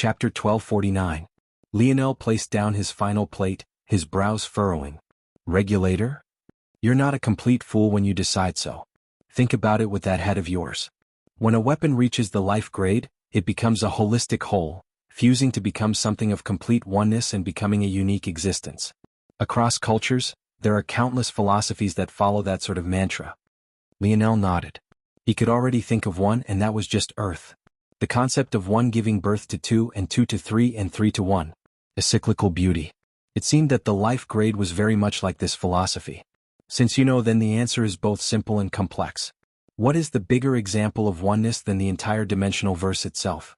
Chapter 1249. Lionel placed down his final plate, his brows furrowing. Regulator? You're not a complete fool when you decide so. Think about it with that head of yours. When a weapon reaches the life grade, it becomes a holistic whole, fusing to become something of complete oneness and becoming a unique existence. Across cultures, there are countless philosophies that follow that sort of mantra. Lionel nodded. He could already think of one, and that was just Earth. The concept of one giving birth to two and two to three and three to one. A cyclical beauty. It seemed that the life grade was very much like this philosophy. Since you know, then the answer is both simple and complex. What is the bigger example of oneness than the entire dimensional verse itself?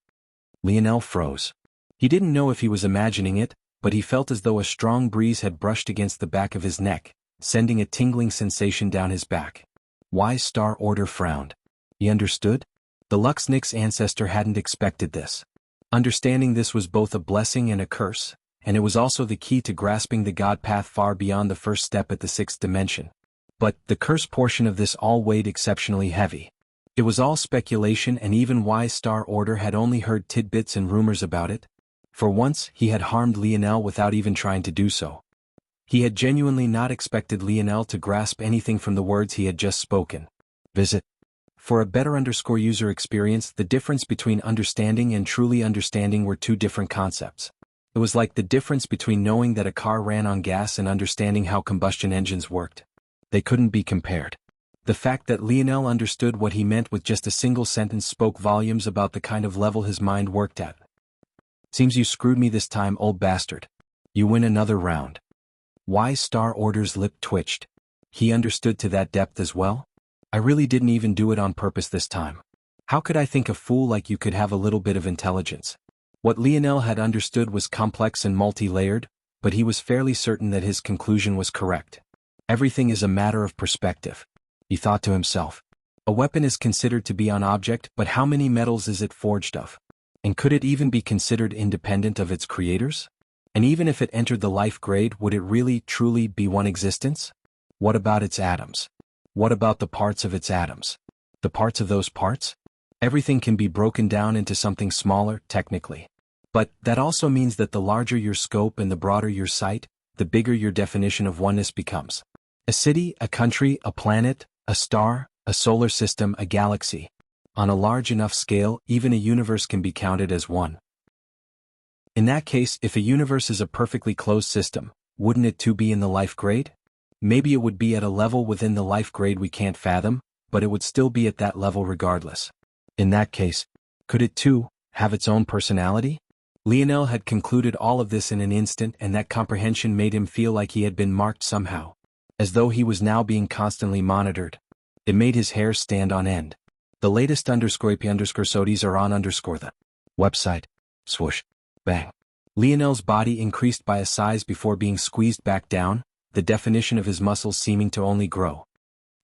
Lionel froze. He didn't know if he was imagining it, but he felt as though a strong breeze had brushed against the back of his neck, sending a tingling sensation down his back. Wise Star Order frowned. He understood? The Luxnix ancestor hadn't expected this. Understanding this was both a blessing and a curse, and it was also the key to grasping the God path far beyond the first step at the sixth dimension. But the curse portion of this all weighed exceptionally heavy. It was all speculation, and even Wise Star Order had only heard tidbits and rumors about it. For once, he had harmed Lionel without even trying to do so. He had genuinely not expected Lionel to grasp anything from the words he had just spoken. Visit. For a better user experience, the difference between understanding and truly understanding were two different concepts. It was like the difference between knowing that a car ran on gas and understanding how combustion engines worked. They couldn't be compared. The fact that Lionel understood what he meant with just a single sentence spoke volumes about the kind of level his mind worked at. Seems you screwed me this time, old bastard. You win another round. Wise Star Order's lip twitched. He understood to that depth as well? I really didn't even do it on purpose this time. How could I think a fool like you could have a little bit of intelligence? What Lionel had understood was complex and multi-layered, but he was fairly certain that his conclusion was correct. Everything is a matter of perspective. He thought to himself. A weapon is considered to be on object, but how many metals is it forged of? And could it even be considered independent of its creators? And even if it entered the life grade, would it really, truly be one existence? What about its atoms? What about the parts of its atoms? The parts of those parts? Everything can be broken down into something smaller, technically. But that also means that the larger your scope and the broader your sight, the bigger your definition of oneness becomes. A city, a country, a planet, a star, a solar system, a galaxy. On a large enough scale, even a universe can be counted as one. In that case, if a universe is a perfectly closed system, wouldn't it too be in the life grade? Maybe it would be at a level within the life grade we can't fathom, but it would still be at that level regardless. In that case, could it too have its own personality? Lionel had concluded all of this in an instant, and that comprehension made him feel like he had been marked somehow, as though he was now being constantly monitored. It made his hair stand on end. The latest _sodies are on the website. Swoosh. Bang. Lionel's body increased by a size before being squeezed back down, the definition of his muscles seeming to only grow.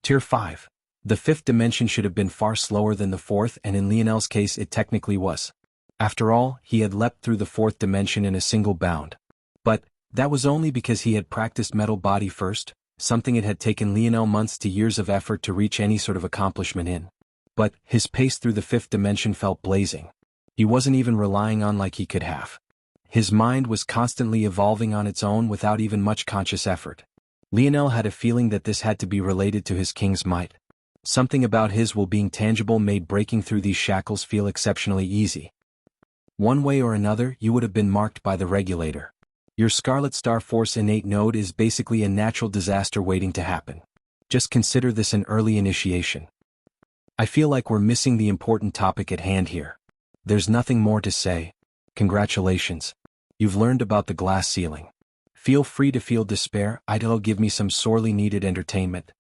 Tier 5. The fifth dimension should have been far slower than the fourth, and in Lionel's case it technically was. After all, he had leapt through the fourth dimension in a single bound. But that was only because he had practiced metal body first, something it had taken Lionel months to years of effort to reach any sort of accomplishment in. But his pace through the fifth dimension felt blazing. He wasn't even relying on like he could have. His mind was constantly evolving on its own without even much conscious effort. Lionel had a feeling that this had to be related to his king's might. Something about his will being tangible made breaking through these shackles feel exceptionally easy. One way or another, you would have been marked by the regulator. Your Scarlet Star Force innate node is basically a natural disaster waiting to happen. Just consider this an early initiation. I feel like we're missing the important topic at hand here. There's nothing more to say. Congratulations. You've learned about the glass ceiling. Feel free to feel despair, it'll give me some sorely needed entertainment.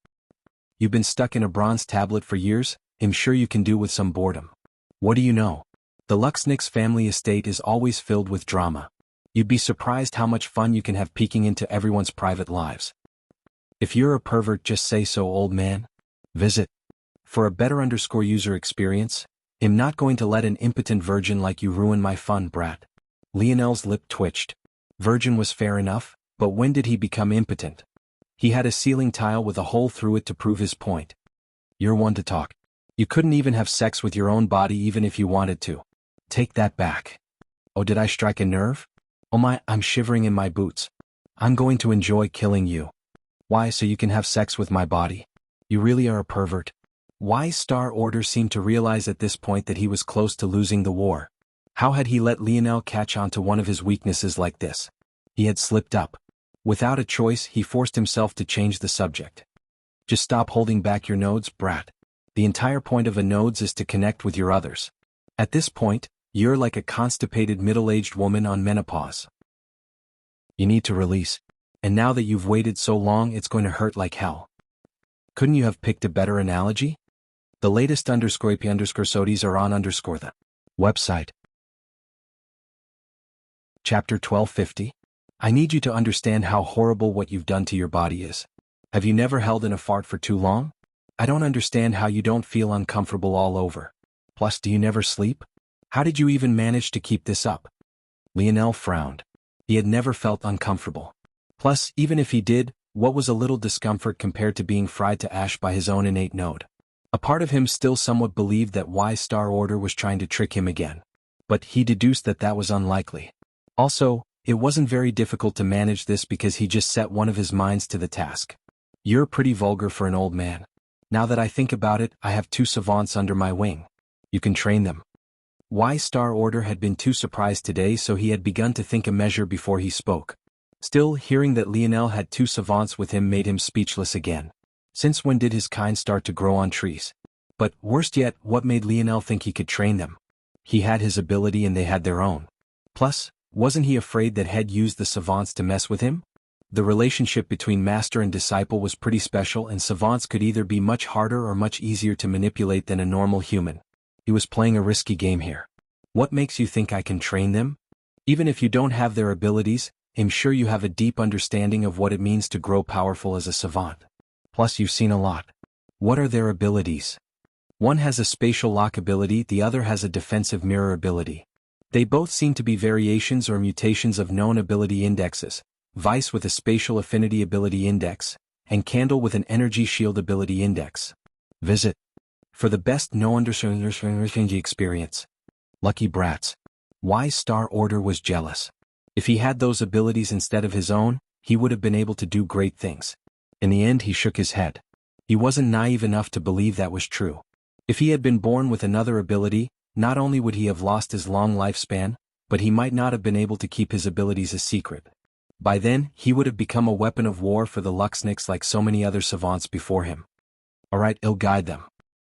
You've been stuck in a bronze tablet for years, I'm sure you can do with some boredom. What do you know? The Luxnix family estate is always filled with drama. You'd be surprised how much fun you can have peeking into everyone's private lives. If you're a pervert, just say so, old man. Visit. For a better user experience, I'm not going to let an impotent virgin like you ruin my fun, brat. Lionel's lip twitched. Virgin was fair enough, but when did he become impotent? He had a ceiling tile with a hole through it to prove his point. You're one to talk. You couldn't even have sex with your own body even if you wanted to. Take that back. Oh, did I strike a nerve? Oh my, I'm shivering in my boots. I'm going to enjoy killing you. Why, so you can have sex with my body? You really are a pervert. Why Star Order seemed to realize at this point that he was close to losing the war. How had he let Lionel catch on to one of his weaknesses like this? He had slipped up. Without a choice, he forced himself to change the subject. Just stop holding back your nodes, brat. The entire point of a nodes is to connect with your others. At this point, you're like a constipated middle-aged woman on menopause. You need to release. And now that you've waited so long, it's going to hurt like hell. Couldn't you have picked a better analogy? The latest _AP_SODIs are on the website. Chapter 1250. I need you to understand how horrible what you've done to your body is. Have you never held in a fart for too long? I don't understand how you don't feel uncomfortable all over. Plus, do you never sleep? How did you even manage to keep this up? Lionel frowned. He had never felt uncomfortable. Plus, even if he did, what was a little discomfort compared to being fried to ash by his own innate node? A part of him still somewhat believed that Y Star Order was trying to trick him again. But he deduced that that was unlikely. Also, it wasn't very difficult to manage this because he just set one of his minds to the task. You're pretty vulgar for an old man. Now that I think about it, I have 2 savants under my wing. You can train them. Y Star Order had been too surprised today, so he had begun to think a measure before he spoke. Still, hearing that Lionel had 2 savants with him made him speechless again. Since when did his kind start to grow on trees? But, worst yet, what made Lionel think he could train them? He had his ability and they had their own. Plus, wasn't he afraid that Head used the savants to mess with him? The relationship between master and disciple was pretty special, and savants could either be much harder or much easier to manipulate than a normal human. He was playing a risky game here. What makes you think I can train them? Even if you don't have their abilities, I'm sure you have a deep understanding of what it means to grow powerful as a savant. Plus, you've seen a lot. What are their abilities? One has a spatial lock ability, the other has a defensive mirror ability. They both seem to be variations or mutations of known ability indexes, Vice with a spatial affinity ability index, and Candle with an energy shield ability index. Visit. For the best no-understanding experience. Lucky brats. Y Star Order was jealous. If he had those abilities instead of his own, he would have been able to do great things. In the end, he shook his head. He wasn't naive enough to believe that was true. If he had been born with another ability, not only would he have lost his long lifespan, but he might not have been able to keep his abilities a secret. By then, he would have become a weapon of war for the Luxniks like so many other savants before him. Alright, I'll guide them.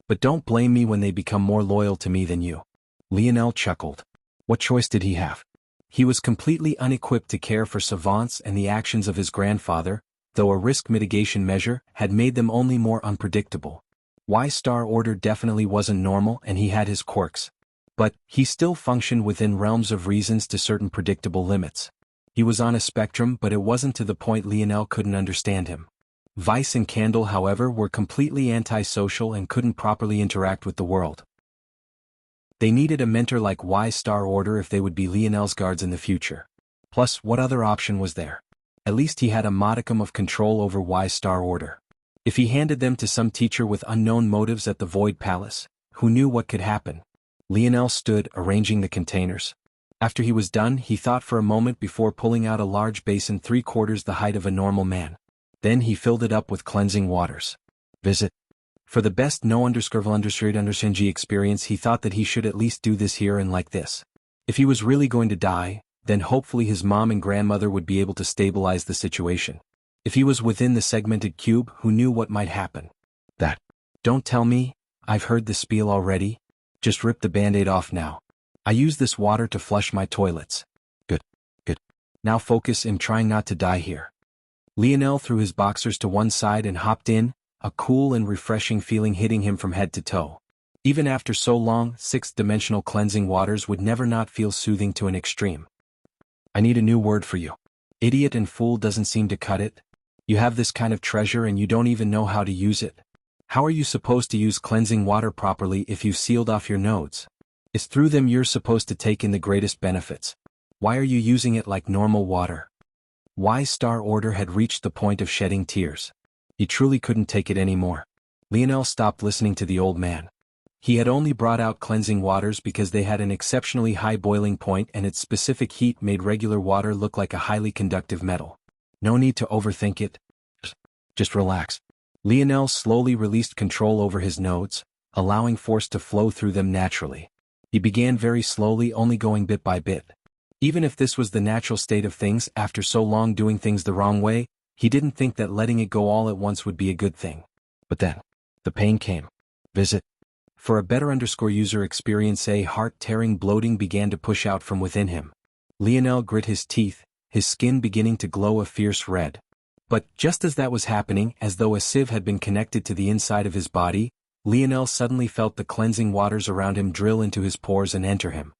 But don't blame me when they become more loyal to me than you. Lionel chuckled. What choice did he have? He was completely unequipped to care for savants, and the actions of his grandfather, though a risk mitigation measure, had made them only more unpredictable. Y Star Order definitely wasn't normal, and he had his quirks. But he still functioned within realms of reasons to certain predictable limits. He was on a spectrum, but it wasn't to the point Lionel couldn't understand him. Vice and Candle, however, were completely antisocial and couldn't properly interact with the world. They needed a mentor like Y Star Order if they would be Lionel's guards in the future. Plus, what other option was there? At least he had a modicum of control over Y Star Order. If he handed them to some teacher with unknown motives at the Void Palace, who knew what could happen? Lionel stood, arranging the containers. After he was done, he thought for a moment before pulling out a large basin 3/4 the height of a normal man. Then he filled it up with cleansing waters. Visit. For the best no-understanding experience, he thought that he should at least do this here and like this. If he was really going to die, then hopefully his mom and grandmother would be able to stabilize the situation. If he was within the segmented cube, who knew what might happen? That. Don't tell me, I've heard the spiel already. Just rip the band-aid off now. I use this water to flush my toilets. Good. Good. Now focus in trying not to die here. Lionel threw his boxers to one side and hopped in, a cool and refreshing feeling hitting him from head to toe. Even after so long, 6th-dimensional cleansing waters would never not feel soothing to an extreme. I need a new word for you. Idiot and fool doesn't seem to cut it. You have this kind of treasure and you don't even know how to use it. How are you supposed to use cleansing water properly if you've sealed off your nodes? It's through them you're supposed to take in the greatest benefits. Why are you using it like normal water? Y Star Order had reached the point of shedding tears. He truly couldn't take it anymore. Lionel stopped listening to the old man. He had only brought out cleansing waters because they had an exceptionally high boiling point and its specific heat made regular water look like a highly conductive metal. No need to overthink it. Just relax. Lionel slowly released control over his nodes, allowing force to flow through them naturally. He began very slowly, only going bit by bit. Even if this was the natural state of things after so long doing things the wrong way, he didn't think that letting it go all at once would be a good thing. But then, the pain came. Visit. For a better user experience, a heart-tearing bloating began to push out from within him. Lionel grit his teeth, his skin beginning to glow a fierce red. But just as that was happening, as though a sieve had been connected to the inside of his body, Lionel suddenly felt the cleansing waters around him drill into his pores and enter him.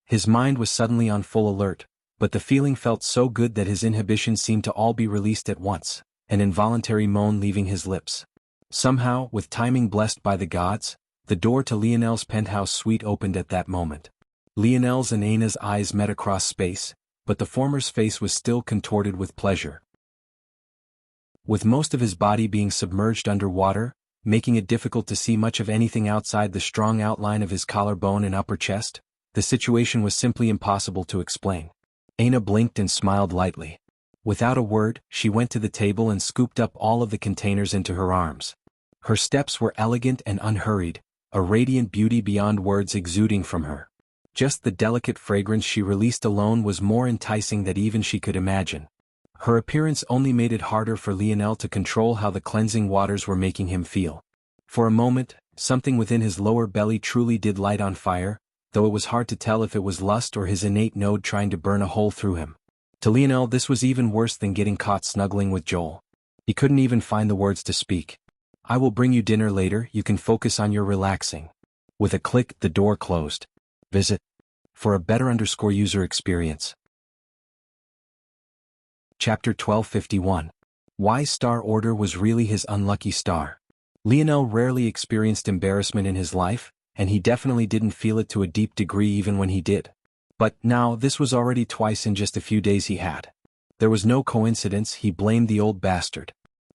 His mind was suddenly on full alert, but the feeling felt so good that his inhibitions seemed to all be released at once, an involuntary moan leaving his lips. Somehow, with timing blessed by the gods, the door to Lionel's penthouse suite opened at that moment. Lionel's and Aina's eyes met across space, but the former's face was still contorted with pleasure. With most of his body being submerged under water, making it difficult to see much of anything outside the strong outline of his collarbone and upper chest, the situation was simply impossible to explain. Aina blinked and smiled lightly. Without a word, she went to the table and scooped up all of the containers into her arms. Her steps were elegant and unhurried, a radiant beauty beyond words exuding from her. Just the delicate fragrance she released alone was more enticing than even she could imagine. Her appearance only made it harder for Lionel to control how the cleansing waters were making him feel. For a moment, something within his lower belly truly did light on fire, though it was hard to tell if it was lust or his innate node trying to burn a hole through him. To Lionel, this was even worse than getting caught snuggling with Joel. He couldn't even find the words to speak. "I will bring you dinner later, you can focus on your relaxing." With a click, the door closed. Visit. For a better user experience. Chapter 1251. Why Star Order was really his unlucky star. Lionel rarely experienced embarrassment in his life, and he definitely didn't feel it to a deep degree even when he did. But now this was already twice in just a few days he had. There was no coincidence, he blamed the old bastard.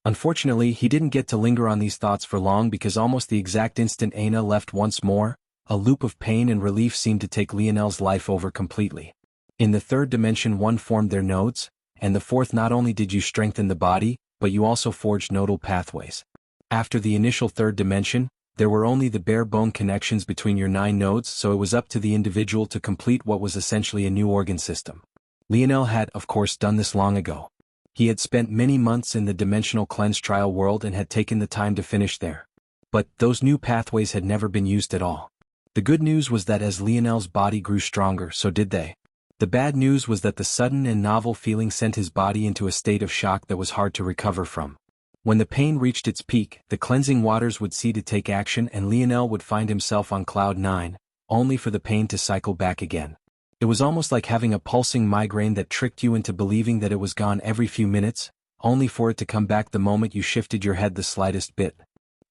Unfortunately, he didn't get to linger on these thoughts for long because almost the exact instant Aina left once more, a loop of pain and relief seemed to take Lionel's life over completely. In the third dimension, one formed their nodes, and the fourth, not only did you strengthen the body, but you also forged nodal pathways. After the initial third dimension, there were only the bare-bone connections between your 9 nodes, so it was up to the individual to complete what was essentially a new organ system. Lionel had, of course, done this long ago. He had spent many months in the dimensional cleanse trial world and had taken the time to finish there. But those new pathways had never been used at all. The good news was that as Lionel's body grew stronger, so did they. The bad news was that the sudden and novel feeling sent his body into a state of shock that was hard to recover from. When the pain reached its peak, the cleansing waters would cease to take action and Lionel would find himself on cloud 9, only for the pain to cycle back again. It was almost like having a pulsing migraine that tricked you into believing that it was gone every few minutes, only for it to come back the moment you shifted your head the slightest bit.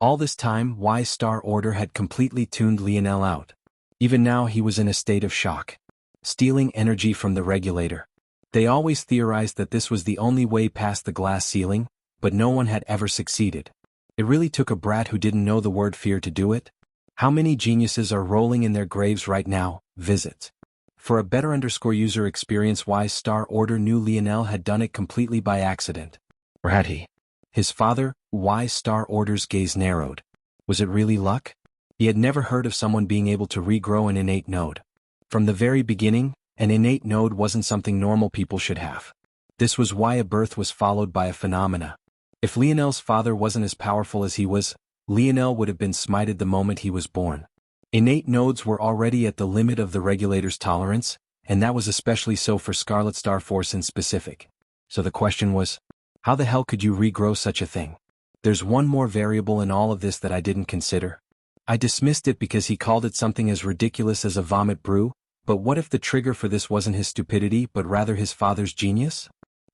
All this time, Y Star Order had completely tuned Lionel out. Even now he was in a state of shock. Stealing energy from the regulator. They always theorized that this was the only way past the glass ceiling, but no one had ever succeeded. It really took a brat who didn't know the word fear to do it. How many geniuses are rolling in their graves right now? Visit. For a better user experience, Y Star Order knew Lionel had done it completely by accident. Or had he? His father, Y Star Order's gaze narrowed. Was it really luck? He had never heard of someone being able to regrow an innate node. From the very beginning, an innate node wasn't something normal people should have. This was why a birth was followed by a phenomena. If Lionel's father wasn't as powerful as he was, Lionel would have been smited the moment he was born. Innate nodes were already at the limit of the regulator's tolerance, and that was especially so for Scarlet Star Force in specific. So the question was, how the hell could you regrow such a thing? There's one more variable in all of this that I didn't consider. I dismissed it because he called it something as ridiculous as a vomit brew, but what if the trigger for this wasn't his stupidity but rather his father's genius?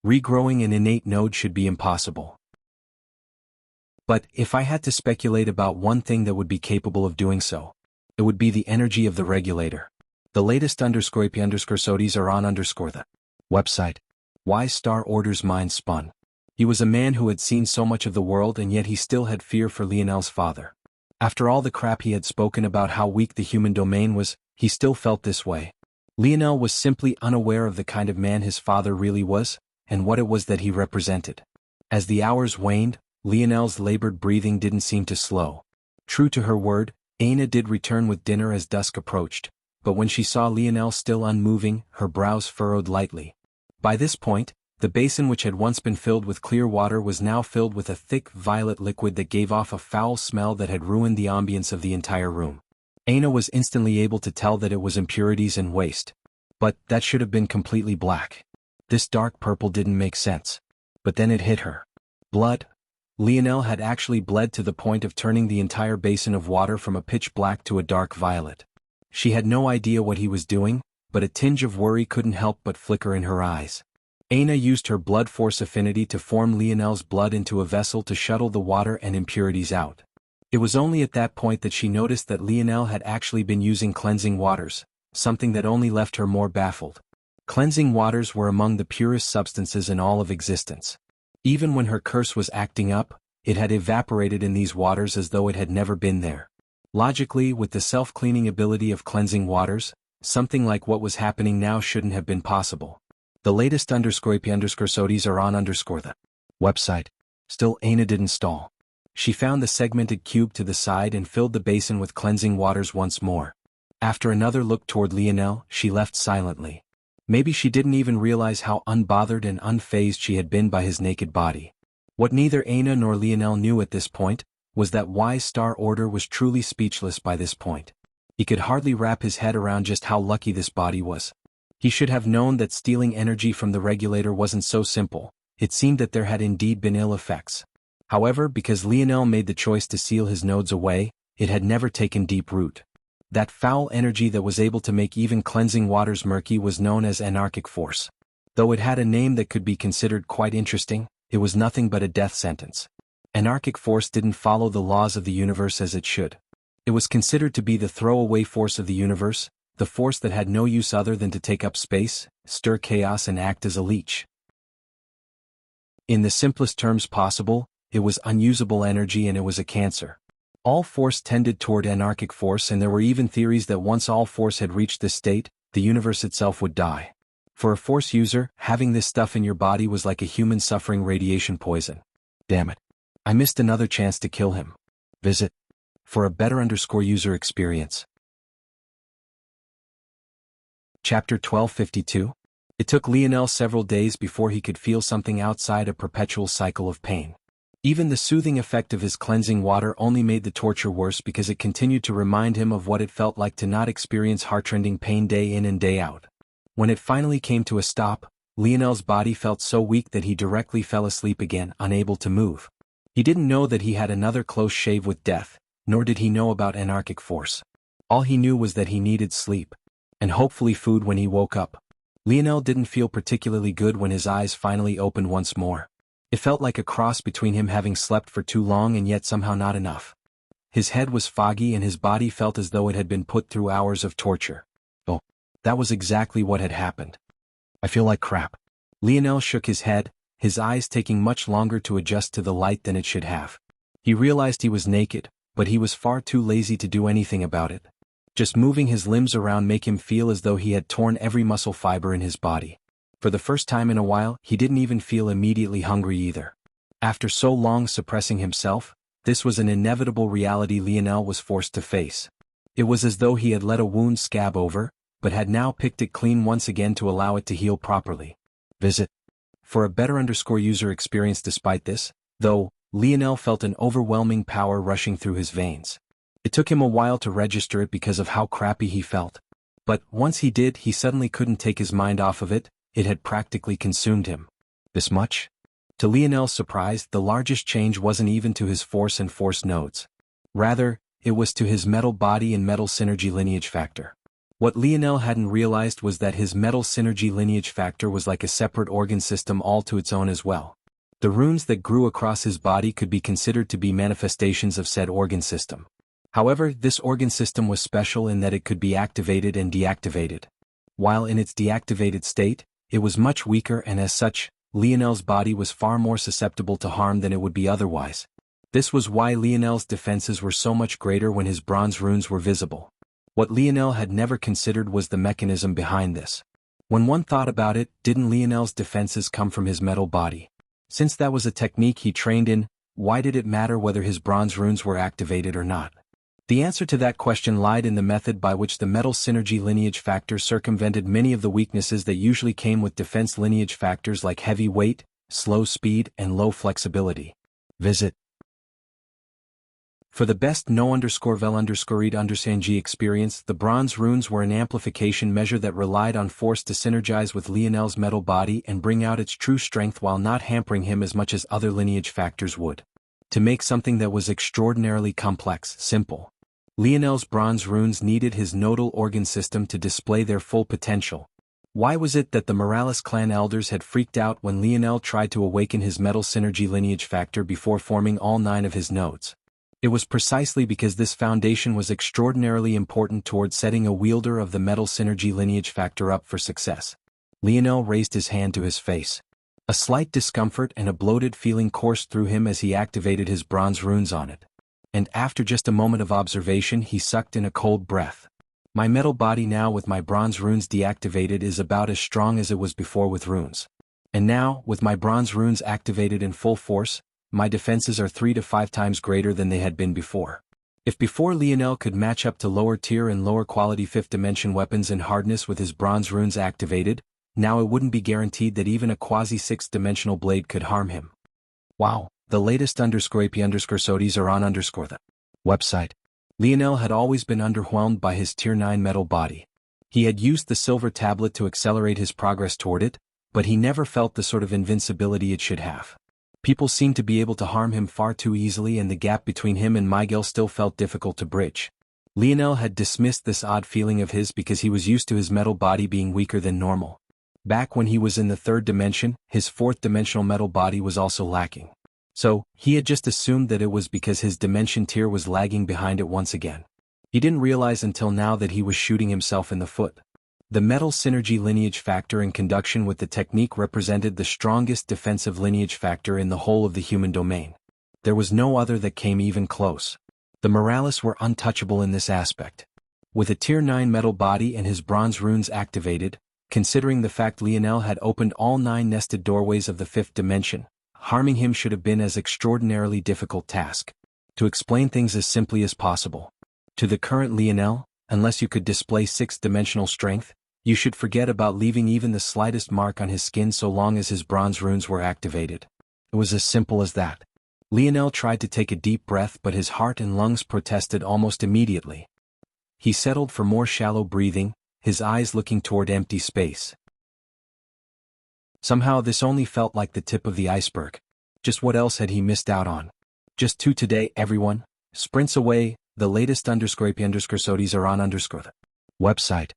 Regrowing an innate node should be impossible. But if I had to speculate about one thing that would be capable of doing so, it would be the energy of the regulator. The latest _AP_SODIs are on the website. Y Star Order's mind spun. He was a man who had seen so much of the world and yet he still had fear for Lionel's father. After all the crap he had spoken about how weak the human domain was, he still felt this way. Lionel was simply unaware of the kind of man his father really was, and what it was that he represented. As the hours waned, Lionel's labored breathing didn't seem to slow. True to her word, Aina did return with dinner as dusk approached, but when she saw Lionel still unmoving, her brows furrowed lightly. By this point, the basin which had once been filled with clear water was now filled with a thick violet liquid that gave off a foul smell that had ruined the ambience of the entire room. Aina was instantly able to tell that it was impurities and waste. But that should have been completely black. This dark purple didn't make sense. But then it hit her. Blood. Lionel had actually bled to the point of turning the entire basin of water from a pitch black to a dark violet. She had no idea what he was doing, but a tinge of worry couldn't help but flicker in her eyes. Aina used her blood force affinity to form Lionel's blood into a vessel to shuttle the water and impurities out. It was only at that point that she noticed that Lionel had actually been using cleansing waters, something that only left her more baffled. Cleansing waters were among the purest substances in all of existence. Even when her curse was acting up, it had evaporated in these waters as though it had never been there. Logically, with the self-cleaning ability of cleansing waters, something like what was happening now shouldn't have been possible. The latest _IP_SODIs are on the website. Still, Aina didn't stall. She found the segmented cube to the side and filled the basin with cleansing waters once more. After another look toward Lionel, she left silently. Maybe she didn't even realize how unbothered and unfazed she had been by his naked body. What neither Aina nor Lionel knew at this point was that wise Star Order was truly speechless by this point. He could hardly wrap his head around just how lucky this body was. He should have known that stealing energy from the regulator wasn't so simple. It seemed that there had indeed been ill effects. However, because Lionel made the choice to seal his nodes away, it had never taken deep root. That foul energy that was able to make even cleansing waters murky was known as anarchic force. Though it had a name that could be considered quite interesting, it was nothing but a death sentence. Anarchic force didn't follow the laws of the universe as it should. It was considered to be the throwaway force of the universe, the force that had no use other than to take up space, stir chaos and act as a leech. In the simplest terms possible, it was unusable energy and it was a cancer. All force tended toward anarchic force, and there were even theories that once all force had reached this state, the universe itself would die. For a force user, having this stuff in your body was like a human suffering radiation poison. Damn it. I missed another chance to kill him. Visit for a better _user experience. Chapter 1252. It took Lionel several days before he could feel something outside a perpetual cycle of pain. Even the soothing effect of his cleansing water only made the torture worse because it continued to remind him of what it felt like to not experience heartrending pain day in and day out. When it finally came to a stop, Lionel's body felt so weak that he directly fell asleep again, unable to move. He didn't know that he had another close shave with death, nor did he know about anarchic force. All he knew was that he needed sleep, and hopefully food when he woke up. Lionel didn't feel particularly good when his eyes finally opened once more. It felt like a cross between him having slept for too long and yet somehow not enough. His head was foggy and his body felt as though it had been put through hours of torture. Oh, that was exactly what had happened. I feel like crap. Lionel shook his head, his eyes taking much longer to adjust to the light than it should have. He realized he was naked, but he was far too lazy to do anything about it. Just moving his limbs around made him feel as though he had torn every muscle fiber in his body. For the first time in a while, he didn't even feel immediately hungry either. After so long suppressing himself, this was an inevitable reality Lionel was forced to face. It was as though he had let a wound scab over, but had now picked it clean once again to allow it to heal properly. Visit for a better _user experience. Despite this, though, Lionel felt an overwhelming power rushing through his veins. It took him a while to register it because of how crappy he felt. But once he did, he suddenly couldn't take his mind off of it. It had practically consumed him. This much? To Lionel's surprise, the largest change wasn't even to his force and force nodes. Rather, it was to his metal body and metal synergy lineage factor. What Lionel hadn't realized was that his metal synergy lineage factor was like a separate organ system all to its own as well. The runes that grew across his body could be considered to be manifestations of said organ system. However, this organ system was special in that it could be activated and deactivated. While in its deactivated state, it was much weaker, and as such, Lionel's body was far more susceptible to harm than it would be otherwise. This was why Lionel's defenses were so much greater when his bronze runes were visible. What Lionel had never considered was the mechanism behind this. When one thought about it, didn't Lionel's defenses come from his metal body? Since that was a technique he trained in, why did it matter whether his bronze runes were activated or not? The answer to that question lied in the method by which the metal synergy lineage factor circumvented many of the weaknesses that usually came with defense lineage factors like heavy weight, slow speed, and low flexibility. Visit. For the best no_vel_read_g experience, the bronze runes were an amplification measure that relied on force to synergize with Lionel's metal body and bring out its true strength while not hampering him as much as other lineage factors would. To make something that was extraordinarily complex simple, Lionel's bronze runes needed his nodal organ system to display their full potential. Why was it that the Morales clan elders had freaked out when Lionel tried to awaken his metal synergy lineage factor before forming all 9 of his nodes? It was precisely because this foundation was extraordinarily important toward setting a wielder of the metal synergy lineage factor up for success. Lionel raised his hand to his face. A slight discomfort and a bloated feeling coursed through him as he activated his bronze runes on it. And after just a moment of observation, he sucked in a cold breath. My metal body now with my bronze runes deactivated is about as strong as it was before with runes. And now, with my bronze runes activated in full force, my defenses are 3 to 5 times greater than they had been before. If before Lionel could match up to lower tier and lower quality 5th dimension weapons in hardness with his bronze runes activated, now it wouldn't be guaranteed that even a quasi 6th dimensional blade could harm him. Wow, the latest _AP_SODIs are on the website. Lionel had always been underwhelmed by his tier 9 metal body. He had used the silver tablet to accelerate his progress toward it, but he never felt the sort of invincibility it should have. People seemed to be able to harm him far too easily, and the gap between him and Miguel still felt difficult to bridge. Lionel had dismissed this odd feeling of his because he was used to his metal body being weaker than normal. Back when he was in the 3rd dimension, his 4th dimensional metal body was also lacking. So, he had just assumed that it was because his dimension tier was lagging behind it once again. He didn't realize until now that he was shooting himself in the foot. The metal synergy lineage factor in conjunction with the technique represented the strongest defensive lineage factor in the whole of the human domain. There was no other that came even close. The Morales were untouchable in this aspect. With a tier 9 metal body and his bronze runes activated, considering the fact Lionel had opened all 9 nested doorways of the 5th dimension, harming him should have been an extraordinarily difficult task. To explain things as simply as possible. To the current Lionel, unless you could display 6th dimensional strength, you should forget about leaving even the slightest mark on his skin so long as his bronze runes were activated. It was as simple as that. Lionel tried to take a deep breath, but his heart and lungs protested almost immediately. He settled for more shallow breathing, his eyes looking toward empty space. Somehow this only felt like the tip of the iceberg. Just what else had he missed out on? Just 2 today, everyone. Sprints away, the latest _AP_SODIs are on the website.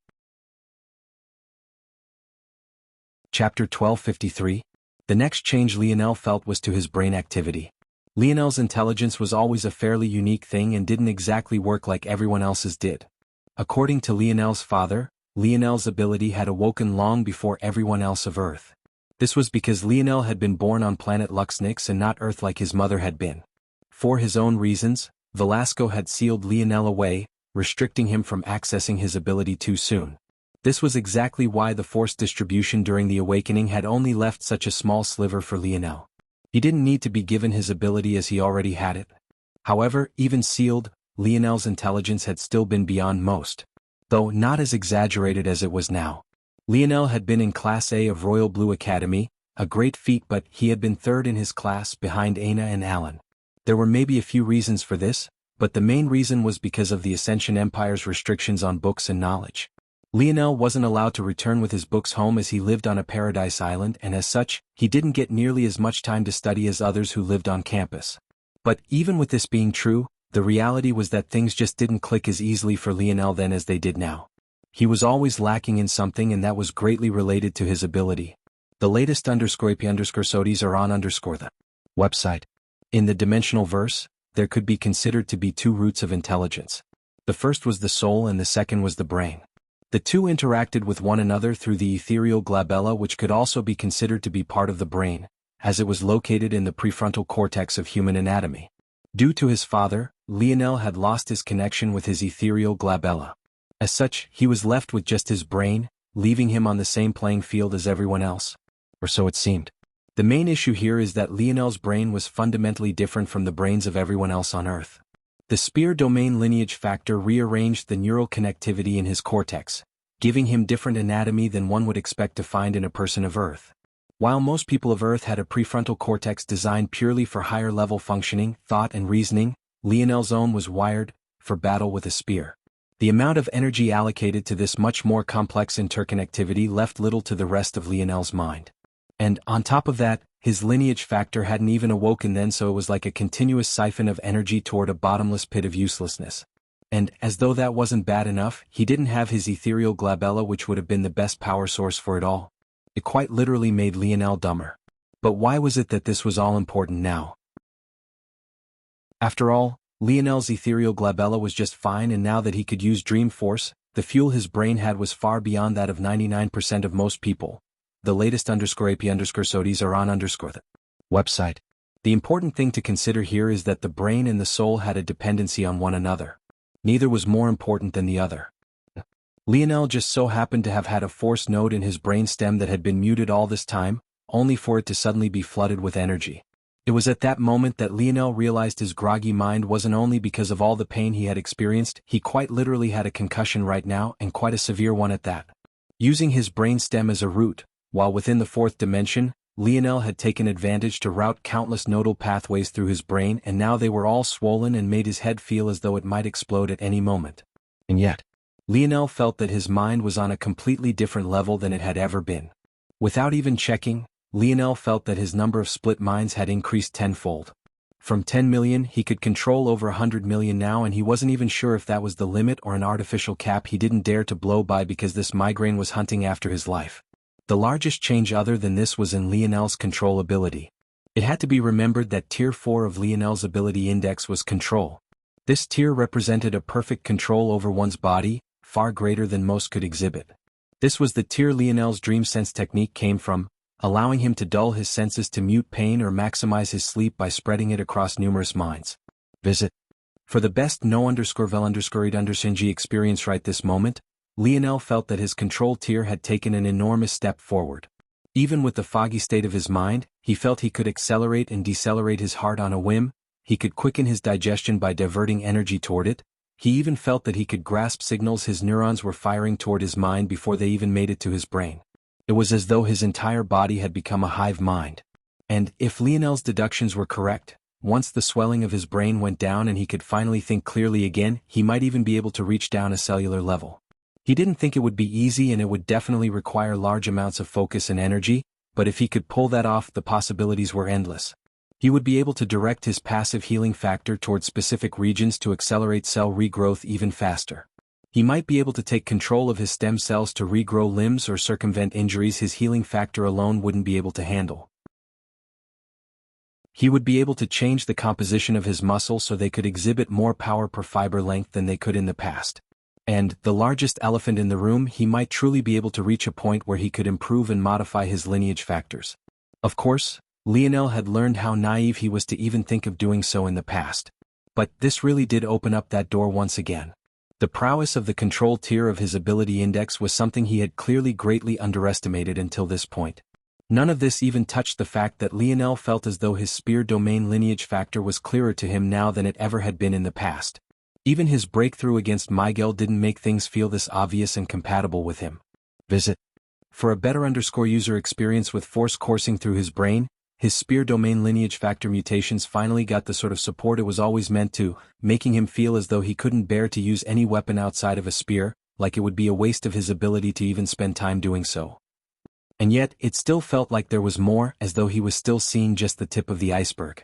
Chapter 1253. The next change Lionel felt was to his brain activity. Lionel's intelligence was always a fairly unique thing and didn't exactly work like everyone else's did. According to Lionel's father, Lionel's ability had awoken long before everyone else of Earth. This was because Lionel had been born on planet Luxnix and not Earth like his mother had been. For his own reasons, Velasco had sealed Lionel away, restricting him from accessing his ability too soon. This was exactly why the force distribution during the awakening had only left such a small sliver for Lionel. He didn't need to be given his ability as he already had it. However, even sealed, Lionel's intelligence had still been beyond most. Though not as exaggerated as it was now. Lionel had been in Class A of Royal Blue Academy, a great feat, but he had been 3rd in his class behind Aina and Alan. There were maybe a few reasons for this, but the main reason was because of the Ascension Empire's restrictions on books and knowledge. Lionel wasn't allowed to return with his books home as he lived on a paradise island, and as such, he didn't get nearly as much time to study as others who lived on campus. But even with this being true, the reality was that things just didn't click as easily for Lionel then as they did now. He was always lacking in something, and that was greatly related to his ability. The latest _AP_SODIs are on the website. In the dimensional verse, there could be considered to be 2 roots of intelligence. The first was the soul and the second was the brain. The 2 interacted with one another through the ethereal glabella, which could also be considered to be part of the brain, as it was located in the prefrontal cortex of human anatomy. Due to his father, Lionel had lost his connection with his ethereal glabella. As such, he was left with just his brain, leaving him on the same playing field as everyone else. Or so it seemed. The main issue here is that Lionel's brain was fundamentally different from the brains of everyone else on Earth. The spear domain lineage factor rearranged the neural connectivity in his cortex, giving him different anatomy than one would expect to find in a person of Earth. While most people of Earth had a prefrontal cortex designed purely for higher-level functioning, thought and reasoning, Lionel's own was wired for battle with a spear. The amount of energy allocated to this much more complex interconnectivity left little to the rest of Lionel's mind. And, on top of that, his lineage factor hadn't even awoken then, so it was like a continuous siphon of energy toward a bottomless pit of uselessness. And, as though that wasn't bad enough, he didn't have his ethereal glabella, which would have been the best power source for it all. It quite literally made Lionel dumber. But why was it that this was all important now? After all, Lionel's ethereal glabella was just fine, and now that he could use dream force, the fuel his brain had was far beyond that of 99% of most people. The latest _AP_SODIs are on the website. The important thing to consider here is that the brain and the soul had a dependency on one another. Neither was more important than the other. Lionel just so happened to have had a force node in his brain stem that had been muted all this time, only for it to suddenly be flooded with energy. It was at that moment that Lionel realized his groggy mind wasn't only because of all the pain he had experienced, he quite literally had a concussion right now, and quite a severe one at that. Using his brain stem as a root, while within the fourth dimension, Lionel had taken advantage to route countless nodal pathways through his brain, and now they were all swollen and made his head feel as though it might explode at any moment. And yet, Lionel felt that his mind was on a completely different level than it had ever been. Without even checking, Lionel felt that his number of split minds had increased tenfold. From 10 million he could control over 100 million now, and he wasn't even sure if that was the limit or an artificial cap he didn't dare to blow by because this migraine was hunting after his life. The largest change other than this was in Lionel's control ability. It had to be remembered that Tier 4 of Lionel's ability index was control. This tier represented a perfect control over one's body, far greater than most could exhibit. This was the tier Lionel's dream sense technique came from, allowing him to dull his senses to mute pain or maximize his sleep by spreading it across numerous minds. Visit. For the best no_vel_read_ing experience right this moment, Lionel felt that his control tier had taken an enormous step forward. Even with the foggy state of his mind, he felt he could accelerate and decelerate his heart on a whim, he could quicken his digestion by diverting energy toward it, he even felt that he could grasp signals his neurons were firing toward his mind before they even made it to his brain. It was as though his entire body had become a hive mind. And, if Lionel's deductions were correct, once the swelling of his brain went down and he could finally think clearly again, he might even be able to reach down a cellular level. He didn't think it would be easy, and it would definitely require large amounts of focus and energy, but if he could pull that off, the possibilities were endless. He would be able to direct his passive healing factor toward specific regions to accelerate cell regrowth even faster. He might be able to take control of his stem cells to regrow limbs or circumvent injuries his healing factor alone wouldn't be able to handle. He would be able to change the composition of his muscles so they could exhibit more power per fiber length than they could in the past. And, the largest elephant in the room, he might truly be able to reach a point where he could improve and modify his lineage factors. Of course, Lionel had learned how naive he was to even think of doing so in the past. But this really did open up that door once again. The prowess of the control tier of his ability index was something he had clearly greatly underestimated until this point. None of this even touched the fact that Lionel felt as though his spear domain lineage factor was clearer to him now than it ever had been in the past. Even his breakthrough against Miguel didn't make things feel this obvious and compatible with him. Visit. For a better user experience with force coursing through his brain, his spear domain lineage factor mutations finally got the sort of support it was always meant to, making him feel as though he couldn't bear to use any weapon outside of a spear, like it would be a waste of his ability to even spend time doing so. And yet, it still felt like there was more, as though he was still seeing just the tip of the iceberg.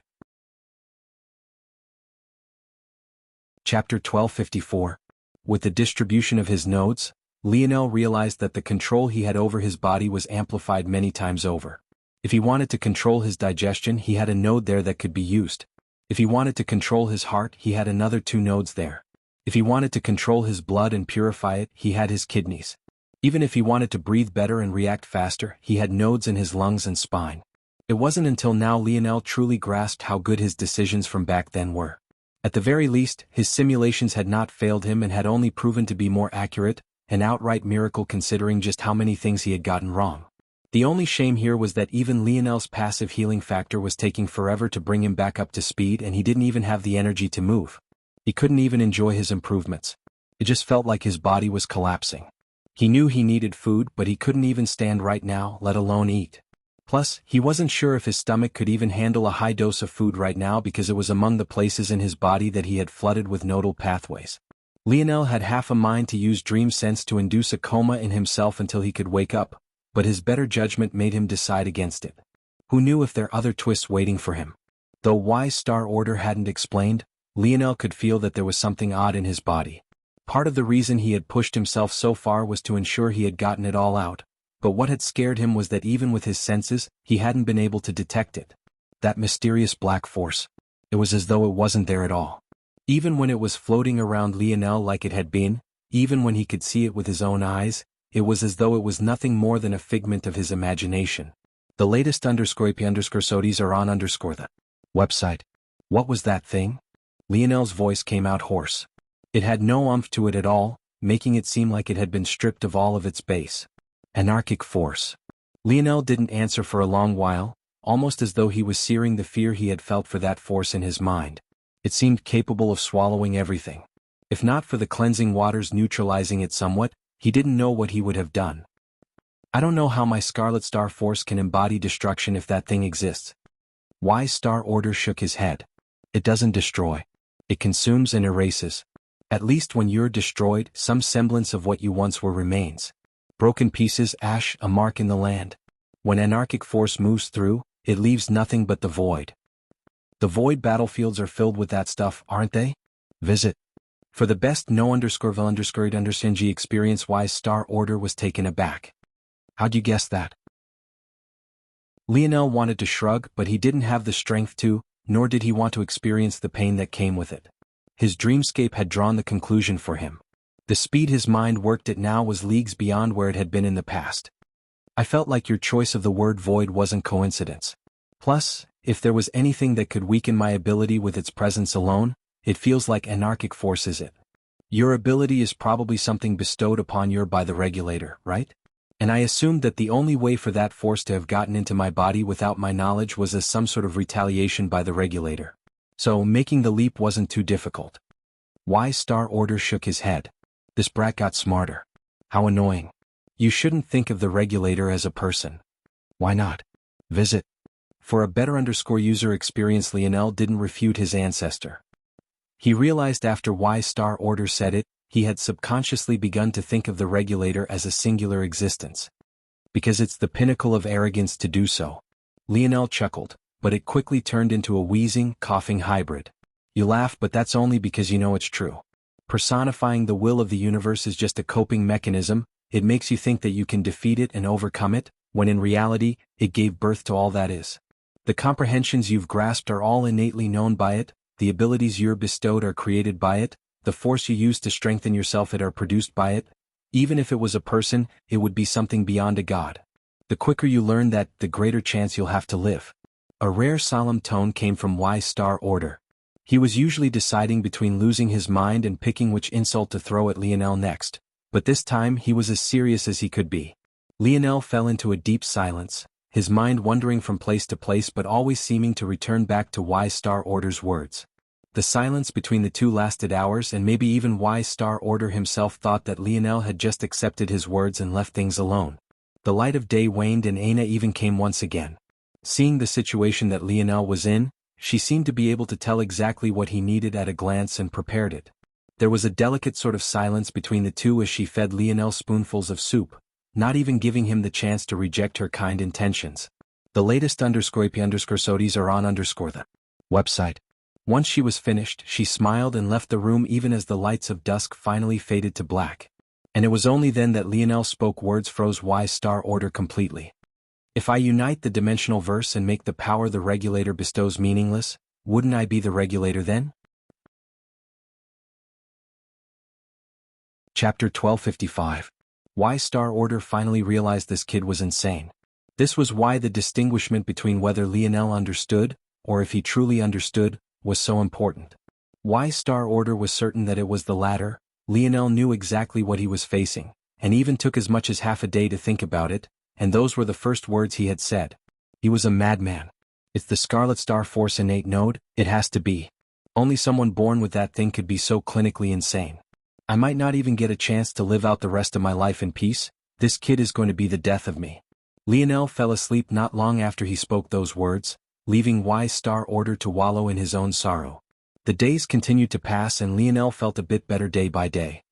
Chapter 1254. With the distribution of his nodes, Lionel realized that the control he had over his body was amplified many times over. If he wanted to control his digestion, he had a node there that could be used. If he wanted to control his heart, he had another 2 nodes there. If he wanted to control his blood and purify it, he had his kidneys. Even if he wanted to breathe better and react faster, he had nodes in his lungs and spine. It wasn't until now Lionel truly grasped how good his decisions from back then were. At the very least, his simulations had not failed him and had only proven to be more accurate, an outright miracle considering just how many things he had gotten wrong. The only shame here was that even Lionel's passive healing factor was taking forever to bring him back up to speed, and he didn't even have the energy to move. He couldn't even enjoy his improvements. It just felt like his body was collapsing. He knew he needed food, but he couldn't even stand right now, let alone eat. Plus, he wasn't sure if his stomach could even handle a high dose of food right now because it was among the places in his body that he had flooded with nodal pathways. Lionel had half a mind to use dream sense to induce a coma in himself until he could wake up, but his better judgment made him decide against it. Who knew if there were other twists waiting for him? Though why Star Order hadn't explained, Lionel could feel that there was something odd in his body. Part of the reason he had pushed himself so far was to ensure he had gotten it all out, but what had scared him was that even with his senses, he hadn't been able to detect it. That mysterious black force. It was as though it wasn't there at all. Even when it was floating around Lionel like it had been, even when he could see it with his own eyes, it was as though it was nothing more than a figment of his imagination. The latest _soties are on the website. What was that thing? Lionel's voice came out hoarse. It had no oomph to it at all, making it seem like it had been stripped of all of its base. Anarchic force. Lionel didn't answer for a long while, almost as though he was searing the fear he had felt for that force in his mind. It seemed capable of swallowing everything. If not for the cleansing waters neutralizing it somewhat, he didn't know what he would have done. I don't know how my Scarlet Star Force can embody destruction if that thing exists. Why Star Order shook his head. It doesn't destroy. It consumes and erases. At least when you're destroyed, some semblance of what you once were remains. Broken pieces, ash, a mark in the land. When anarchic force moves through, it leaves nothing but the void. The void battlefields are filled with that stuff, aren't they? Visit. For the best no_vil_undersng experience, why Star Order was taken aback. How'd you guess that? Lionel wanted to shrug, but he didn't have the strength to, nor did he want to experience the pain that came with it. His dreamscape had drawn the conclusion for him. The speed his mind worked at now was leagues beyond where it had been in the past. I felt like your choice of the word void wasn't coincidence. Plus, if there was anything that could weaken my ability with its presence alone, it feels like anarchic force is it. Your ability is probably something bestowed upon you by the regulator, right? And I assumed that the only way for that force to have gotten into my body without my knowledge was as some sort of retaliation by the regulator. So making the leap wasn't too difficult. Why Star Order shook his head. This brat got smarter. How annoying. You shouldn't think of the regulator as a person. Why not? Visit. For a better user experience, Lionel didn't refute his ancestor. He realized after why Star Order said it, he had subconsciously begun to think of the regulator as a singular existence. Because it's the pinnacle of arrogance to do so. Lionel chuckled, but it quickly turned into a wheezing, coughing hybrid. You laugh, but that's only because you know it's true. Personifying the will of the universe is just a coping mechanism. It makes you think that you can defeat it and overcome it, when in reality, it gave birth to all that is. The comprehensions you've grasped are all innately known by it, the abilities you're bestowed are created by it, the force you use to strengthen yourself are produced by it. Even if it was a person, it would be something beyond a god. The quicker you learn that, the greater chance you'll have to live. A rare solemn tone came from Y Star Order. He was usually deciding between losing his mind and picking which insult to throw at Lionel next, but this time he was as serious as he could be. Lionel fell into a deep silence, his mind wandering from place to place but always seeming to return back to Y Star Order's words. The silence between the two lasted hours, and maybe even Y Star Order himself thought that Lionel had just accepted his words and left things alone. The light of day waned and Aina even came once again. Seeing the situation that Lionel was in, she seemed to be able to tell exactly what he needed at a glance and prepared it. There was a delicate sort of silence between the two as she fed Lionel spoonfuls of soup, not even giving him the chance to reject her kind intentions. The latest _soties are on the website. Once she was finished, she smiled and left the room even as the lights of dusk finally faded to black. And it was only then that Lionel spoke words froze Y Star Order completely. If I unite the dimensional verse and make the power the regulator bestows meaningless, wouldn't I be the regulator then? Chapter 1255. Y Star Order finally realized this kid was insane. This was why the distinguishment between whether Lionel understood, or if he truly understood, was so important. Why Star Order was certain that it was the latter. Lionel knew exactly what he was facing, and even took as much as half a day to think about it, and those were the first words he had said. He was a madman. It's the Scarlet Star Force innate node, it has to be. Only someone born with that thing could be so clinically insane. I might not even get a chance to live out the rest of my life in peace. This kid is going to be the death of me. Lionel fell asleep not long after he spoke those words, leaving Wise Star Order to wallow in his own sorrow. The days continued to pass and Lionel felt a bit better day by day.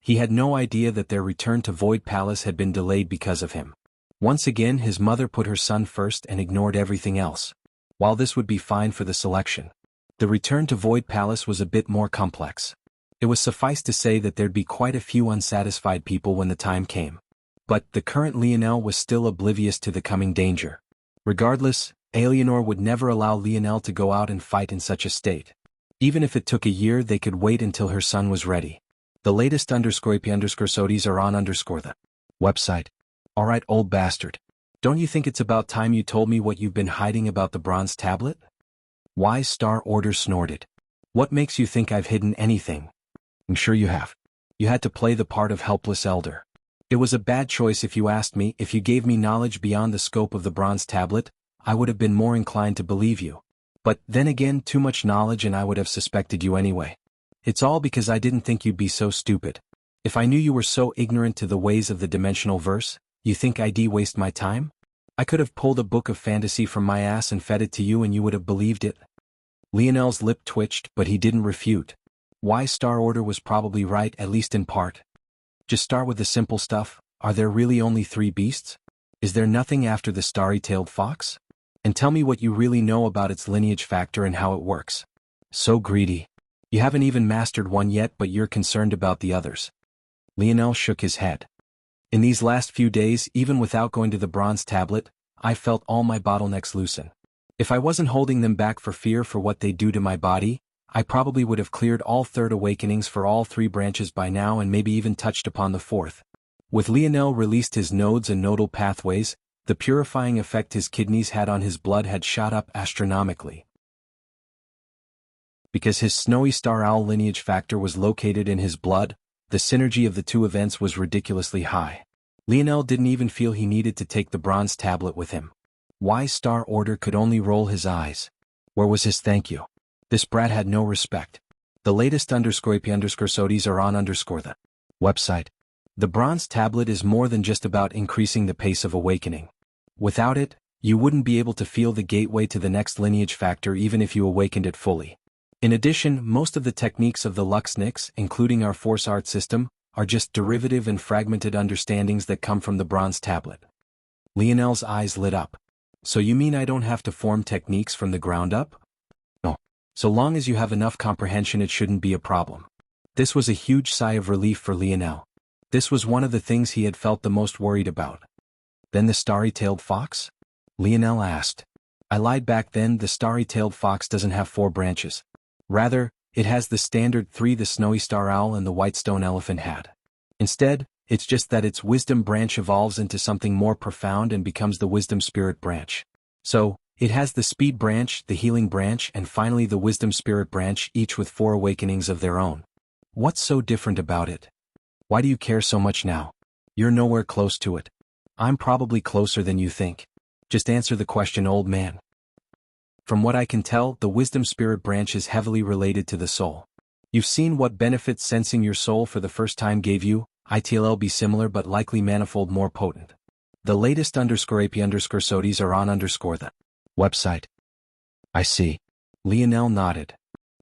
He had no idea that their return to Void Palace had been delayed because of him. Once again his mother put her son first and ignored everything else. While this would be fine for the selection, the return to Void Palace was a bit more complex. It was suffice to say that there'd be quite a few unsatisfied people when the time came. But the current Lionel was still oblivious to the coming danger. Regardless, Alienor would never allow Lionel to go out and fight in such a state. Even if it took a year, they could wait until her son was ready. The latest _AP_SODIs are on the website. Alright, old bastard. Don't you think it's about time you told me what you've been hiding about the bronze tablet? Wise Star Order snorted. What makes you think I've hidden anything? I'm sure you have. You had to play the part of helpless elder. It was a bad choice if you asked me. If you gave me knowledge beyond the scope of the bronze tablet, I would have been more inclined to believe you. But then again, too much knowledge and I would have suspected you anyway. It's all because I didn't think you'd be so stupid. If I knew you were so ignorant to the ways of the dimensional verse, you think I'd waste my time? I could have pulled a book of fantasy from my ass and fed it to you and you would have believed it. Lionel's lip twitched, but he didn't refute. Why Star Order was probably right, at least in part. Just start with the simple stuff. Are there really only 3 beasts? Is there nothing after the starry-tailed fox? And tell me what you really know about its lineage factor and how it works. So greedy. You haven't even mastered one yet, but you're concerned about the others. Lionel shook his head. In these last few days, even without going to the bronze tablet, I felt all my bottlenecks loosen. If I wasn't holding them back for fear for what they do to my body, I probably would have cleared all 3rd awakenings for all 3 branches by now and maybe even touched upon the 4th. With Lionel released his nodes and nodal pathways, the purifying effect his kidneys had on his blood had shot up astronomically. Because his snowy star owl lineage factor was located in his blood, the synergy of the 2 events was ridiculously high. Lionel didn't even feel he needed to take the bronze tablet with him. Wise Star Order could only roll his eyes. Where was his thank you? This brat had no respect. The latest _AP_SODIs are on the website. The bronze tablet is more than just about increasing the pace of awakening. Without it, you wouldn't be able to feel the gateway to the next lineage factor even if you awakened it fully. In addition, most of the techniques of the Luxnix, including our Force Art system, are just derivative and fragmented understandings that come from the bronze tablet. Lionel's eyes lit up. So you mean I don't have to form techniques from the ground up? No. So long as you have enough comprehension, it shouldn't be a problem. This was a huge sigh of relief for Lionel. This was one of the things he had felt the most worried about. Then the starry-tailed fox? Lionel asked. I lied back then. The starry-tailed fox doesn't have 4 branches. Rather, it has the standard 3 the snowy star owl and the white stone elephant had. Instead, it's just that its wisdom branch evolves into something more profound and becomes the wisdom spirit branch. So, it has the speed branch, the healing branch, and finally the wisdom spirit branch, each with 4 awakenings of their own. What's so different about it? Why do you care so much now? You're nowhere close to it. I'm probably closer than you think. Just answer the question, old man. From what I can tell, the wisdom spirit branch is heavily related to the soul. You've seen what benefits sensing your soul for the first time gave you. It'll be similar but likely manifold more potent. The latest _AP_SODIs are on the website. I see. Lionel nodded.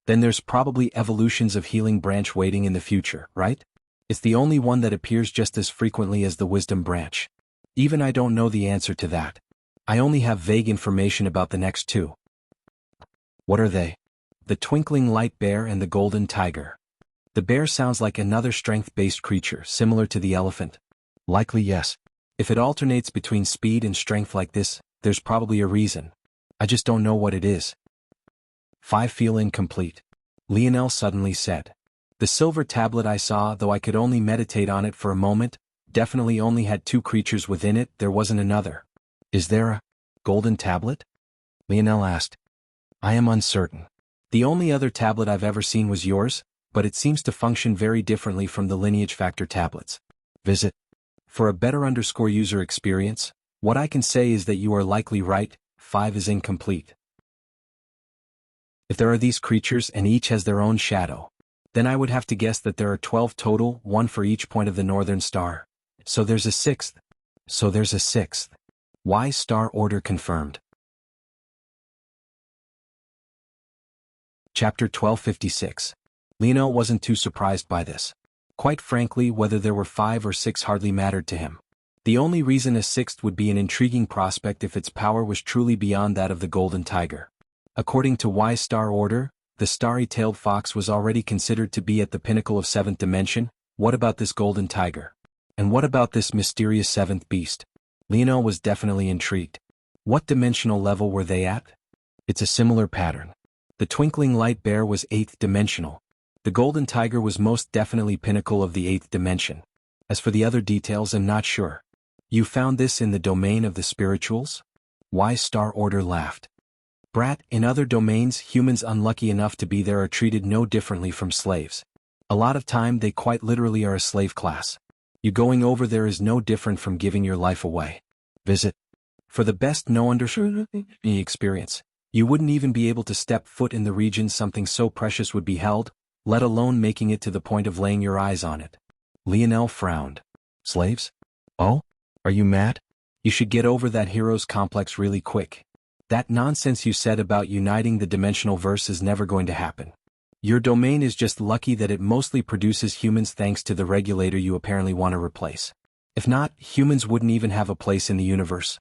Then there's probably evolutions of healing branch waiting in the future, right? It's the only one that appears just as frequently as the wisdom branch. Even I don't know the answer to that. I only have vague information about the next 2. What are they? The twinkling light bear and the golden tiger. The bear sounds like another strength-based creature, similar to the elephant. Likely yes. If it alternates between speed and strength like this, there's probably a reason. I just don't know what it is. 5 feel incomplete. Lionel suddenly said. The silver tablet I saw, though I could only meditate on it for a moment, definitely only had 2 creatures within it. There wasn't another. Is there a golden tablet? Lionel asked. I am uncertain. The only other tablet I've ever seen was yours, but it seems to function very differently from the lineage factor tablets. Visit. For a better user experience, what I can say is that you are likely right, 5 is incomplete. If there are these creatures and each has their own shadow, then I would have to guess that there are 12 total, 1 for each point of the northern star. So there's a sixth. Wise star order confirmed. Chapter 1256. Lionel wasn't too surprised by this. Quite frankly, whether there were 5 or 6 hardly mattered to him. The only reason a sixth would be an intriguing prospect if its power was truly beyond that of the golden tiger. According to Wise Star Order, the starry-tailed fox was already considered to be at the pinnacle of 7th dimension. What about this golden tiger? And what about this mysterious 7th beast? Lionel was definitely intrigued. What dimensional level were they at? It's a similar pattern. The twinkling light bear was 8th dimensional. The golden tiger was most definitely pinnacle of the 8th dimension. As for the other details, I'm not sure. You found this in the domain of the spirituals? Wise Star Order laughed. Brat, in other domains, humans unlucky enough to be there are treated no differently from slaves. A lot of time they quite literally are a slave class. You going over there is no different from giving your life away. Visit. For the best experience, you wouldn't even be able to step foot in the region something so precious would be held, let alone making it to the point of laying your eyes on it. Lionel frowned. Slaves? Oh? Are you mad? You should get over that hero's complex really quick. That nonsense you said about uniting the dimensional verse is never going to happen. Your domain is just lucky that it mostly produces humans thanks to the regulator you apparently want to replace. If not, humans wouldn't even have a place in the universe.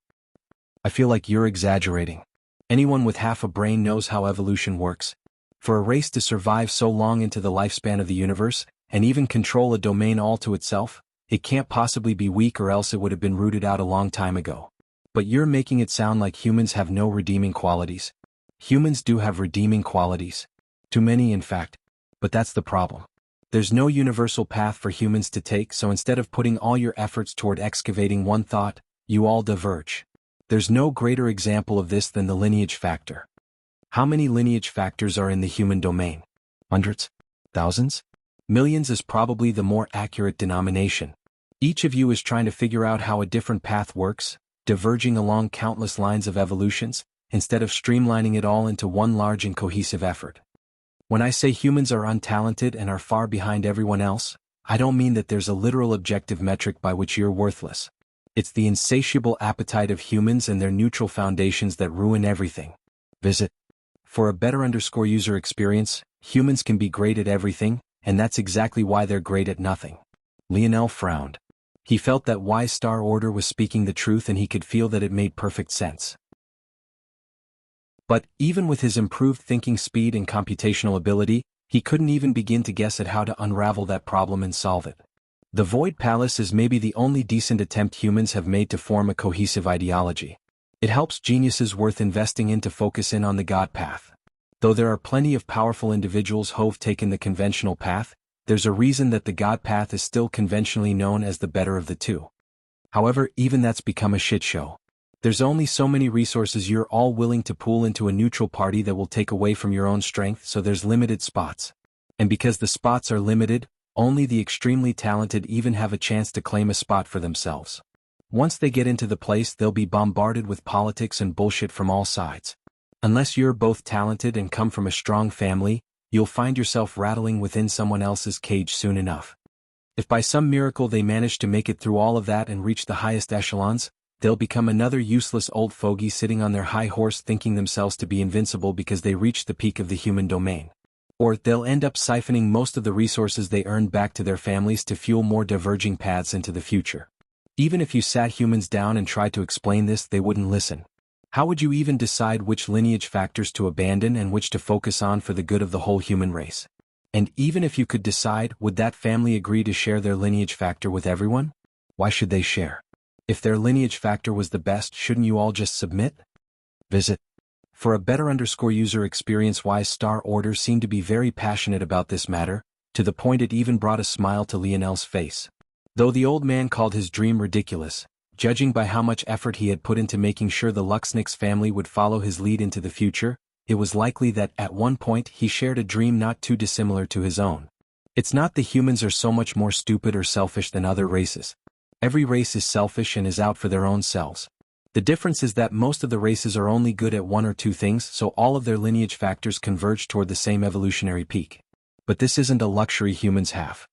I feel like you're exaggerating. Anyone with half a brain knows how evolution works. For a race to survive so long into the lifespan of the universe, and even control a domain all to itself, it can't possibly be weak or else it would have been rooted out a long time ago. But you're making it sound like humans have no redeeming qualities. Humans do have redeeming qualities. Too many, in fact. But that's the problem. There's no universal path for humans to take, so instead of putting all your efforts toward excavating one thought, you all diverge. There's no greater example of this than the lineage factor. How many lineage factors are in the human domain? Hundreds? Thousands? Millions is probably the more accurate denomination. Each of you is trying to figure out how a different path works, diverging along countless lines of evolutions, instead of streamlining it all into one large and cohesive effort. When I say humans are untalented and are far behind everyone else, I don't mean that there's a literal objective metric by which you're worthless. It's the insatiable appetite of humans and their neutral foundations that ruin everything. Visit. For a better user experience, humans can be great at everything, and that's exactly why they're great at nothing. Lionel frowned. He felt that Wise Star Order was speaking the truth and he could feel that it made perfect sense. But, even with his improved thinking speed and computational ability, he couldn't even begin to guess at how to unravel that problem and solve it. The Void Palace is maybe the only decent attempt humans have made to form a cohesive ideology. It helps geniuses worth investing in to focus in on the God path. Though there are plenty of powerful individuals who've taken the conventional path, there's a reason that the God path is still conventionally known as the better of the two. However, even that's become a shit show. There's only so many resources you're all willing to pool into a neutral party that will take away from your own strength, so there's limited spots. And because the spots are limited, only the extremely talented even have a chance to claim a spot for themselves. Once they get into the place, they'll be bombarded with politics and bullshit from all sides. Unless you're both talented and come from a strong family, you'll find yourself rattling within someone else's cage soon enough. If by some miracle they manage to make it through all of that and reach the highest echelons, they'll become another useless old fogey sitting on their high horse thinking themselves to be invincible because they reached the peak of the human domain. Or they'll end up siphoning most of the resources they earned back to their families to fuel more diverging paths into the future. Even if you sat humans down and tried to explain this, they wouldn't listen. How would you even decide which lineage factors to abandon and which to focus on for the good of the whole human race? And even if you could decide, would that family agree to share their lineage factor with everyone? Why should they share? If their lineage factor was the best, shouldn't you all just submit? Visit. For a better user experience, Wise Star Order seemed to be very passionate about this matter, to the point it even brought a smile to Lionel's face. Though the old man called his dream ridiculous, Judging by how much effort he had put into making sure the Luxnick's family would follow his lead into the future, it was likely that at one point he shared a dream not too dissimilar to his own. It's not the humans are so much more stupid or selfish than other races. Every race is selfish and is out for their own selves. The difference is that most of the races are only good at one or two things, so all of their lineage factors converge toward the same evolutionary peak. But this isn't a luxury humans have.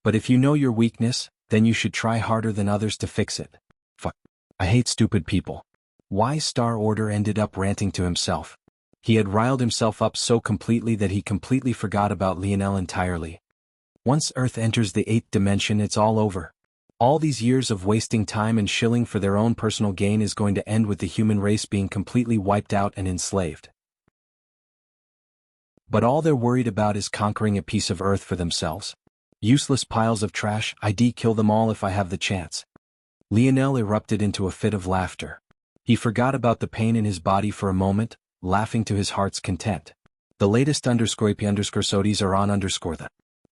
But if you know your weakness, then you should try harder than others to fix it. Fuck. I hate stupid people. Why Star Order ended up ranting to himself. He had riled himself up so completely that he completely forgot about Lionel entirely. Once Earth enters the 8th dimension, it's all over. All these years of wasting time and shilling for their own personal gain is going to end with the human race being completely wiped out and enslaved. But all they're worried about is conquering a piece of Earth for themselves. Useless piles of trash, I'd kill them all if I have the chance. Lionel erupted into a fit of laughter. He forgot about the pain in his body for a moment, laughing to his heart's content. The latest _AP_SODIES are on _the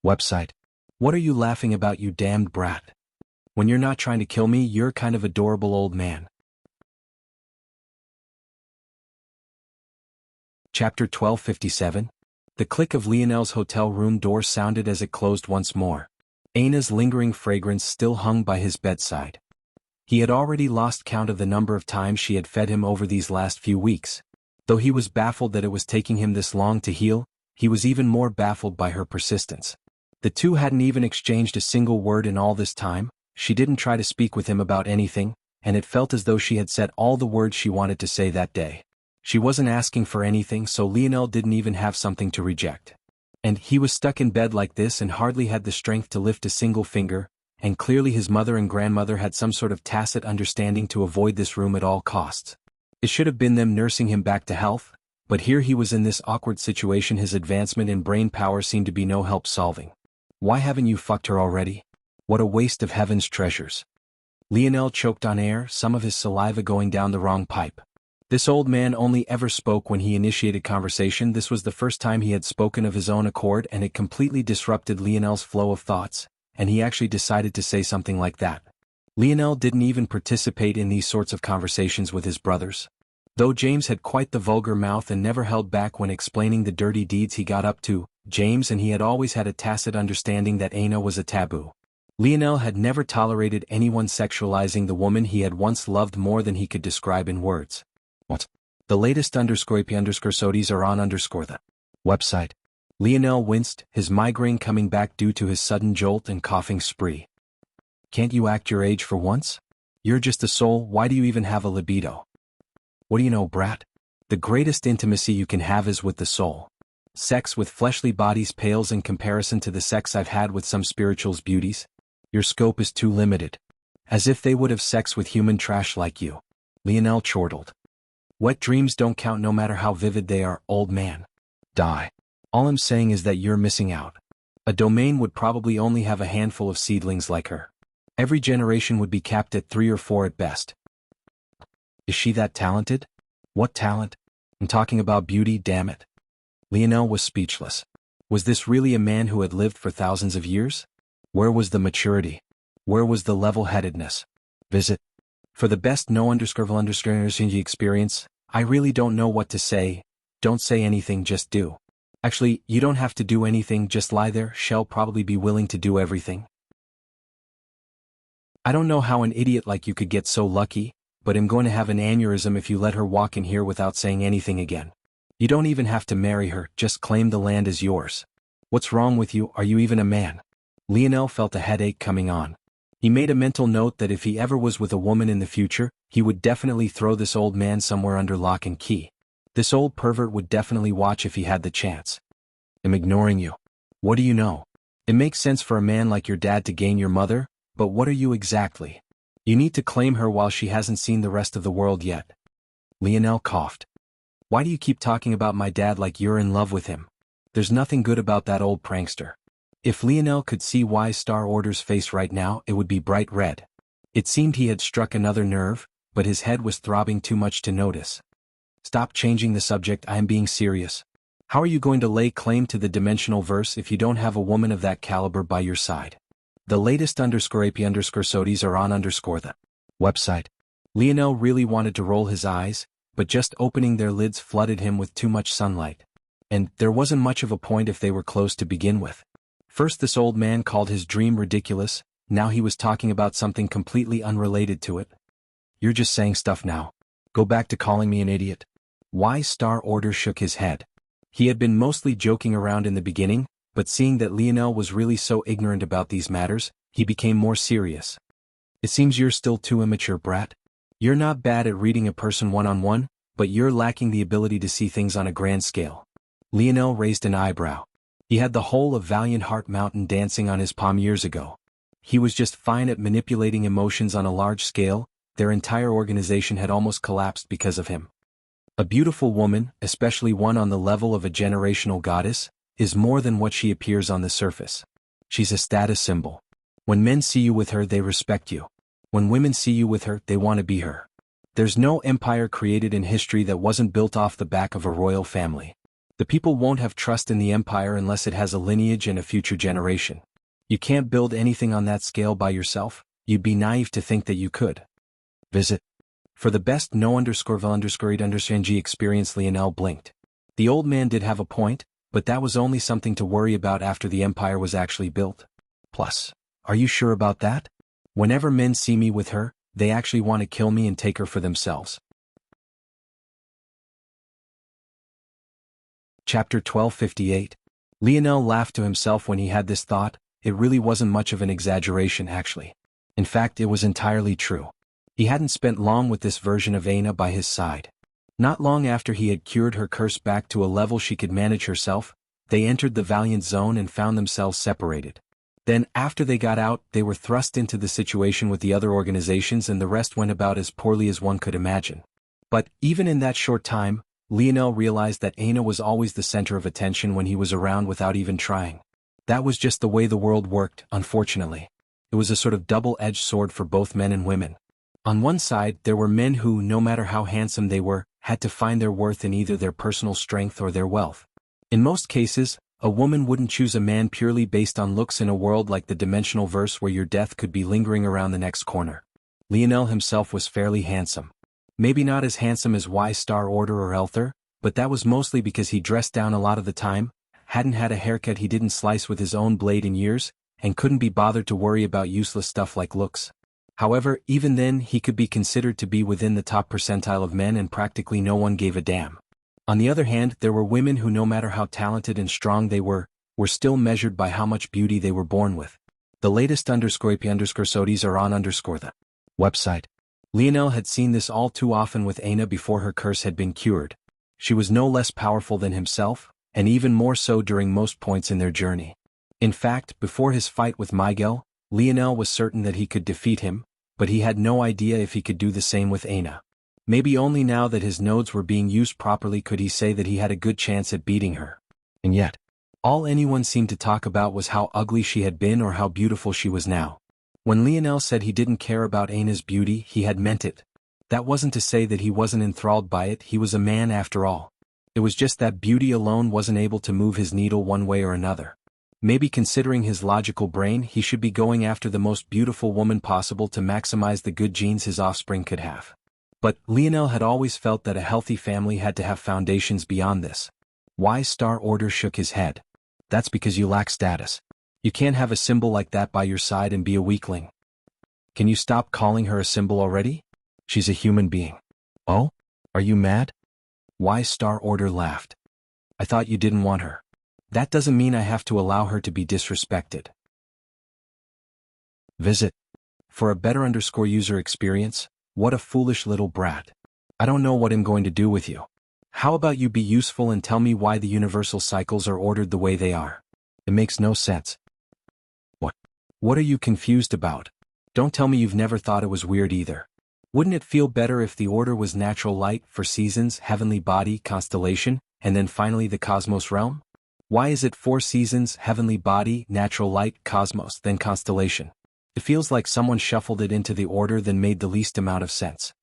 website. What are you laughing about, you damned brat? When you're not trying to kill me, you're kind of adorable old man. Chapter 1257. The click of Lionel's hotel room door sounded as it closed once more. Aina's lingering fragrance still hung by his bedside. He had already lost count of the number of times she had fed him over these last few weeks. Though he was baffled that it was taking him this long to heal, he was even more baffled by her persistence. The two hadn't even exchanged a single word in all this time. She didn't try to speak with him about anything, and it felt as though she had said all the words she wanted to say that day. She wasn't asking for anything, so Lionel didn't even have something to reject. And he was stuck in bed like this and hardly had the strength to lift a single finger, and clearly his mother and grandmother had some sort of tacit understanding to avoid this room at all costs. It should have been them nursing him back to health, but here he was in this awkward situation. His advancement in brain power seemed to be no help solving. Why haven't you fucked her already? What a waste of heaven's treasures. Lionel choked on air, some of his saliva going down the wrong pipe. This old man only ever spoke when he initiated conversation. This was the first time he had spoken of his own accord, and it completely disrupted Lionel's flow of thoughts, and he actually decided to say something like that. Lionel didn't even participate in these sorts of conversations with his brothers. Though James had quite the vulgar mouth and never held back when explaining the dirty deeds he got up to, James and he had always had a tacit understanding that Aina was a taboo. Lionel had never tolerated anyone sexualizing the woman he had once loved more than he could describe in words. What? The latest _AP_SODIES are on _the website. Lionel winced, his migraine coming back due to his sudden jolt and coughing spree. Can't you act your age for once? You're just a soul, why do you even have a libido? What do you know, brat? The greatest intimacy you can have is with the soul. Sex with fleshly bodies pales in comparison to the sex I've had with some spirituals' beauties. Your scope is too limited. As if they would have sex with human trash like you. Lionel chortled. Wet dreams don't count no matter how vivid they are, old man. Die. All I'm saying is that you're missing out. A domain would probably only have a handful of seedlings like her. Every generation would be capped at 3 or 4 at best. Is she that talented? What talent? I'm talking about beauty, damn it. Lionel was speechless. Was this really a man who had lived for thousands of years? Where was the maturity? Where was the level-headedness? Visit. For the best no _underscore experience, I really don't know what to say. Don't say anything, just do. Actually, you don't have to do anything, just lie there. She'll probably be willing to do everything. I don't know how an idiot like you could get so lucky, but I'm going to have an aneurysm if you let her walk in here without saying anything again. You don't even have to marry her, just claim the land as yours. What's wrong with you? Are you even a man? Lionel felt a headache coming on. He made a mental note that if he ever was with a woman in the future, he would definitely throw this old man somewhere under lock and key. This old pervert would definitely watch if he had the chance. I'm ignoring you. What do you know? It makes sense for a man like your dad to gain your mother, but what are you exactly? You need to claim her while she hasn't seen the rest of the world yet. Lionel coughed. Why do you keep talking about my dad like you're in love with him? There's nothing good about that old prankster. If Lionel could see why Star Order's face right now, it would be bright red. It seemed he had struck another nerve, but his head was throbbing too much to notice. Stop changing the subject, I am being serious. How are you going to lay claim to the dimensional verse if you don't have a woman of that caliber by your side? The latest _AP_SODIES are on _the Website. Lionel really wanted to roll his eyes, but just opening their lids flooded him with too much sunlight. And there wasn't much of a point if they were closed to begin with. First this old man called his dream ridiculous, now he was talking about something completely unrelated to it. You're just saying stuff now. Go back to calling me an idiot. Why Star Order shook his head. He had been mostly joking around in the beginning, but seeing that Lionel was really so ignorant about these matters, he became more serious. It seems you're still too immature, brat. You're not bad at reading a person one-on-one, but you're lacking the ability to see things on a grand scale. Lionel raised an eyebrow. He had the whole of Valiant Heart Mountain dancing on his palm years ago. He was just fine at manipulating emotions on a large scale, their entire organization had almost collapsed because of him. A beautiful woman, especially one on the level of a generational goddess, is more than what she appears on the surface. She's a status symbol. When men see you with her, they respect you. When women see you with her, they want to be her. There's no empire created in history that wasn't built off the back of a royal family. The people won't have trust in the empire unless it has a lineage and a future generation. You can't build anything on that scale by yourself, you'd be naive to think that you could. Visit. For the best no_vel_ed_ng experience. Lionel blinked. The old man did have a point, but that was only something to worry about after the empire was actually built. Plus, are you sure about that? Whenever men see me with her, they actually want to kill me and take her for themselves. Chapter 1258. Lionel laughed to himself when he had this thought. It really wasn't much of an exaggeration actually. In fact, it was entirely true. He hadn't spent long with this version of Aina by his side. Not long after he had cured her curse back to a level she could manage herself, they entered the Valiant Zone and found themselves separated. Then, after they got out, they were thrust into the situation with the other organizations and the rest went about as poorly as one could imagine. But, even in that short time, Lionel realized that Aina was always the center of attention when he was around without even trying. That was just the way the world worked, unfortunately. It was a sort of double-edged sword for both men and women. On one side, there were men who, no matter how handsome they were, had to find their worth in either their personal strength or their wealth. In most cases, a woman wouldn't choose a man purely based on looks in a world like the dimensional verse where your death could be lingering around the next corner. Lionel himself was fairly handsome. Maybe not as handsome as Y Star Order or Elther, but that was mostly because he dressed down a lot of the time, hadn't had a haircut he didn't slice with his own blade in years, and couldn't be bothered to worry about useless stuff like looks. However, even then he could be considered to be within the top percentile of men and practically no one gave a damn. On the other hand, there were women who, no matter how talented and strong they were still measured by how much beauty they were born with. The latest _IP_SODIs are on _the website. Lionel had seen this all too often with Aina before her curse had been cured. She was no less powerful than himself, and even more so during most points in their journey. In fact, before his fight with Miguel, Lionel was certain that he could defeat him, but he had no idea if he could do the same with Aina. Maybe only now that his nodes were being used properly could he say that he had a good chance at beating her. And yet, all anyone seemed to talk about was how ugly she had been or how beautiful she was now. When Lionel said he didn't care about Aina's beauty, he had meant it. That wasn't to say that he wasn't enthralled by it, he was a man after all. It was just that beauty alone wasn't able to move his needle one way or another. Maybe considering his logical brain, he should be going after the most beautiful woman possible to maximize the good genes his offspring could have. But Lionel had always felt that a healthy family had to have foundations beyond this. Y Star Order shook his head. That's because you lack status. You can't have a symbol like that by your side and be a weakling. Can you stop calling her a symbol already? She's a human being. Oh? Are you mad? Y Star Order laughed. I thought you didn't want her. That doesn't mean I have to allow her to be disrespected. Visit. For a better user experience, what a foolish little brat. I don't know what I'm going to do with you. How about you be useful and tell me why the universal cycles are ordered the way they are? It makes no sense. What? What are you confused about? Don't tell me you've never thought it was weird either. Wouldn't it feel better if the order was natural light for seasons, heavenly body, constellation, and then finally the cosmos realm? Why is it 4 seasons, heavenly body, natural light, cosmos, then constellation? It feels like someone shuffled it into the order then made the least amount of sense.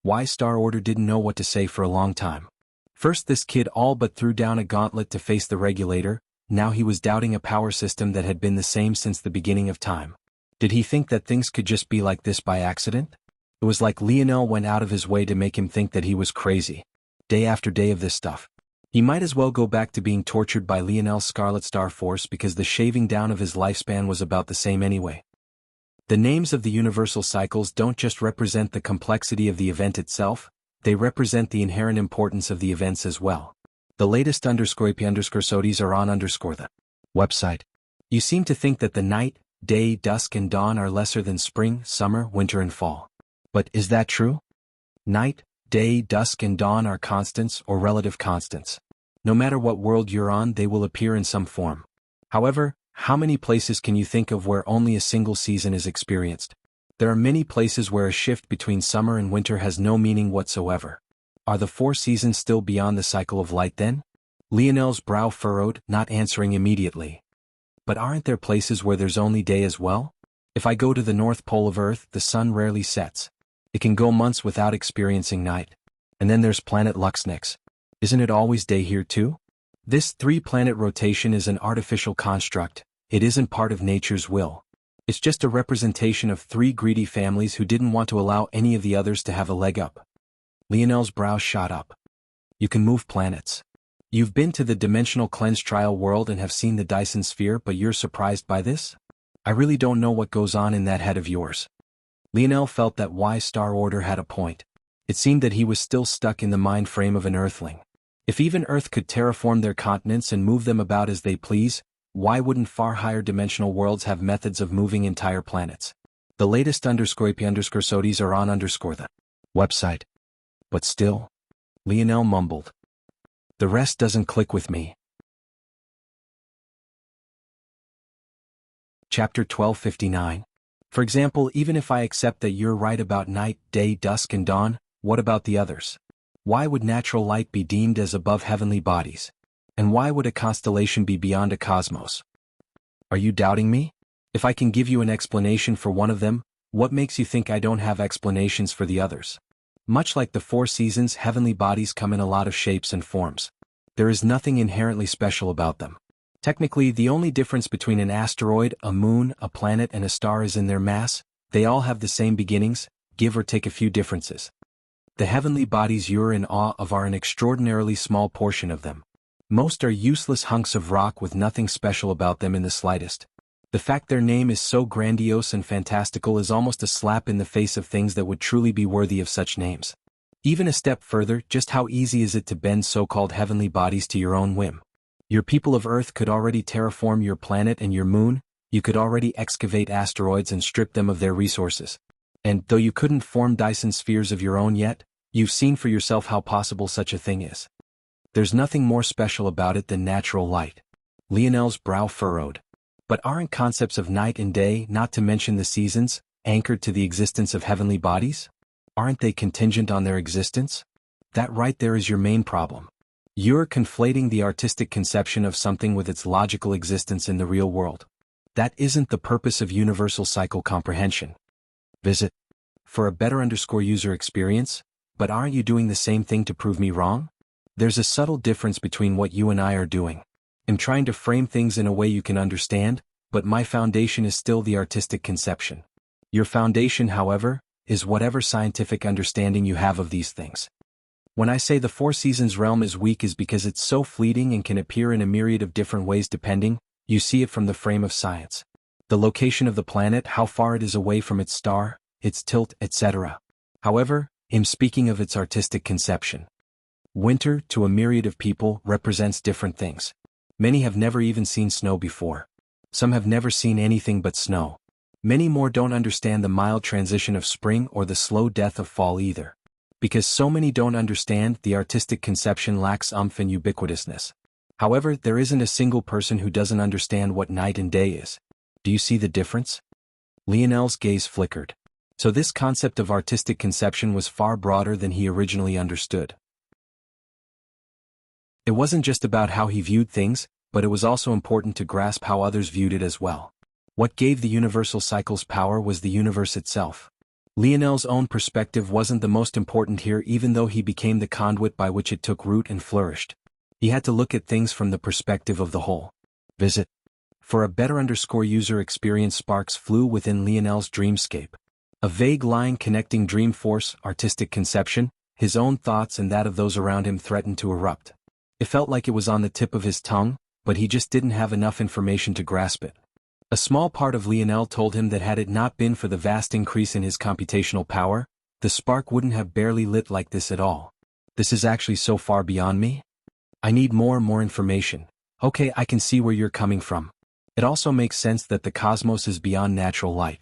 Y Star Order didn't know what to say for a long time. First this kid all but threw down a gauntlet to face the regulator, now he was doubting a power system that had been the same since the beginning of time. Did he think that things could just be like this by accident? It was like Lionel went out of his way to make him think that he was crazy. Day after day of this stuff. He might as well go back to being tortured by Lionel's Scarlet Star Force because the shaving down of his lifespan was about the same anyway. The names of the universal cycles don't just represent the complexity of the event itself, they represent the inherent importance of the events as well. The latest _AP_SODIs are on the website. You seem to think that the night, day, dusk and dawn are lesser than spring, summer, winter and fall. But is that true? Night, day, dusk and dawn are constants or relative constants. No matter what world you're on, they will appear in some form. However, how many places can you think of where only a single season is experienced? There are many places where a shift between summer and winter has no meaning whatsoever. Are the 4 seasons still beyond the cycle of light then? Lionel's brow furrowed, not answering immediately. But aren't there places where there's only day as well? If I go to the North Pole of Earth, the sun rarely sets. It can go months without experiencing night. And then there's planet Luxnix. Isn't it always day here too? This 3-planet rotation is an artificial construct. It isn't part of nature's will. It's just a representation of 3 greedy families who didn't want to allow any of the others to have a leg up. Lionel's brows shot up. You can move planets. You've been to the dimensional cleanse trial world and have seen the Dyson sphere, but you're surprised by this? I really don't know what goes on in that head of yours. Lionel felt that wise Star Order had a point. It seemed that he was still stuck in the mind frame of an Earthling. If even Earth could terraform their continents and move them about as they please, why wouldn't far higher dimensional worlds have methods of moving entire planets? The latest _AP_SODIs are on the website. But still, Lionel mumbled. The rest doesn't click with me. Chapter 1259. For example, even if I accept that you're right about night, day, dusk and dawn, what about the others? Why would natural light be deemed as above heavenly bodies? And why would a constellation be beyond a cosmos? Are you doubting me? If I can give you an explanation for one of them, what makes you think I don't have explanations for the others? Much like the 4 seasons, heavenly bodies come in a lot of shapes and forms. There is nothing inherently special about them. Technically, the only difference between an asteroid, a moon, a planet and a star is in their mass. They all have the same beginnings, give or take a few differences. The heavenly bodies you're in awe of are an extraordinarily small portion of them. Most are useless hunks of rock with nothing special about them in the slightest. The fact their name is so grandiose and fantastical is almost a slap in the face of things that would truly be worthy of such names. Even a step further, just how easy is it to bend so-called heavenly bodies to your own whim? Your people of Earth could already terraform your planet and your moon, you could already excavate asteroids and strip them of their resources. And, though you couldn't form Dyson spheres of your own yet, you've seen for yourself how possible such a thing is. There's nothing more special about it than natural light. Lionel's brow furrowed. But aren't concepts of night and day, not to mention the seasons, anchored to the existence of heavenly bodies? Aren't they contingent on their existence? That right there is your main problem. You're conflating the artistic conception of something with its logical existence in the real world. That isn't the purpose of universal cycle comprehension. Visit for a better user experience, but aren't you doing the same thing to prove me wrong? There's a subtle difference between what you and I are doing. I'm trying to frame things in a way you can understand, but my foundation is still the artistic conception. Your foundation, however, is whatever scientific understanding you have of these things. When I say the 4 seasons realm is weak is because it's so fleeting and can appear in a myriad of different ways depending, you see it from the frame of science. The location of the planet, how far it is away from its star, its tilt, etc. However, I'm speaking of its artistic conception. Winter, to a myriad of people, represents different things. Many have never even seen snow before. Some have never seen anything but snow. Many more don't understand the mild transition of spring or the slow death of fall either. Because so many don't understand, the artistic conception lacks umph and ubiquitousness. However, there isn't a single person who doesn't understand what night and day is. Do you see the difference? Lionel's gaze flickered. So this concept of artistic conception was far broader than he originally understood. It wasn't just about how he viewed things, but it was also important to grasp how others viewed it as well. What gave the universal cycle's power was the universe itself. Lionel's own perspective wasn't the most important here, even though he became the conduit by which it took root and flourished. He had to look at things from the perspective of the whole. Visit for a better user experience. Sparks flew within Lionel's dreamscape. A vague line connecting dream force, artistic conception, his own thoughts and that of those around him threatened to erupt. It felt like it was on the tip of his tongue, but he just didn't have enough information to grasp it. A small part of Lionel told him that had it not been for the vast increase in his computational power, the spark wouldn't have barely lit like this at all. This is actually so far beyond me? I need more information. Okay, I can see where you're coming from. It also makes sense that the cosmos is beyond natural light.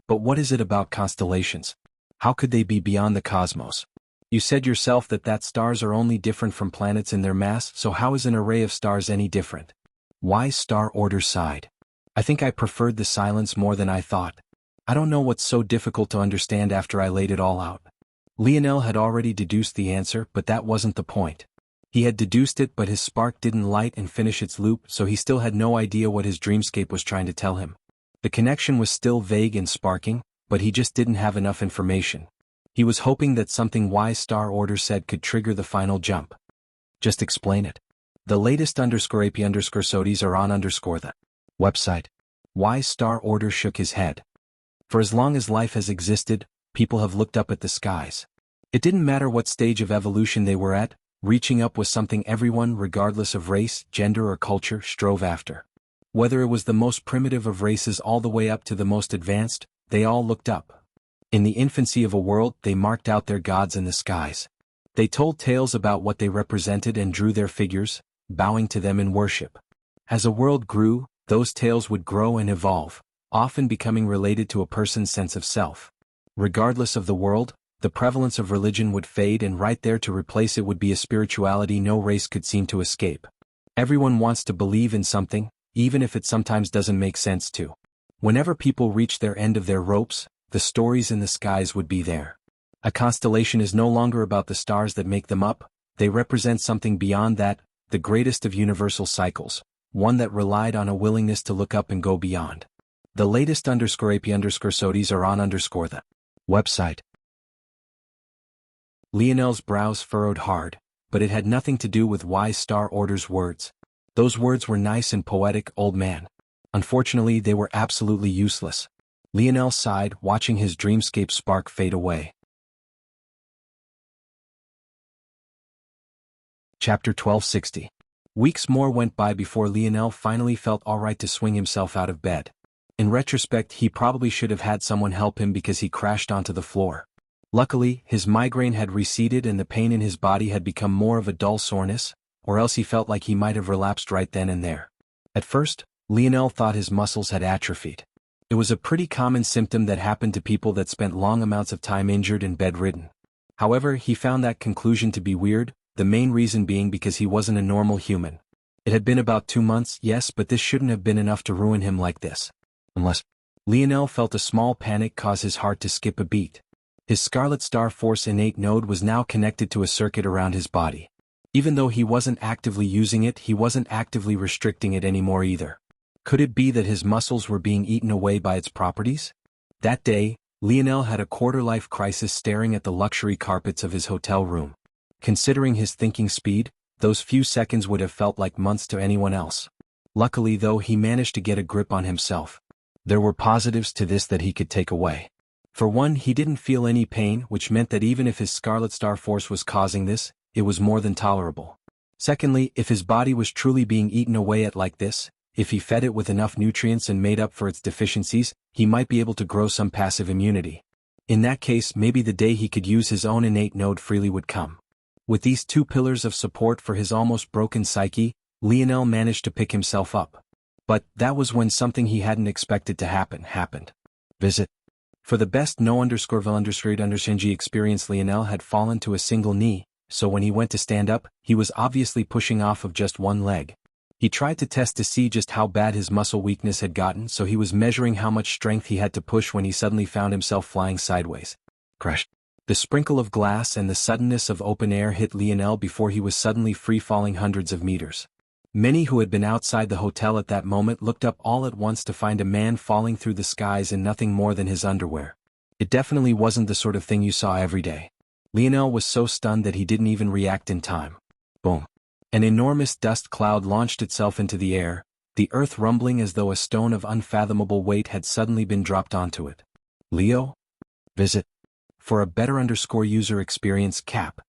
But what is it about constellations? How could they be beyond the cosmos? You said yourself that stars are only different from planets in their mass, so how is an array of stars any different? Wise Star Order sighed. I think I preferred the silence more than I thought. I don't know what's so difficult to understand after I laid it all out. Lionel had already deduced the answer, but that wasn't the point. He had deduced it, but his spark didn't light and finish its loop, so he still had no idea what his dreamscape was trying to tell him. The connection was still vague and sparking, but he just didn't have enough information. He was hoping that something Wise Star Order said could trigger the final jump. Just explain it. The latest _AP_SODIES are on the website. Wise Star Order shook his head. For as long as life has existed, people have looked up at the skies. It didn't matter what stage of evolution they were at, reaching up was something everyone, regardless of race, gender or culture, strove after. Whether it was the most primitive of races all the way up to the most advanced, they all looked up. In the infancy of a world, they marked out their gods in the skies. They told tales about what they represented and drew their figures, bowing to them in worship. As a world grew, those tales would grow and evolve, often becoming related to a person's sense of self. Regardless of the world, the prevalence of religion would fade, and right there to replace it would be a spirituality no race could seem to escape. Everyone wants to believe in something, even if it sometimes doesn't make sense to. Whenever people reach their end of their ropes, the stories in the skies would be there. A constellation is no longer about the stars that make them up, they represent something beyond that, the greatest of universal cycles, one that relied on a willingness to look up and go beyond. The latest _AP_SODIES are on the website. Lionel's brows furrowed hard, but it had nothing to do with Wise Star Order's words. Those words were nice and poetic, old man. Unfortunately, they were absolutely useless. Lionel sighed, watching his dreamscape spark fade away. Chapter 1260. Weeks more went by before Lionel finally felt alright to swing himself out of bed. In retrospect, he probably should have had someone help him because he crashed onto the floor. Luckily, his migraine had receded and the pain in his body had become more of a dull soreness, or else he felt like he might have relapsed right then and there. At first, Lionel thought his muscles had atrophied. It was a pretty common symptom that happened to people that spent long amounts of time injured and bedridden. However, he found that conclusion to be weird, the main reason being because he wasn't a normal human. It had been about 2 months, yes, but this shouldn't have been enough to ruin him like this. Unless Lionel felt a small panic cause his heart to skip a beat. His Scarlet Star Force innate node was now connected to a circuit around his body. Even though he wasn't actively using it, he wasn't actively restricting it anymore either. Could it be that his muscles were being eaten away by its properties? That day, Lionel had a quarter-life crisis staring at the luxury carpets of his hotel room. Considering his thinking speed, those few seconds would have felt like months to anyone else. Luckily though, he managed to get a grip on himself. There were positives to this that he could take away. For one, he didn't feel any pain, which meant that even if his Scarlet Star Force was causing this, it was more than tolerable. Secondly, if his body was truly being eaten away at like this, if he fed it with enough nutrients and made up for its deficiencies, he might be able to grow some passive immunity. In that case, maybe the day he could use his own innate node freely would come. With these 2 pillars of support for his almost broken psyche, Lionel managed to pick himself up. But that was when something he hadn't expected to happened. Visit. For the best no_vil_underscreen_ng experience, Lionel had fallen to a single knee, so when he went to stand up, he was obviously pushing off of just one leg. He tried to test to see just how bad his muscle weakness had gotten, so he was measuring how much strength he had to push when he suddenly found himself flying sideways. Crash. The sprinkle of glass and the suddenness of open air hit Lionel before he was suddenly free-falling hundreds of meters. Many who had been outside the hotel at that moment looked up all at once to find a man falling through the skies in nothing more than his underwear. It definitely wasn't the sort of thing you saw every day. Lionel was so stunned that he didn't even react in time. Boom. An enormous dust cloud launched itself into the air, the earth rumbling as though a stone of unfathomable weight had suddenly been dropped onto it. Leo? Visit. For a better user experience cap.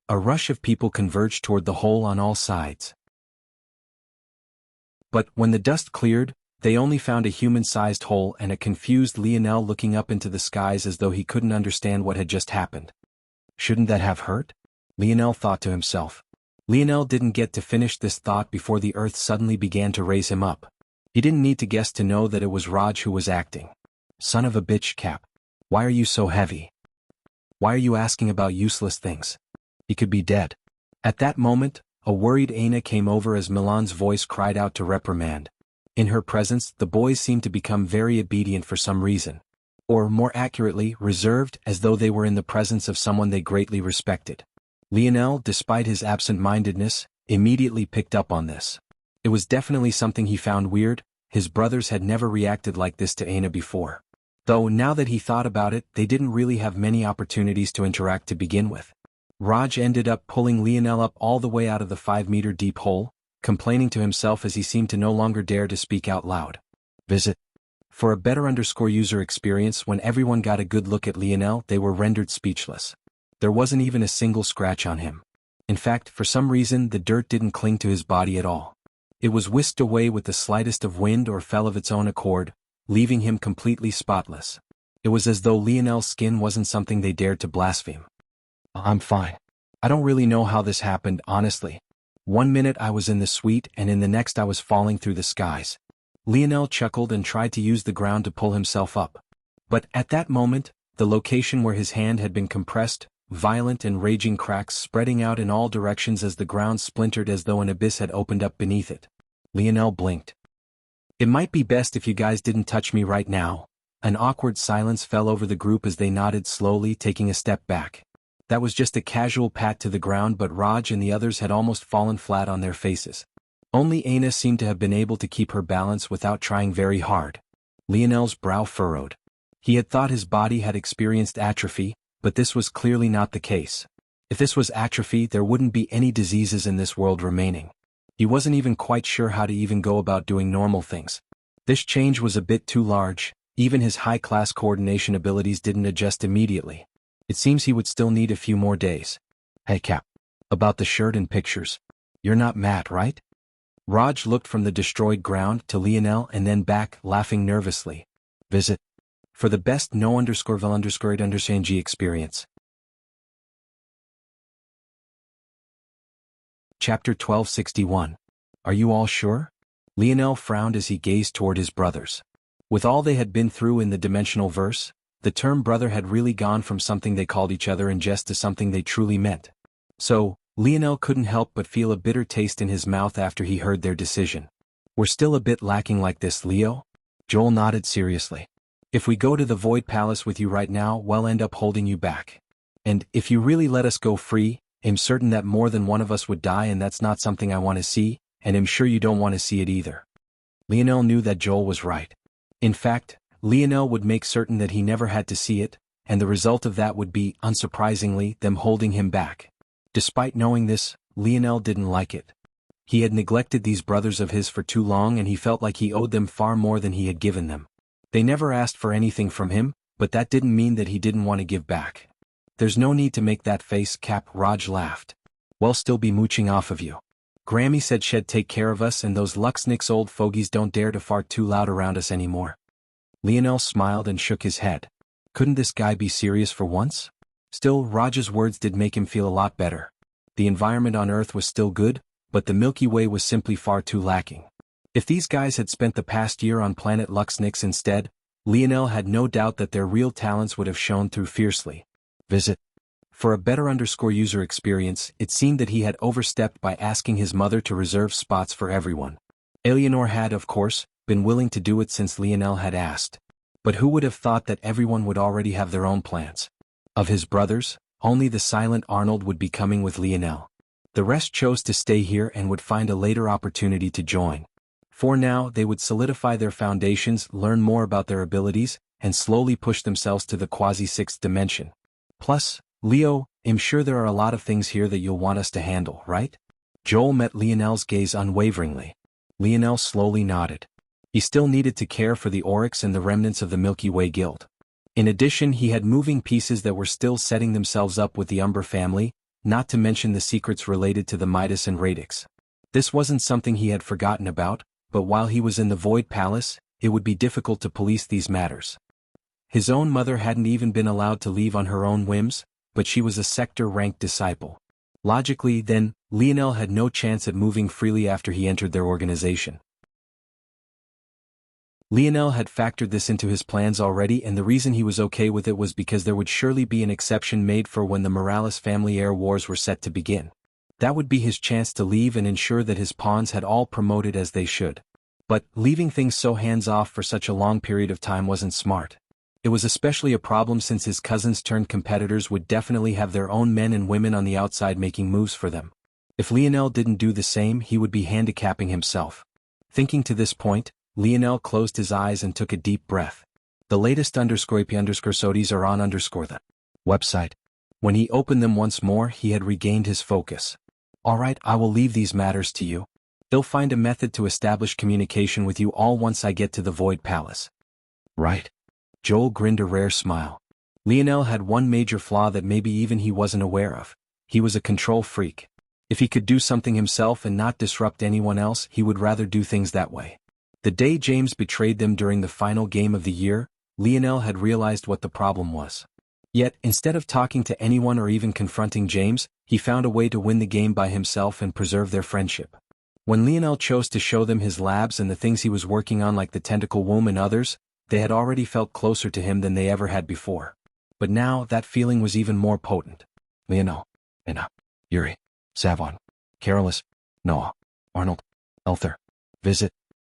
A rush of people converged toward the hole on all sides. But when the dust cleared, they only found a human-sized hole and a confused Lionel looking up into the skies as though he couldn't understand what had just happened. Shouldn't that have hurt? Lionel thought to himself. Lionel didn't get to finish this thought before the earth suddenly began to raise him up. He didn't need to guess to know that it was Raj who was acting. Son of a bitch, Cap. Why are you so heavy? Why are you asking about useless things? He could be dead. At that moment, a worried Aina came over as Milan's voice cried out to reprimand. In her presence, the boys seemed to become very obedient for some reason. Or, more accurately, reserved, as though they were in the presence of someone they greatly respected. Lionel, despite his absent-mindedness, immediately picked up on this. It was definitely something he found weird. His brothers had never reacted like this to Aina before. Though, now that he thought about it, they didn't really have many opportunities to interact to begin with. Raj ended up pulling Lionel up all the way out of the 5-meter deep hole, complaining to himself as he seemed to no longer dare to speak out loud. Visit. For a better user experience, when everyone got a good look at Lionel, they were rendered speechless. There wasn't even a single scratch on him. In fact, for some reason, the dirt didn't cling to his body at all. It was whisked away with the slightest of wind or fell of its own accord, leaving him completely spotless. It was as though Lionel's skin wasn't something they dared to blaspheme. I'm fine. I don't really know how this happened, honestly. One minute I was in the suite and in the next I was falling through the skies. Lionel chuckled and tried to use the ground to pull himself up. But at that moment, the location where his hand had been compressed, violent and raging cracks spreading out in all directions as the ground splintered as though an abyss had opened up beneath it. Lionel blinked. It might be best if you guys didn't touch me right now. An awkward silence fell over the group as they nodded slowly, taking a step back. That was just a casual pat to the ground, but Raj and the others had almost fallen flat on their faces. Only Aina seemed to have been able to keep her balance without trying very hard. Lionel's brow furrowed. He had thought his body had experienced atrophy, but this was clearly not the case. If this was atrophy, there wouldn't be any diseases in this world remaining. He wasn't even quite sure how to even go about doing normal things. This change was a bit too large. Even his high-class coordination abilities didn't adjust immediately. It seems he would still need a few more days. Hey Cap. About the shirt and pictures. You're not mad, right? Raj looked from the destroyed ground to Lionel and then back, laughing nervously. Visit. For the best no_vel_it_understand experience. Chapter 1261. Are you all sure? Lionel frowned as he gazed toward his brothers. With all they had been through in the dimensional verse, the term brother had really gone from something they called each other in jest to something they truly meant. So, Lionel couldn't help but feel a bitter taste in his mouth after he heard their decision. We're still a bit lacking like this, Leo? Joel nodded seriously. If we go to the Void Palace with you right now, we'll end up holding you back. And if you really let us go free, I'm certain that more than one of us would die, and that's not something I want to see, and I'm sure you don't want to see it either. Lionel knew that Joel was right. In fact, Lionel would make certain that he never had to see it, and the result of that would be, unsurprisingly, them holding him back. Despite knowing this, Lionel didn't like it. He had neglected these brothers of his for too long, and he felt like he owed them far more than he had given them. They never asked for anything from him, but that didn't mean that he didn't want to give back. There's no need to make that face, Cap. Raj laughed. We'll still be mooching off of you. Grammy said she'd take care of us, and those Luxnick's old fogies don't dare to fart too loud around us anymore. Lionel smiled and shook his head. Couldn't this guy be serious for once? Still, Raj's words did make him feel a lot better. The environment on Earth was still good, but the Milky Way was simply far too lacking. If these guys had spent the past year on planet Luxnix instead, Lionel had no doubt that their real talents would have shone through fiercely. Visit. For a better user experience, it seemed that he had overstepped by asking his mother to reserve spots for everyone. Eleanor had, of course, been willing to do it since Lionel had asked. But who would have thought that everyone would already have their own plans? Of his brothers, only the silent Arnold would be coming with Lionel. The rest chose to stay here and would find a later opportunity to join. For now, they would solidify their foundations, learn more about their abilities, and slowly push themselves to the quasi-sixth dimension. Plus, Leo, I'm sure there are a lot of things here that you'll want us to handle, right? Joel met Lionel's gaze unwaveringly. Lionel slowly nodded. He still needed to care for the Oryx and the remnants of the Milky Way Guild. In addition, he had moving pieces that were still setting themselves up with the Umber family, not to mention the secrets related to the Midas and Radix. This wasn't something he had forgotten about, but while he was in the Void Palace, it would be difficult to police these matters. His own mother hadn't even been allowed to leave on her own whims, but she was a sector-ranked disciple. Logically, then, Lionel had no chance at moving freely after he entered their organization. Lionel had factored this into his plans already, and the reason he was okay with it was because there would surely be an exception made for when the Morales family heir wars were set to begin. That would be his chance to leave and ensure that his pawns had all promoted as they should. But leaving things so hands-off for such a long period of time wasn't smart. It was especially a problem since his cousins-turned-competitors would definitely have their own men and women on the outside making moves for them. If Lionel didn't do the same, he would be handicapping himself. Thinking to this point, Lionel closed his eyes and took a deep breath. The latest _IP_SODIs are on the website. When he opened them once more, he had regained his focus. Alright, I will leave these matters to you. They'll find a method to establish communication with you all once I get to the Void Palace. Right. Joel grinned a rare smile. Lionel had one major flaw that maybe even he wasn't aware of. He was a control freak. If he could do something himself and not disrupt anyone else, he would rather do things that way. The day James betrayed them during the final game of the year, Lionel had realized what the problem was. Yet, instead of talking to anyone or even confronting James, he found a way to win the game by himself and preserve their friendship. When Lionel chose to show them his labs and the things he was working on like the tentacle womb and others, they had already felt closer to him than they ever had before. But now, that feeling was even more potent. Lionel, Anna, Yuri, Savon, Carolus, Noah, Arnold, Elther, Visit.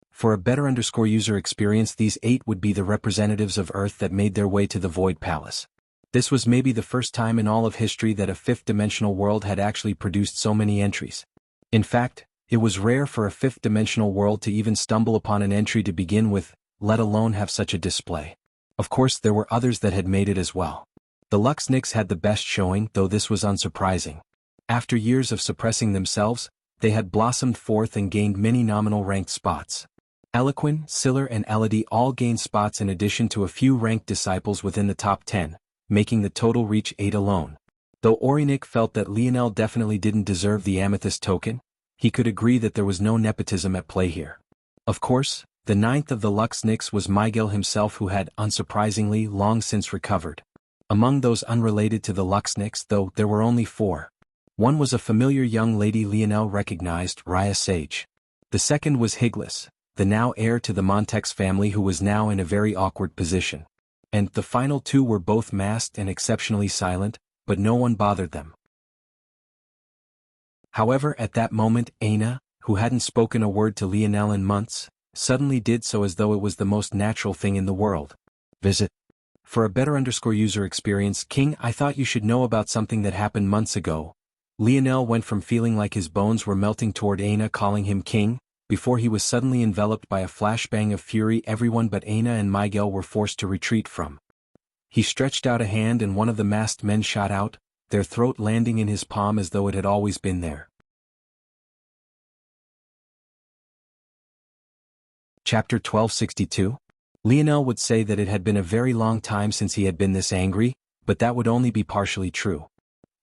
For a better user experience, these 8 would be the representatives of Earth that made their way to the Void Palace. This was maybe the first time in all of history that a fifth-dimensional world had actually produced so many entries. In fact, it was rare for a fifth-dimensional world to even stumble upon an entry to begin with, let alone have such a display. Of course, there were others that had made it as well. The Luxniks had the best showing, though this was unsurprising. After years of suppressing themselves, they had blossomed forth and gained many nominal ranked spots. Eloquin, Siller and Elodie all gained spots in addition to a few ranked disciples within the top 10, making the total reach 8 alone. Though Orinik felt that Lionel definitely didn't deserve the amethyst token, he could agree that there was no nepotism at play here. Of course, the 9th of the Luxniks was Miguel himself, who had, unsurprisingly, long since recovered. Among those unrelated to the Luxniks, though, there were only 4. One was a familiar young lady Lionel recognized, Raya Sage. The second was Higlis, the now heir to the Montex family, who was now in a very awkward position. And the final 2 were both masked and exceptionally silent, but no one bothered them. However, at that moment, Aina, who hadn't spoken a word to Lionel in months, suddenly did so as though it was the most natural thing in the world. Visit. For a better user experience, King, I thought you should know about something that happened months ago. Lionel went from feeling like his bones were melting toward Aina calling him King, before he was suddenly enveloped by a flashbang of fury everyone but Aina and Miguel were forced to retreat from. He stretched out a hand and one of the masked men shot out, their throat landing in his palm as though it had always been there. Chapter 1262. Lionel would say that it had been a very long time since he had been this angry, but that would only be partially true.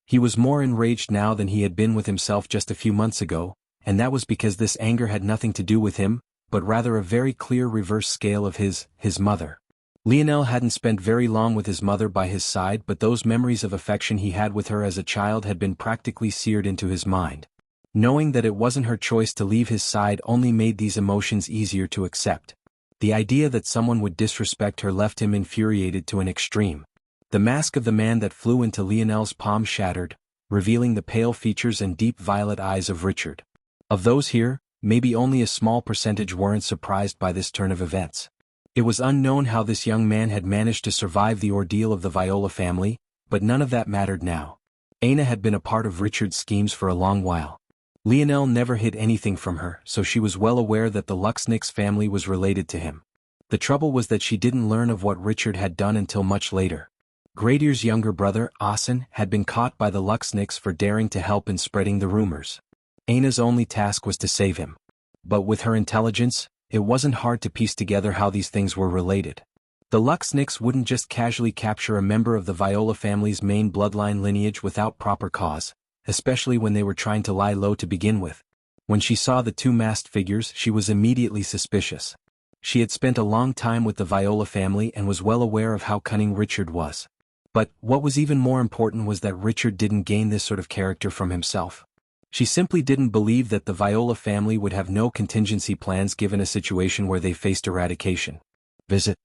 He was more enraged now than he had been with himself just a few months ago, and that was because this anger had nothing to do with him, but rather a very clear reverse scale of his mother. Lionel hadn't spent very long with his mother by his side, but those memories of affection he had with her as a child had been practically seared into his mind. Knowing that it wasn't her choice to leave his side only made these emotions easier to accept. The idea that someone would disrespect her left him infuriated to an extreme. The mask of the man that flew into Lionel's palm shattered, revealing the pale features and deep violet eyes of Richard. Of those here, maybe only a small percentage weren't surprised by this turn of events. It was unknown how this young man had managed to survive the ordeal of the Viola family, but none of that mattered now. Aina had been a part of Richard's schemes for a long while. Lionel never hid anything from her, so she was well aware that the Luxniks family was related to him. The trouble was that she didn't learn of what Richard had done until much later. Gradier's younger brother, Asen, had been caught by the Luxniks for daring to help in spreading the rumors. Aina's only task was to save him. But with her intelligence, it wasn't hard to piece together how these things were related. The Luxniks wouldn't just casually capture a member of the Viola family's main bloodline lineage without proper cause, especially when they were trying to lie low to begin with. When she saw the two masked figures, she was immediately suspicious. She had spent a long time with the Viola family and was well aware of how cunning Richard was. But what was even more important was that Richard didn't gain this sort of character from himself. She simply didn't believe that the Viola family would have no contingency plans given a situation where they faced eradication. Visit.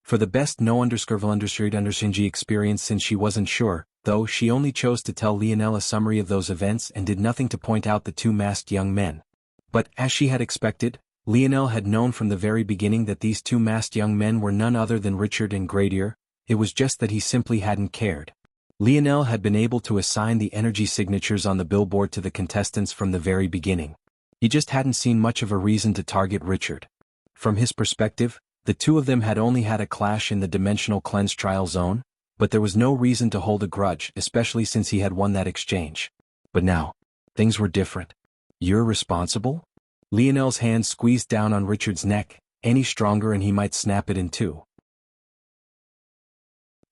For the best no_underscore_underscore_underscore experience, since she wasn't sure, though she only chose to tell Lionel a summary of those events and did nothing to point out the two masked young men. But, as she had expected, Lionel had known from the very beginning that these two masked young men were none other than Richard and Gradier. It was just that he simply hadn't cared. Lionel had been able to assign the energy signatures on the billboard to the contestants from the very beginning. He just hadn't seen much of a reason to target Richard. From his perspective, the two of them had only had a clash in the dimensional cleanse trial zone, but there was no reason to hold a grudge, especially since he had won that exchange. But now, things were different. You're responsible? Lionel's hand squeezed down on Richard's neck, any stronger and he might snap it in two.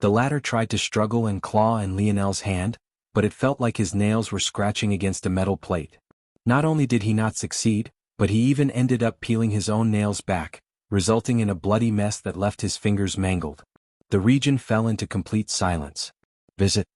The latter tried to struggle and claw in Lionel's hand, but it felt like his nails were scratching against a metal plate. Not only did he not succeed, but he even ended up peeling his own nails back, resulting in a bloody mess that left his fingers mangled. The region fell into complete silence. Visit.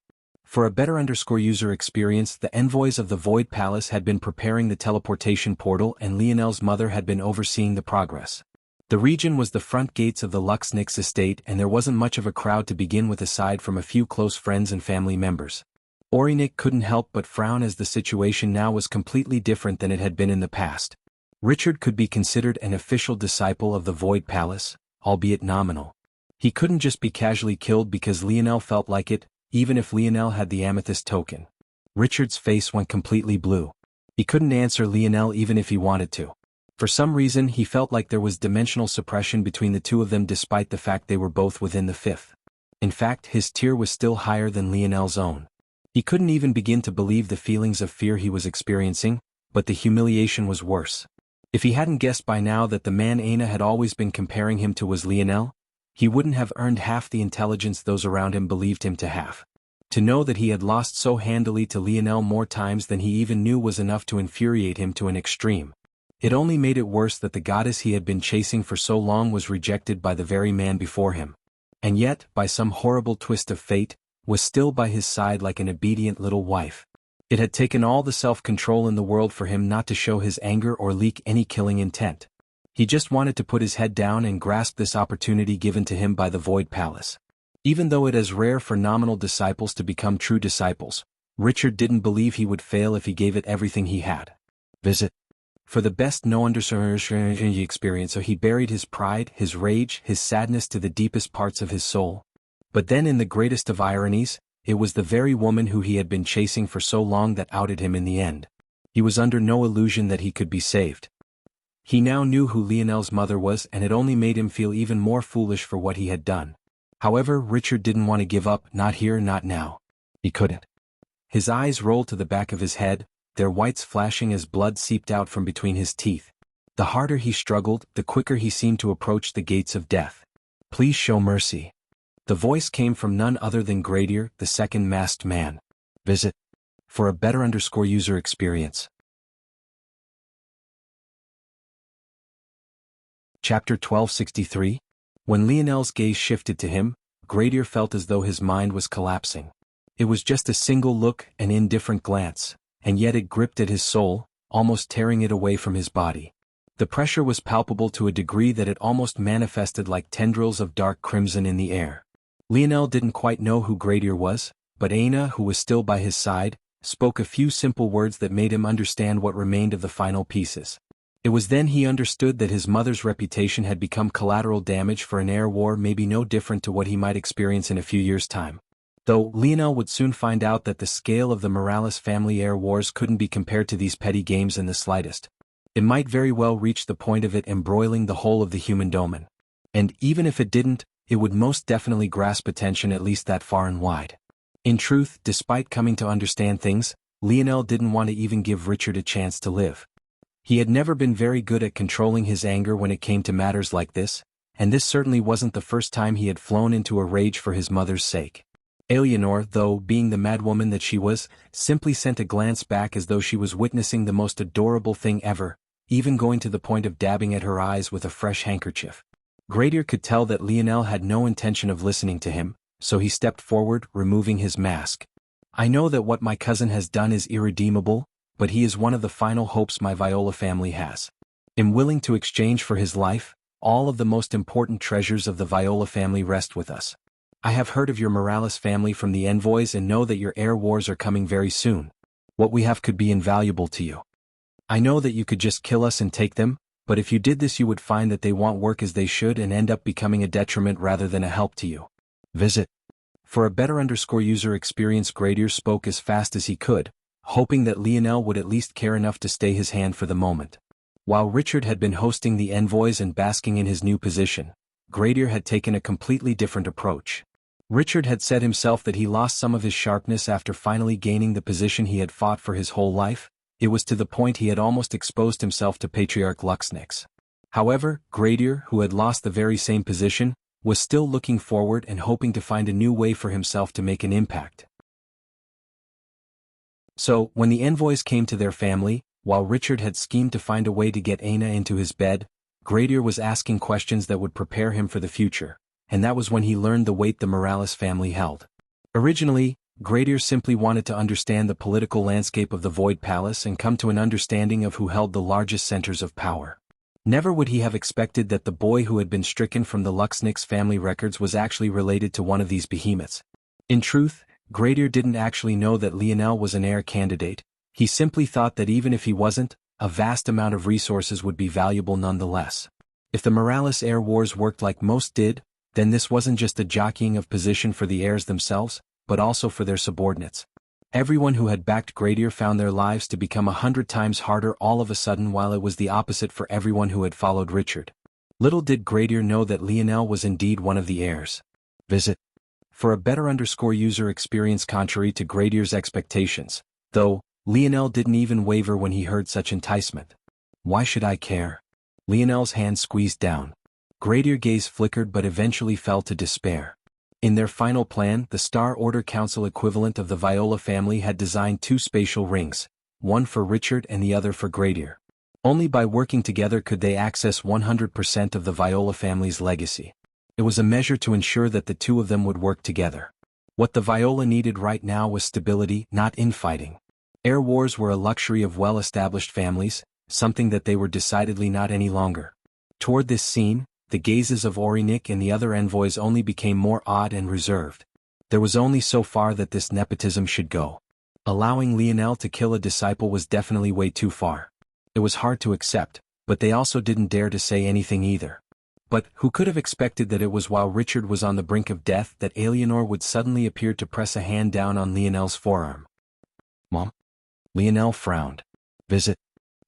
For a better user experience, the envoys of the Void Palace had been preparing the teleportation portal and Lionel's mother had been overseeing the progress. The region was the front gates of the Luxniks estate and there wasn't much of a crowd to begin with aside from a few close friends and family members. Orinik couldn't help but frown as the situation now was completely different than it had been in the past. Richard could be considered an official disciple of the Void Palace, albeit nominal. He couldn't just be casually killed because Lionel felt like it, even if Lionel had the amethyst token. Richard's face went completely blue. He couldn't answer Lionel even if he wanted to. For some reason he felt like there was dimensional suppression between the two of them despite the fact they were both within the fifth. In fact, his tier was still higher than Lionel's own. He couldn't even begin to believe the feelings of fear he was experiencing, but the humiliation was worse. If he hadn't guessed by now that the man Aina had always been comparing him to was Lionel, he wouldn't have earned half the intelligence those around him believed him to have. To know that he had lost so handily to Lionel more times than he even knew was enough to infuriate him to an extreme. It only made it worse that the goddess he had been chasing for so long was rejected by the very man before him. And yet, by some horrible twist of fate, was still by his side like an obedient little wife. It had taken all the self-control in the world for him not to show his anger or leak any killing intent. He just wanted to put his head down and grasp this opportunity given to him by the Void Palace. Even though it is rare for nominal disciples to become true disciples, Richard didn't believe he would fail if he gave it everything he had. Visit. For the best no_underscore experience, so he buried his pride, his rage, his sadness to the deepest parts of his soul. But then in the greatest of ironies, it was the very woman who he had been chasing for so long that outed him in the end. He was under no illusion that he could be saved. He now knew who Lionel's mother was and it only made him feel even more foolish for what he had done. However, Richard didn't want to give up, not here, not now. He couldn't. His eyes rolled to the back of his head, their whites flashing as blood seeped out from between his teeth. The harder he struggled, the quicker he seemed to approach the gates of death. Please show mercy. The voice came from none other than Gradier, the second masked man. Visit. For a better user experience. Chapter 1263. When Lionel's gaze shifted to him, Gradier felt as though his mind was collapsing. It was just a single look, an indifferent glance, and yet it gripped at his soul, almost tearing it away from his body. The pressure was palpable to a degree that it almost manifested like tendrils of dark crimson in the air. Lionel didn't quite know who Gradier was, but Aina, who was still by his side, spoke a few simple words that made him understand what remained of the final pieces. It was then he understood that his mother's reputation had become collateral damage for an air war maybe no different to what he might experience in a few years' time. Though Lionel would soon find out that the scale of the Morales family air wars couldn't be compared to these petty games in the slightest. It might very well reach the point of it embroiling the whole of the human domain. And even if it didn't, it would most definitely grasp attention at least that far and wide. In truth, despite coming to understand things, Lionel didn't want to even give Richard a chance to live. He had never been very good at controlling his anger when it came to matters like this, and this certainly wasn't the first time he had flown into a rage for his mother's sake. Eleanor, though, being the madwoman that she was, simply sent a glance back as though she was witnessing the most adorable thing ever, even going to the point of dabbing at her eyes with a fresh handkerchief. Gradier could tell that Lionel had no intention of listening to him, so he stepped forward, removing his mask. I know that what my cousin has done is irredeemable, but he is one of the final hopes my Viola family has. I'm willing to exchange for his life. All of the most important treasures of the Viola family rest with us. I have heard of your Morales family from the envoys and know that your air wars are coming very soon. What we have could be invaluable to you. I know that you could just kill us and take them, but if you did this you would find that they won't work as they should and end up becoming a detriment rather than a help to you. Visit. For a better user experience, Gradier spoke as fast as he could, hoping that Lionel would at least care enough to stay his hand for the moment. While Richard had been hosting the envoys and basking in his new position, Gradier had taken a completely different approach. Richard had said himself that he lost some of his sharpness after finally gaining the position he had fought for his whole life. It was to the point he had almost exposed himself to Patriarch Luxnix. However, Gradier, who had lost the very same position, was still looking forward and hoping to find a new way for himself to make an impact. So, when the envoys came to their family, while Richard had schemed to find a way to get Aina into his bed, Gradier was asking questions that would prepare him for the future, and that was when he learned the weight the Morales family held. Originally, Gradier simply wanted to understand the political landscape of the Void Palace and come to an understanding of who held the largest centers of power. Never would he have expected that the boy who had been stricken from the Luxnix family records was actually related to one of these behemoths. In truth, Gradier didn't actually know that Lionel was an heir candidate. He simply thought that even if he wasn't, a vast amount of resources would be valuable nonetheless. If the Morales heir wars worked like most did, then this wasn't just a jockeying of position for the heirs themselves, but also for their subordinates. Everyone who had backed Gradier found their lives to become 100 times harder all of a sudden, while it was the opposite for everyone who had followed Richard. Little did Gradier know that Lionel was indeed one of the heirs. Visit. For a better user experience, contrary to Gradier's expectations, though, Lionel didn't even waver when he heard such enticement. Why should I care? Lionel's hand squeezed down. Gradier's gaze flickered but eventually fell to despair. In their final plan, the Star Order Council equivalent of the Viola family had designed 2 spatial rings, one for Richard and the other for Gradier. Only by working together could they access 100% of the Viola family's legacy. It was a measure to ensure that the two of them would work together. What the Viola needed right now was stability, not infighting. Air wars were a luxury of well-established families, something that they were decidedly not any longer. Toward this scene, the gazes of Orinik and the other envoys only became more odd and reserved. There was only so far that this nepotism should go. Allowing Lionel to kill a disciple was definitely way too far. It was hard to accept, but they also didn't dare to say anything either. But who could have expected that it was while Richard was on the brink of death that Eleanor would suddenly appear to press a hand down on Lionel's forearm? Mom? Lionel frowned. Visit.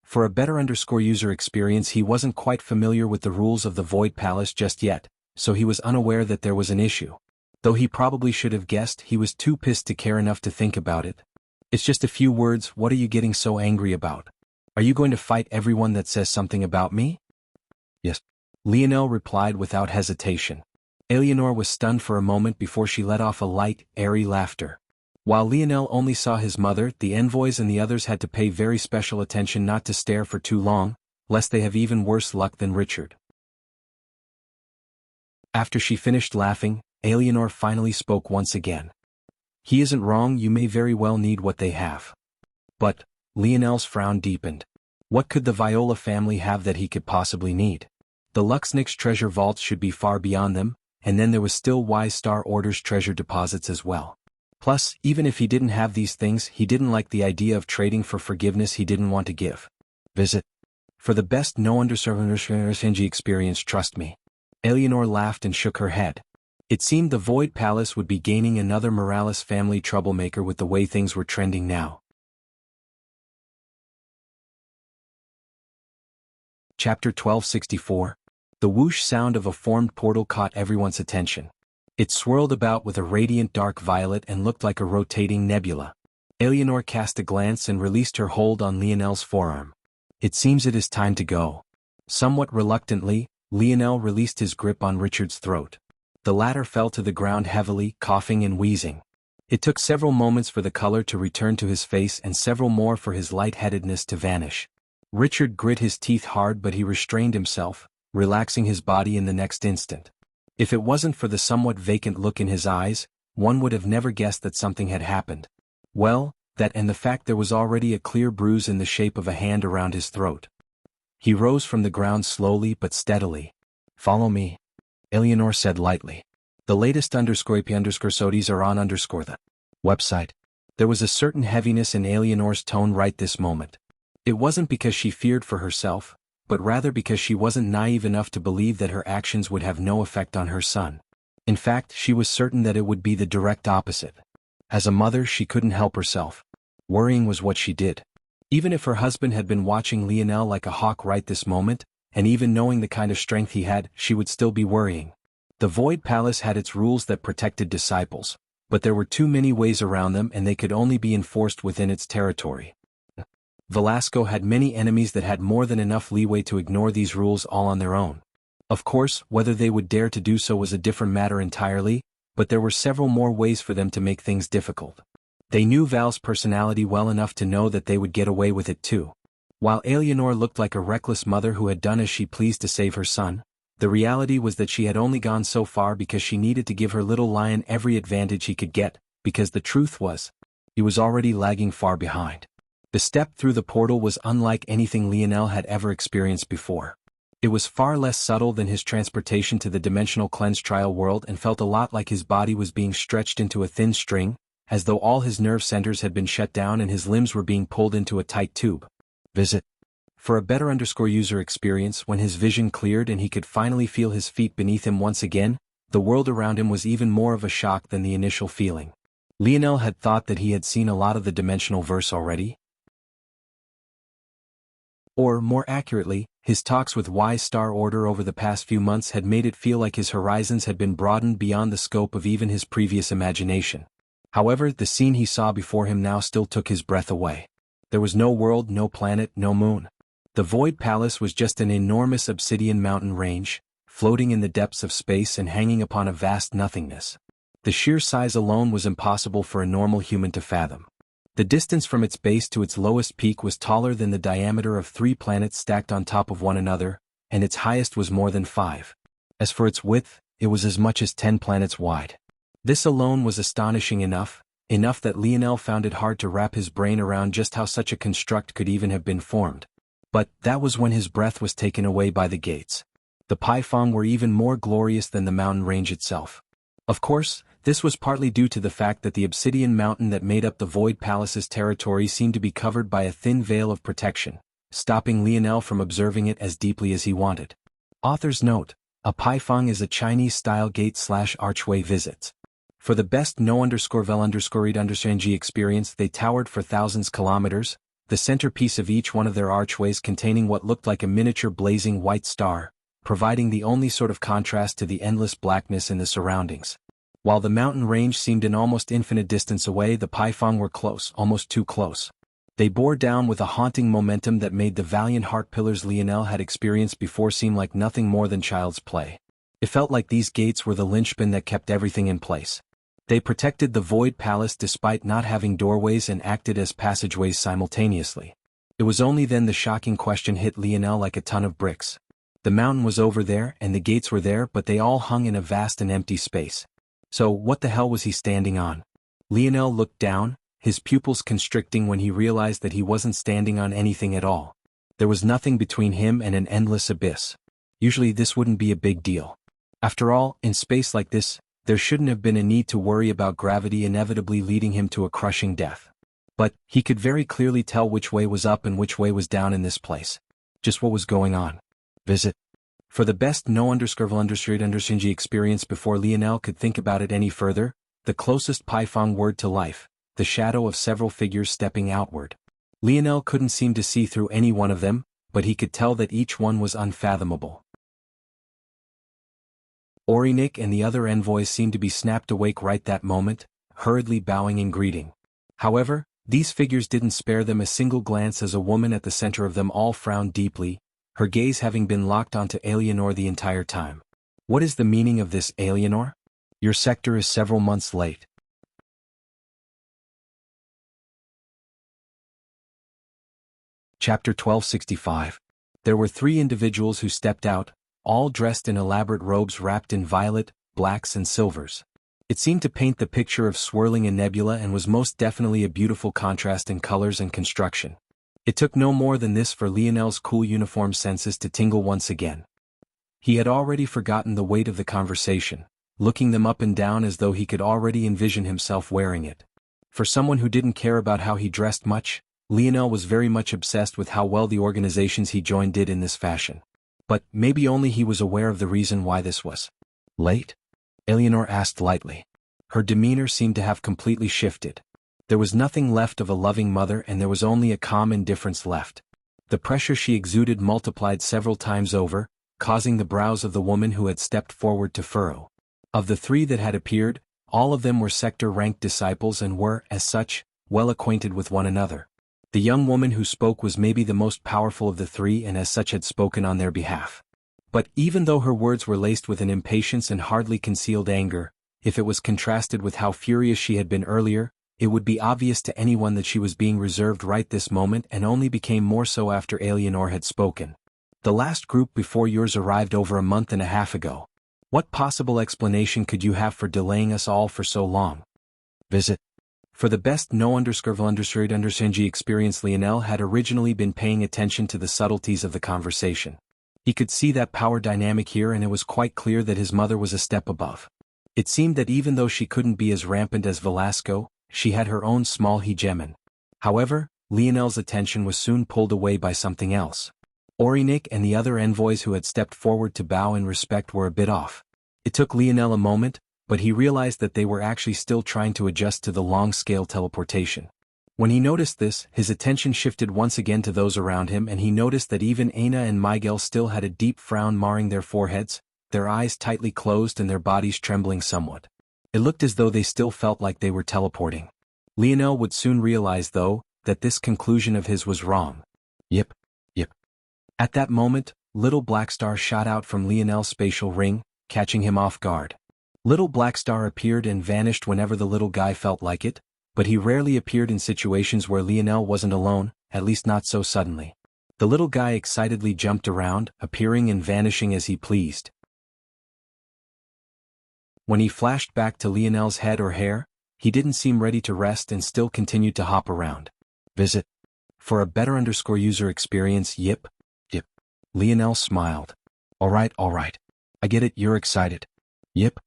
For a better user experience, he wasn't quite familiar with the rules of the Void Palace just yet, so he was unaware that there was an issue. Though he probably should have guessed, he was too pissed to care enough to think about it. It's just a few words. What are you getting so angry about? Are you going to fight everyone that says something about me? Yes. Lionel replied without hesitation. Eleanor was stunned for a moment before she let off a light, airy laughter. While Lionel only saw his mother, the envoys and the others had to pay very special attention not to stare for too long, lest they have even worse luck than Richard. After she finished laughing, Eleanor finally spoke once again. He isn't wrong, you may very well need what they have. But, Lionel's frown deepened. What could the Viola family have that he could possibly need? The Luxnix treasure vaults should be far beyond them, and then there was still Wise Star Order's treasure deposits as well. Plus, even if he didn't have these things, he didn't like the idea of trading for forgiveness he didn't want to give. Visit. For the best no-underserved experience, trust me. Eleanor laughed and shook her head. It seemed the Void Palace would be gaining another Morales family troublemaker with the way things were trending now. Chapter 1264. The whoosh sound of a formed portal caught everyone's attention. It swirled about with a radiant dark violet and looked like a rotating nebula. Eleanor cast a glance and released her hold on Lionel's forearm. It seems it is time to go. Somewhat reluctantly, Lionel released his grip on Richard's throat. The latter fell to the ground heavily, coughing and wheezing. It took several moments for the color to return to his face and several more for his lightheadedness to vanish. Richard grit his teeth hard, but he restrained himself, relaxing his body in the next instant. If it wasn't for the somewhat vacant look in his eyes, one would have never guessed that something had happened. Well, that and the fact there was already a clear bruise in the shape of a hand around his throat. He rose from the ground slowly but steadily. "Follow me," Eleanor said lightly. "The latest _IP_SODIs are on the website." There was a certain heaviness in Eleanor's tone right this moment. It wasn't because she feared for herself, but rather because she wasn't naive enough to believe that her actions would have no effect on her son. In fact, she was certain that it would be the direct opposite. As a mother, she couldn't help herself. Worrying was what she did. Even if her husband had been watching Lionel like a hawk right this moment, and even knowing the kind of strength he had, she would still be worrying. The Void Palace had its rules that protected disciples, but there were too many ways around them and they could only be enforced within its territory. Velasco had many enemies that had more than enough leeway to ignore these rules all on their own. Of course, whether they would dare to do so was a different matter entirely, but there were several more ways for them to make things difficult. They knew Val's personality well enough to know that they would get away with it too. While Eleanor looked like a reckless mother who had done as she pleased to save her son, the reality was that she had only gone so far because she needed to give her little lion every advantage he could get, because the truth was, he was already lagging far behind. The step through the portal was unlike anything Lionel had ever experienced before. It was far less subtle than his transportation to the dimensional cleanse trial world and felt a lot like his body was being stretched into a thin string, as though all his nerve centers had been shut down and his limbs were being pulled into a tight tube. Visit. For a better user experience, when his vision cleared and he could finally feel his feet beneath him once again, the world around him was even more of a shock than the initial feeling. Lionel had thought that he had seen a lot of the dimensional verse already. Or, more accurately, his talks with Wise Star Order over the past few months had made it feel like his horizons had been broadened beyond the scope of even his previous imagination. However, the scene he saw before him now still took his breath away. There was no world, no planet, no moon. The Void Palace was just an enormous obsidian mountain range, floating in the depths of space and hanging upon a vast nothingness. The sheer size alone was impossible for a normal human to fathom. The distance from its base to its lowest peak was taller than the diameter of 3 planets stacked on top of one another, and its highest was more than 5. As for its width, it was as much as 10 planets wide. This alone was astonishing enough that Lionel found it hard to wrap his brain around just how such a construct could even have been formed. But that was when his breath was taken away by the gates. The Paifang were even more glorious than the mountain range itself. Of course, this was partly due to the fact that the obsidian mountain that made up the Void Palace's territory seemed to be covered by a thin veil of protection, stopping Lionel from observing it as deeply as he wanted. Author's note: a Paifang is a Chinese-style gate/archway visits. For the best no_vel_read_ng experience, they towered for thousands kilometers, the centerpiece of each one of their archways containing what looked like a miniature blazing white star, providing the only sort of contrast to the endless blackness in the surroundings. While the mountain range seemed an almost infinite distance away, the Paifang were close, almost too close. They bore down with a haunting momentum that made the valiant heart pillars Lionel had experienced before seem like nothing more than child's play. It felt like these gates were the linchpin that kept everything in place. They protected the Void Palace despite not having doorways and acted as passageways simultaneously. It was only then the shocking question hit Lionel like a ton of bricks. The mountain was over there and the gates were there, but they all hung in a vast and empty space. So what the hell was he standing on? Lionel looked down, his pupils constricting when he realized that he wasn't standing on anything at all. There was nothing between him and an endless abyss. Usually this wouldn't be a big deal. After all, in space like this, there shouldn't have been a need to worry about gravity inevitably leading him to a crushing death. But he could very clearly tell which way was up and which way was down in this place. Just what was going on. Visit. For the best no_vel_understood_ng experience before Lionel could think about it any further, the closest Paifang word to life, the shadow of several figures stepping outward. Lionel couldn't seem to see through any one of them, but he could tell that each one was unfathomable. Orinik and the other envoys seemed to be snapped awake right that moment, hurriedly bowing in greeting. However, these figures didn't spare them a single glance as a woman at the center of them all frowned deeply, her gaze having been locked onto Eleanor the entire time. What is the meaning of this, Eleanor? Your sector is several months late. Chapter 1265. There were 3 individuals who stepped out, all dressed in elaborate robes wrapped in violet, blacks and silvers. It seemed to paint the picture of swirling a nebula and was most definitely a beautiful contrast in colors and construction. It took no more than this for Lionel's cool uniform senses to tingle once again. He had already forgotten the weight of the conversation, looking them up and down as though he could already envision himself wearing it. For someone who didn't care about how he dressed much, Lionel was very much obsessed with how well the organizations he joined did in this fashion. But maybe only he was aware of the reason why this was. Late? Eleanor asked lightly. Her demeanor seemed to have completely shifted. There was nothing left of a loving mother and there was only a calm indifference left. The pressure she exuded multiplied several times over, causing the brows of the woman who had stepped forward to furrow. Of the 3 that had appeared, all of them were sector-ranked disciples and were, as such, well acquainted with one another. The young woman who spoke was maybe the most powerful of the 3 and as such had spoken on their behalf. But even though her words were laced with an impatience and hardly concealed anger, if it was contrasted with how furious she had been earlier, it would be obvious to anyone that she was being reserved right this moment and only became more so after Eleanor had spoken. The last group before yours arrived over a month and a half ago. What possible explanation could you have for delaying us all for so long? Visit. For the best no_underscored_understanding experience, Lionel had originally been paying attention to the subtleties of the conversation. He could see that power dynamic here and it was quite clear that his mother was a step above. It seemed that even though she couldn't be as rampant as Velasco, she had her own small hegemon. However, Lionel's attention was soon pulled away by something else. Orinik and the other envoys who had stepped forward to bow in respect were a bit off. It took Lionel a moment, but he realized that they were actually still trying to adjust to the long-scale teleportation. When he noticed this, his attention shifted once again to those around him and he noticed that even Aina and Miguel still had a deep frown marring their foreheads, their eyes tightly closed and their bodies trembling somewhat. It looked as though they still felt like they were teleporting. Lionel would soon realize, though, that this conclusion of his was wrong. Yip. At that moment, Little Blackstar shot out from Lionel's spatial ring, catching him off guard. Little Blackstar appeared and vanished whenever the little guy felt like it, but he rarely appeared in situations where Lionel wasn't alone, at least not so suddenly. The little guy excitedly jumped around, appearing and vanishing as he pleased. When he flashed back to Lionel's head or hair, he didn't seem ready to rest and still continued to hop around. Visit. For a better user experience, yip. Lionel smiled. Alright. I get it, you're excited. Yip.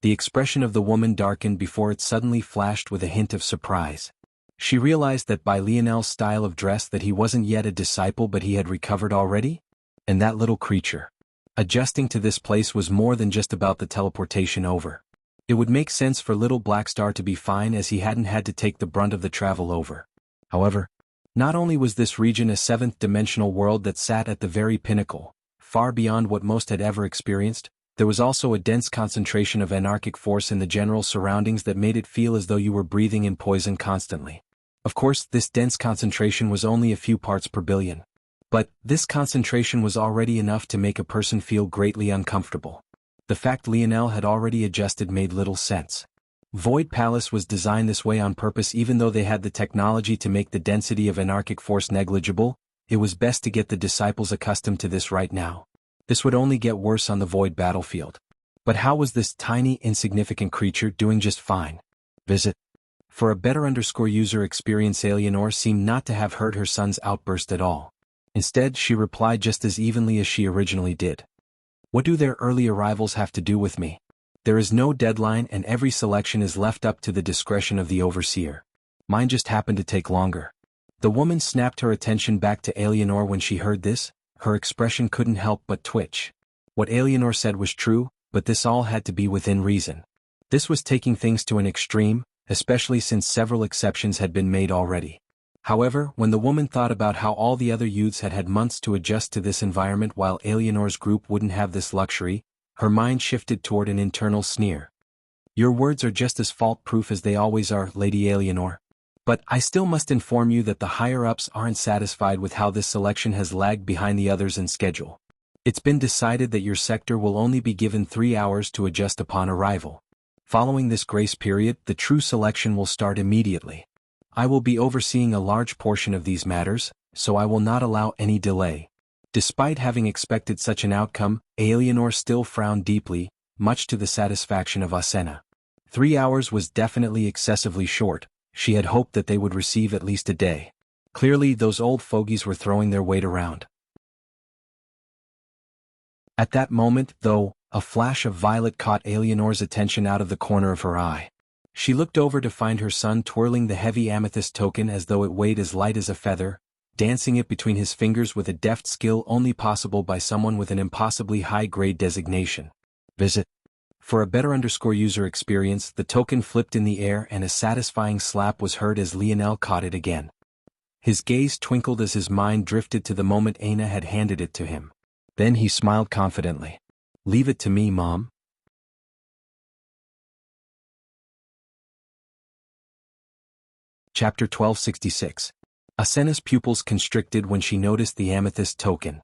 The expression of the woman darkened before it suddenly flashed with a hint of surprise. She realized that by Lionel's style of dress that he wasn't yet a disciple but he had recovered already? And that little creature. Adjusting to this place was more than just about the teleportation over. It would make sense for Little Blackstar to be fine as he hadn't had to take the brunt of the travel over. However, not only was this region a 7th-dimensional world that sat at the very pinnacle, far beyond what most had ever experienced, there was also a dense concentration of anarchic force in the general surroundings that made it feel as though you were breathing in poison constantly. Of course, this dense concentration was only a few parts per billion. But this concentration was already enough to make a person feel greatly uncomfortable. The fact Lionel had already adjusted made little sense. Void Palace was designed this way on purpose. Even though they had the technology to make the density of anarchic force negligible, it was best to get the disciples accustomed to this right now. This would only get worse on the void battlefield. But how was this tiny, insignificant creature doing just fine? Visit. For a better user experience, Eleanor seemed not to have heard her son's outburst at all. Instead, she replied just as evenly as she originally did. What do their early arrivals have to do with me? There is no deadline and every selection is left up to the discretion of the overseer. Mine just happened to take longer. The woman snapped her attention back to Eleanor when she heard this. Her expression couldn't help but twitch. What Eleanor said was true, but this all had to be within reason. This was taking things to an extreme, especially since several exceptions had been made already. However, when the woman thought about how all the other youths had had months to adjust to this environment while Eleanor's group wouldn't have this luxury, her mind shifted toward an internal sneer. Your words are just as fault-proof as they always are, Lady Eleanor. But I still must inform you that the higher-ups aren't satisfied with how this selection has lagged behind the others in schedule. It's been decided that your sector will only be given 3 hours to adjust upon arrival. Following this grace period, the true selection will start immediately. I will be overseeing a large portion of these matters, so I will not allow any delay. Despite having expected such an outcome, Eleanor still frowned deeply, much to the satisfaction of Asena. 3 hours was definitely excessively short. She had hoped that they would receive at least a day. Clearly, those old fogies were throwing their weight around. At that moment, though, a flash of violet caught Eleanor's attention out of the corner of her eye. She looked over to find her son twirling the heavy amethyst token as though it weighed as light as a feather, dancing it between his fingers with a deft skill only possible by someone with an impossibly high-grade designation. Visit. For a better user experience, the token flipped in the air and a satisfying slap was heard as Lionel caught it again. His gaze twinkled as his mind drifted to the moment Aina had handed it to him. Then he smiled confidently. "Leave it to me, Mom." Chapter 1266. Asena's pupils constricted when she noticed the amethyst token.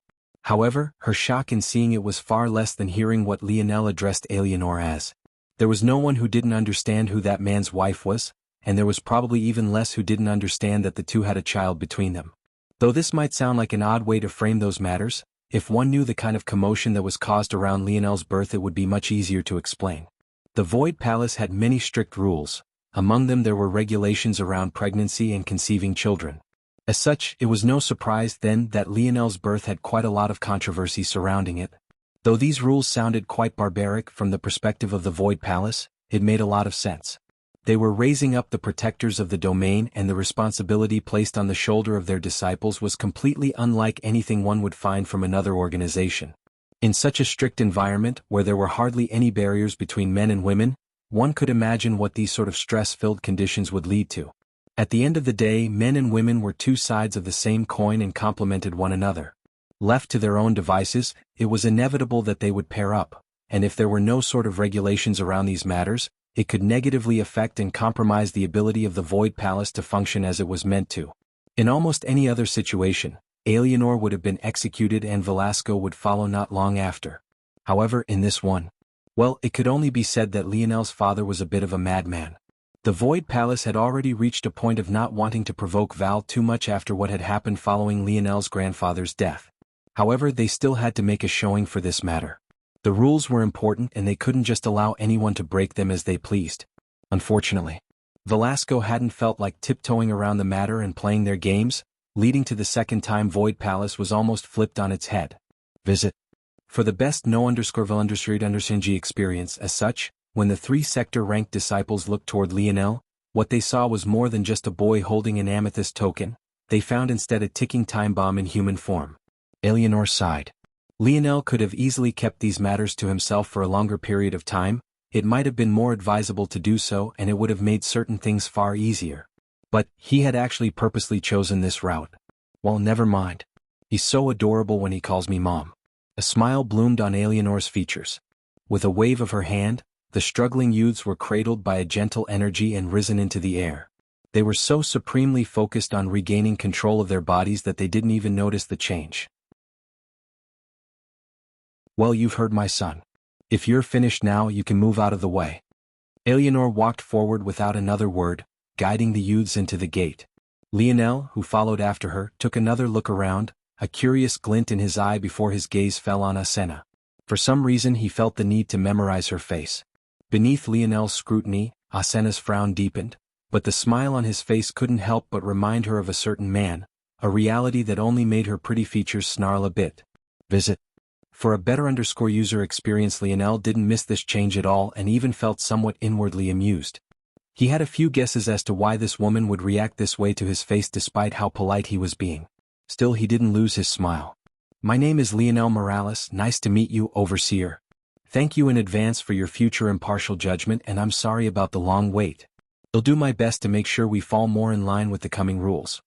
However, her shock in seeing it was far less than hearing what Lionel addressed Eleanor as. There was no one who didn't understand who that man's wife was, and there was probably even less who didn't understand that the two had a child between them. Though this might sound like an odd way to frame those matters, if one knew the kind of commotion that was caused around Lionel's birth, it would be much easier to explain. The Void Palace had many strict rules. Among them there were regulations around pregnancy and conceiving children. As such, it was no surprise then that Lionel's birth had quite a lot of controversy surrounding it. Though these rules sounded quite barbaric from the perspective of the Void Palace, it made a lot of sense. They were raising up the protectors of the domain, and the responsibility placed on the shoulder of their disciples was completely unlike anything one would find from another organization. In such a strict environment, where there were hardly any barriers between men and women, one could imagine what these sort of stress-filled conditions would lead to. At the end of the day, men and women were two sides of the same coin and complemented one another. Left to their own devices, it was inevitable that they would pair up, and if there were no sort of regulations around these matters, it could negatively affect and compromise the ability of the Void Palace to function as it was meant to. In almost any other situation, Eleanor would have been executed and Velasco would follow not long after. However, in this one, well, it could only be said that Lionel's father was a bit of a madman. The Void Palace had already reached a point of not wanting to provoke Val too much after what had happened following Lionel's grandfather's death. However, they still had to make a showing for this matter. The rules were important and they couldn't just allow anyone to break them as they pleased. Unfortunately, Velasco hadn't felt like tiptoeing around the matter and playing their games, leading to the second time Void Palace was almost flipped on its head. Visit. For the best no_Val_G experience as such, when the 3-sector ranked disciples looked toward Lionel, what they saw was more than just a boy holding an amethyst token. They found instead a ticking time bomb in human form. Eleanor sighed. Lionel could have easily kept these matters to himself for a longer period of time. It might have been more advisable to do so, and it would have made certain things far easier. But he had actually purposely chosen this route. Well, never mind. He's so adorable when he calls me Mom. A smile bloomed on Eleanor's features. With a wave of her hand, the struggling youths were cradled by a gentle energy and risen into the air. They were so supremely focused on regaining control of their bodies that they didn't even notice the change. Well, you've heard my son. If you're finished now, you can move out of the way. Eleanor walked forward without another word, guiding the youths into the gate. Lionel, who followed after her, took another look around, a curious glint in his eye before his gaze fell on Asena. For some reason he felt the need to memorize her face. Beneath Lionel's scrutiny, Asena's frown deepened, but the smile on his face couldn't help but remind her of a certain man, a reality that only made her pretty features snarl a bit. Visit. For a better user experience, Lionel didn't miss this change at all and even felt somewhat inwardly amused. He had a few guesses as to why this woman would react this way to his face despite how polite he was being. Still, he didn't lose his smile. My name is Lionel Morales, nice to meet you, Overseer. Thank you in advance for your future impartial judgment, and I'm sorry about the long wait. I'll do my best to make sure we fall more in line with the coming rules.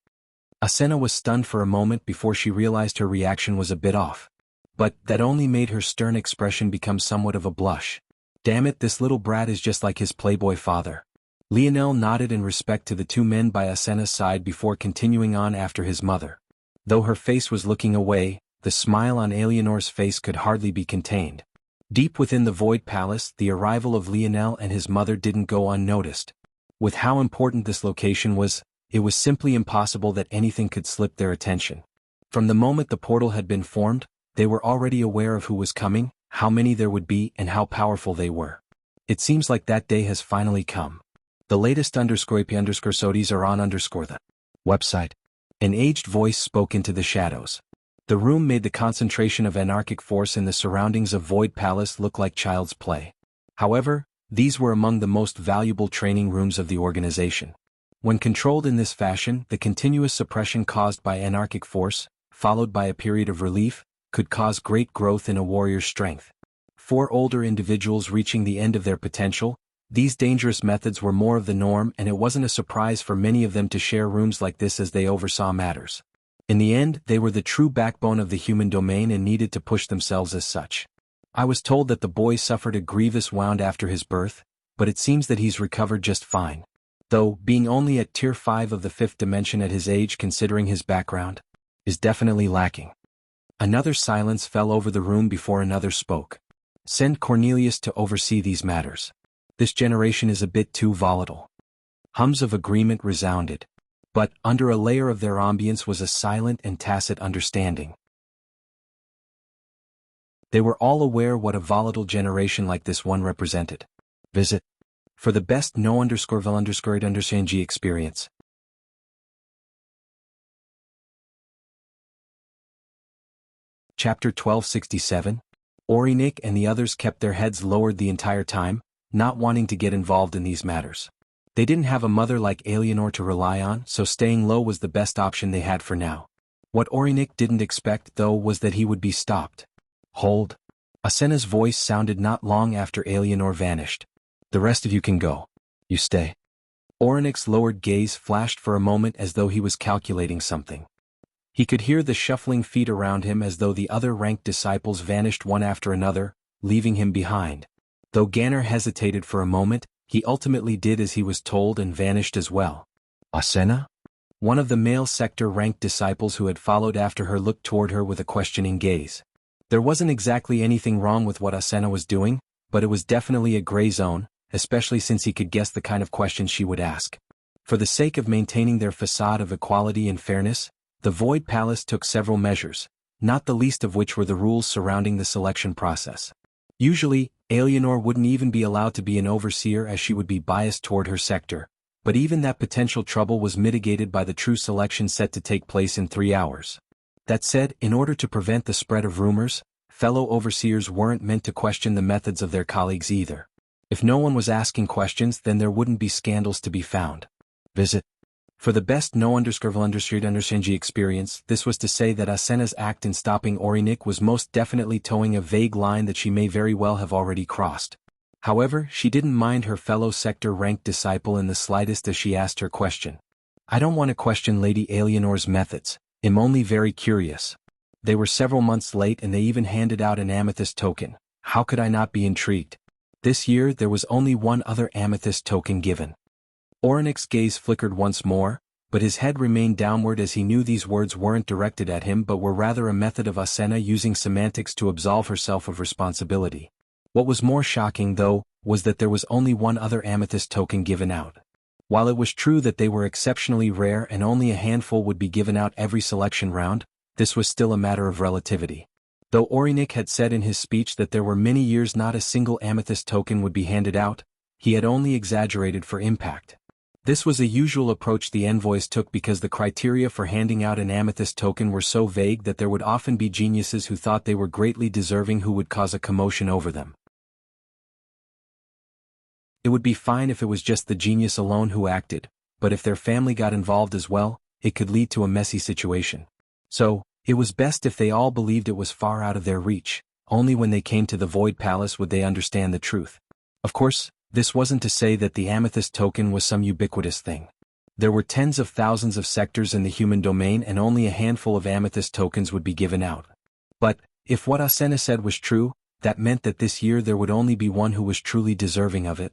Asena was stunned for a moment before she realized her reaction was a bit off. But that only made her stern expression become somewhat of a blush. Damn it, this little brat is just like his playboy father. Lionel nodded in respect to the two men by Asena's side before continuing on after his mother. Though her face was looking away, the smile on Eleanor's face could hardly be contained. Deep within the Void Palace, the arrival of Lionel and his mother didn't go unnoticed. With how important this location was, it was simply impossible that anything could slip their attention. From the moment the portal had been formed, they were already aware of who was coming, how many there would be, and how powerful they were. It seems like that day has finally come. The latest _AP_SODIs are on _the website. An aged voice spoke into the shadows. The room made the concentration of anarchic force in the surroundings of Void Palace look like child's play. However, these were among the most valuable training rooms of the organization. When controlled in this fashion, the continuous suppression caused by anarchic force, followed by a period of relief, could cause great growth in a warrior's strength. For older individuals reaching the end of their potential, these dangerous methods were more of the norm, and it wasn't a surprise for many of them to share rooms like this as they oversaw matters. In the end, they were the true backbone of the human domain and needed to push themselves as such. I was told that the boy suffered a grievous wound after his birth, but it seems that he's recovered just fine. Though, being only at Tier 5 of the 5th dimension at his age considering his background, is definitely lacking. Another silence fell over the room before another spoke. Send Cornelius to oversee these matters. This generation is a bit too volatile. Hums of agreement resounded. But, under a layer of their ambience was a silent and tacit understanding. They were all aware what a volatile generation like this one represented. Visit. For the best no_vel_underscore_g experience. Chapter 1267. Orinik and the others kept their heads lowered the entire time, not wanting to get involved in these matters. They didn't have a mother like Eleanor to rely on, so staying low was the best option they had for now. What Orinik didn't expect, though, was that he would be stopped. Hold. Asena's voice sounded not long after Eleanor vanished. The rest of you can go. You stay. Orinik's lowered gaze flashed for a moment as though he was calculating something. He could hear the shuffling feet around him as though the other ranked disciples vanished one after another, leaving him behind. Though Ganner hesitated for a moment, he ultimately did as he was told and vanished as well. Asena? One of the male sector ranked disciples who had followed after her looked toward her with a questioning gaze. There wasn't exactly anything wrong with what Asena was doing, but it was definitely a gray zone, especially since he could guess the kind of questions she would ask. For the sake of maintaining their facade of equality and fairness, the Void Palace took several measures, not the least of which were the rules surrounding the selection process. Usually, Eleanor wouldn't even be allowed to be an overseer as she would be biased toward her sector, but even that potential trouble was mitigated by the true selection set to take place in 3 hours. That said, in order to prevent the spread of rumors, fellow overseers weren't meant to question the methods of their colleagues either. If no one was asking questions, then there wouldn't be scandals to be found. Visit. For the best no_vel_undersg experience, this was to say that Asena's act in stopping Orinik was most definitely towing a vague line that she may very well have already crossed. However, she didn't mind her fellow sector-ranked disciple in the slightest as she asked her question. I don't want to question Lady Eleanor's methods, I'm only very curious. They were several months late and they even handed out an amethyst token. How could I not be intrigued? This year there was only one other amethyst token given. Orinik's gaze flickered once more, but his head remained downward as he knew these words weren't directed at him but were rather a method of Asena using semantics to absolve herself of responsibility. What was more shocking, though, was that there was only one other amethyst token given out. While it was true that they were exceptionally rare and only a handful would be given out every selection round, this was still a matter of relativity. Though Orinik had said in his speech that there were many years not a single amethyst token would be handed out, he had only exaggerated for impact. This was a usual approach the envoys took because the criteria for handing out an amethyst token were so vague that there would often be geniuses who thought they were greatly deserving who would cause a commotion over them. It would be fine if it was just the genius alone who acted, but if their family got involved as well, it could lead to a messy situation. So, it was best if they all believed it was far out of their reach. Only when they came to the Void Palace would they understand the truth. Of course, this wasn't to say that the amethyst token was some ubiquitous thing. There were tens of thousands of sectors in the human domain and only a handful of amethyst tokens would be given out. But, if what Asena said was true, that meant that this year there would only be one who was truly deserving of it.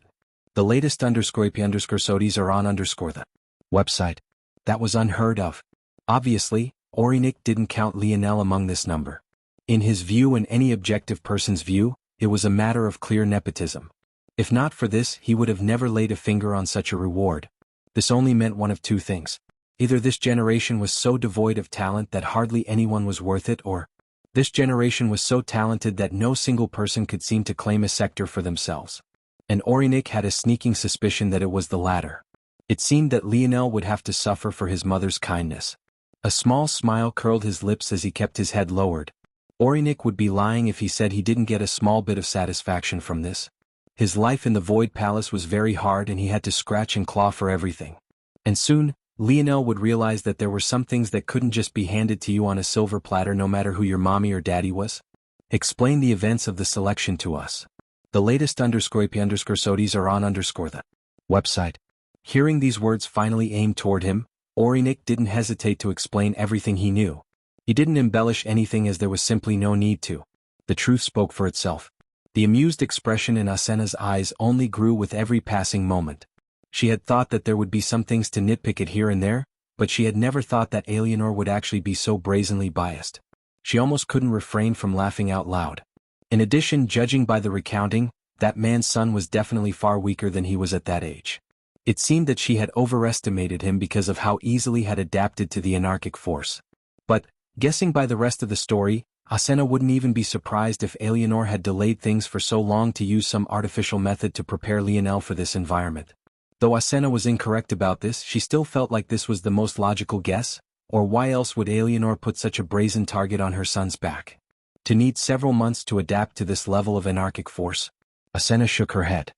The latest _AP_SODIES are on the website. That was unheard of. Obviously, Orinik didn't count Lionel among this number. In his view and any objective person's view, it was a matter of clear nepotism. If not for this, he would have never laid a finger on such a reward. This only meant one of two things. Either this generation was so devoid of talent that hardly anyone was worth it, or this generation was so talented that no single person could seem to claim a sector for themselves. And Orinik had a sneaking suspicion that it was the latter. It seemed that Lionel would have to suffer for his mother's kindness. A small smile curled his lips as he kept his head lowered. Orinik would be lying if he said he didn't get a small bit of satisfaction from this. His life in the Void Palace was very hard and he had to scratch and claw for everything. And soon, Lionel would realize that there were some things that couldn't just be handed to you on a silver platter no matter who your mommy or daddy was. Explain the events of the selection to us. The latest _AP_SODIES are on the website. Hearing these words finally aimed toward him, Orinik didn't hesitate to explain everything he knew. He didn't embellish anything as there was simply no need to. The truth spoke for itself. The amused expression in Asena's eyes only grew with every passing moment. She had thought that there would be some things to nitpick at here and there, but she had never thought that Alienor would actually be so brazenly biased. She almost couldn't refrain from laughing out loud. In addition, judging by the recounting, that man's son was definitely far weaker than he was at that age. It seemed that she had overestimated him because of how easily he had adapted to the anarchic force. But, guessing by the rest of the story, Asena wouldn't even be surprised if Alienor had delayed things for so long to use some artificial method to prepare Lionel for this environment. Though Asena was incorrect about this, she still felt like this was the most logical guess, or why else would Alienor put such a brazen target on her son's back? To need several months to adapt to this level of anarchic force? Asena shook her head.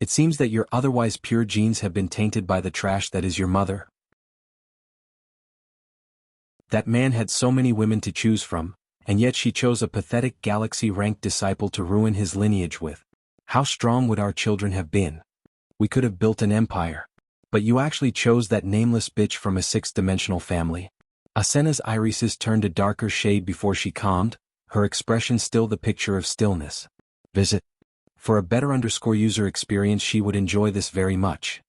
It seems that your otherwise pure genes have been tainted by the trash that is your mother. That man had so many women to choose from, and yet she chose a pathetic galaxy-ranked disciple to ruin his lineage with. How strong would our children have been? We could have built an empire. But you actually chose that nameless bitch from a sixth-dimensional family. Asena's irises turned a darker shade before she calmed, her expression still the picture of stillness. Visit. For a better user experience, she would enjoy this very much.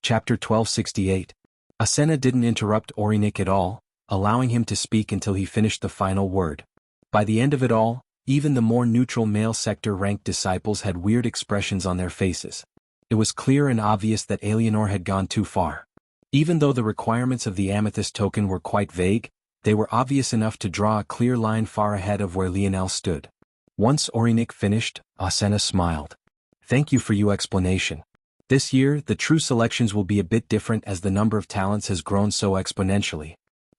Chapter 1268. Asena didn't interrupt Orinik at all, allowing him to speak until he finished the final word. By the end of it all, even the more neutral male sector-ranked disciples had weird expressions on their faces. It was clear and obvious that Alienor had gone too far. Even though the requirements of the amethyst token were quite vague, they were obvious enough to draw a clear line far ahead of where Lionel stood. Once Orinik finished, Asena smiled. Thank you for your explanation. This year, the true selections will be a bit different as the number of talents has grown so exponentially.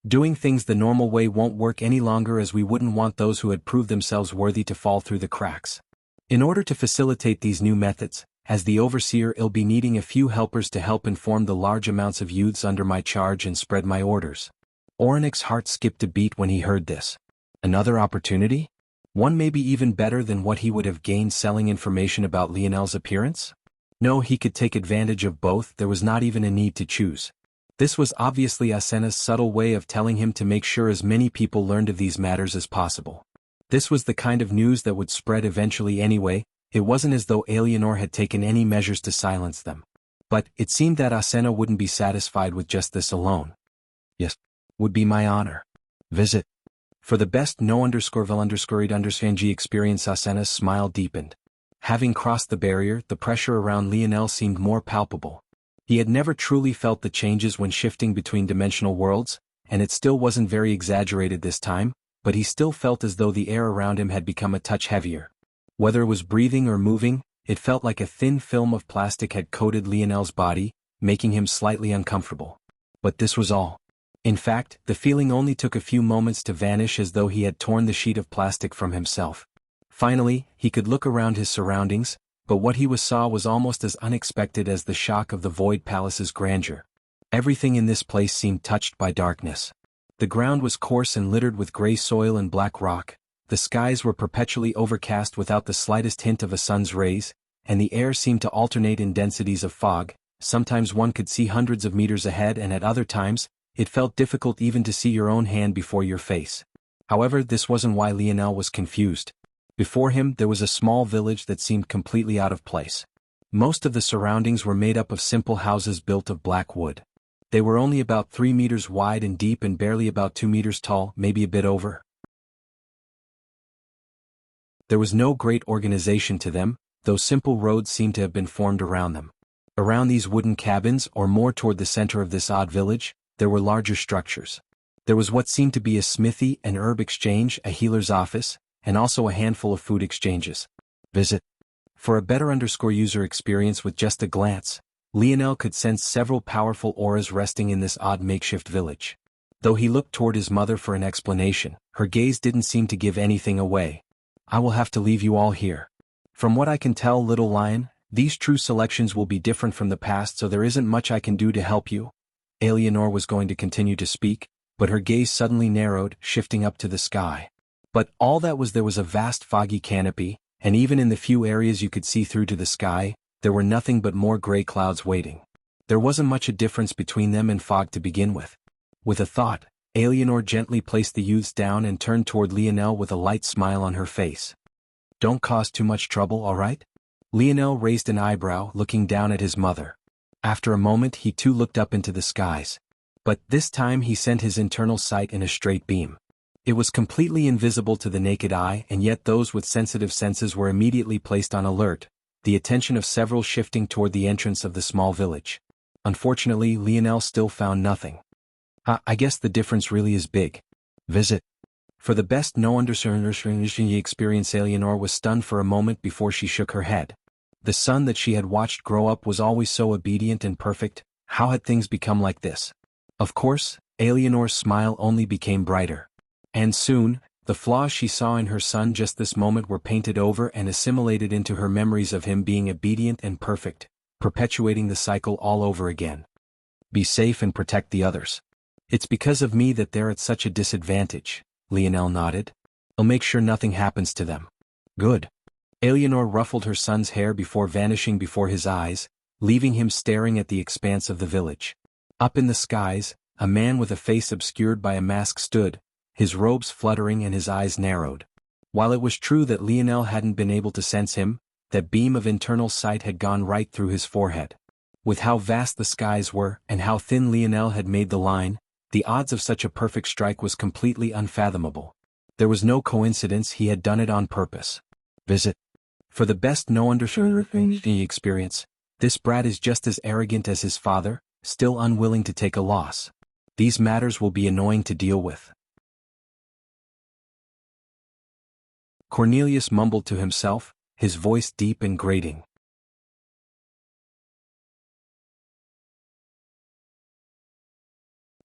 Doing things the normal way won't work any longer as we wouldn't want those who had proved themselves worthy to fall through the cracks. In order to facilitate these new methods, as the overseer, I'll be needing a few helpers to help inform the large amounts of youths under my charge and spread my orders. Orinik's heart skipped a beat when he heard this. Another opportunity? One maybe even better than what he would have gained selling information about Lionel's appearance? No, he could take advantage of both, there was not even a need to choose. This was obviously Asena's subtle way of telling him to make sure as many people learned of these matters as possible. This was the kind of news that would spread eventually anyway. It wasn't as though Alienor had taken any measures to silence them. But it seemed that Asena wouldn't be satisfied with just this alone. Yes, would be my honor. Visit. For the best no_vil_read_g experience, Asena's smile deepened. Having crossed the barrier, the pressure around Lionel seemed more palpable. He had never truly felt the changes when shifting between dimensional worlds, and it still wasn't very exaggerated this time, but he still felt as though the air around him had become a touch heavier. Whether it was breathing or moving, it felt like a thin film of plastic had coated Lionel's body, making him slightly uncomfortable. But this was all. In fact, the feeling only took a few moments to vanish as though he had torn the sheet of plastic from himself. Finally, he could look around his surroundings, but what he saw was almost as unexpected as the shock of the Void Palace's grandeur. Everything in this place seemed touched by darkness. The ground was coarse and littered with gray soil and black rock, the skies were perpetually overcast without the slightest hint of a sun's rays, and the air seemed to alternate in densities of fog. Sometimes one could see hundreds of meters ahead, and at other times, it felt difficult even to see your own hand before your face. However, this wasn't why Lionel was confused. Before him there was a small village that seemed completely out of place. Most of the surroundings were made up of simple houses built of black wood. They were only about 3 meters wide and deep and barely about 2 meters tall, maybe a bit over. There was no great organization to them, though simple roads seemed to have been formed around them. Around these wooden cabins, or more toward the center of this odd village, there were larger structures. There was what seemed to be a smithy, an herb exchange, a healer's office, and also a handful of food exchanges. Visit. For a better user experience with just a glance, Lionel could sense several powerful auras resting in this odd makeshift village. Though he looked toward his mother for an explanation, her gaze didn't seem to give anything away. I will have to leave you all here. From what I can tell, little lion, these true selections will be different from the past, so there isn't much I can do to help you. Eleanor was going to continue to speak, but her gaze suddenly narrowed, shifting up to the sky. But all that was there was a vast foggy canopy, and even in the few areas you could see through to the sky, there were nothing but more gray clouds waiting. There wasn't much a difference between them and fog to begin with. With a thought, Eleanor gently placed the youths down and turned toward Lionel with a light smile on her face. Don't cause too much trouble, all right? Lionel raised an eyebrow, looking down at his mother. After a moment he too looked up into the skies. But this time he sent his internal sight in a straight beam. It was completely invisible to the naked eye, and yet those with sensitive senses were immediately placed on alert, the attention of several shifting toward the entrance of the small village. Unfortunately, Lionel still found nothing. I guess the difference really is big. Visit. For the best no understanding experience, Eleanor was stunned for a moment before she shook her head. The son that she had watched grow up was always so obedient and perfect. How had things become like this? Of course, Eleanor's smile only became brighter. And soon, the flaws she saw in her son just this moment were painted over and assimilated into her memories of him being obedient and perfect, perpetuating the cycle all over again. Be safe and protect the others. It's because of me that they're at such a disadvantage, Lionel nodded. I'll make sure nothing happens to them. Good. Eleanor ruffled her son's hair before vanishing before his eyes, leaving him staring at the expanse of the village. Up in the skies, a man with a face obscured by a mask stood, his robes fluttering and his eyes narrowed. While it was true that Lionel hadn't been able to sense him, that beam of internal sight had gone right through his forehead. With how vast the skies were, and how thin Lionel had made the line, the odds of such a perfect strike was completely unfathomable. There was no coincidence, he had done it on purpose. Visit. For the best no understanding experience, this brat is just as arrogant as his father, still unwilling to take a loss. These matters will be annoying to deal with. Cornelius mumbled to himself, his voice deep and grating.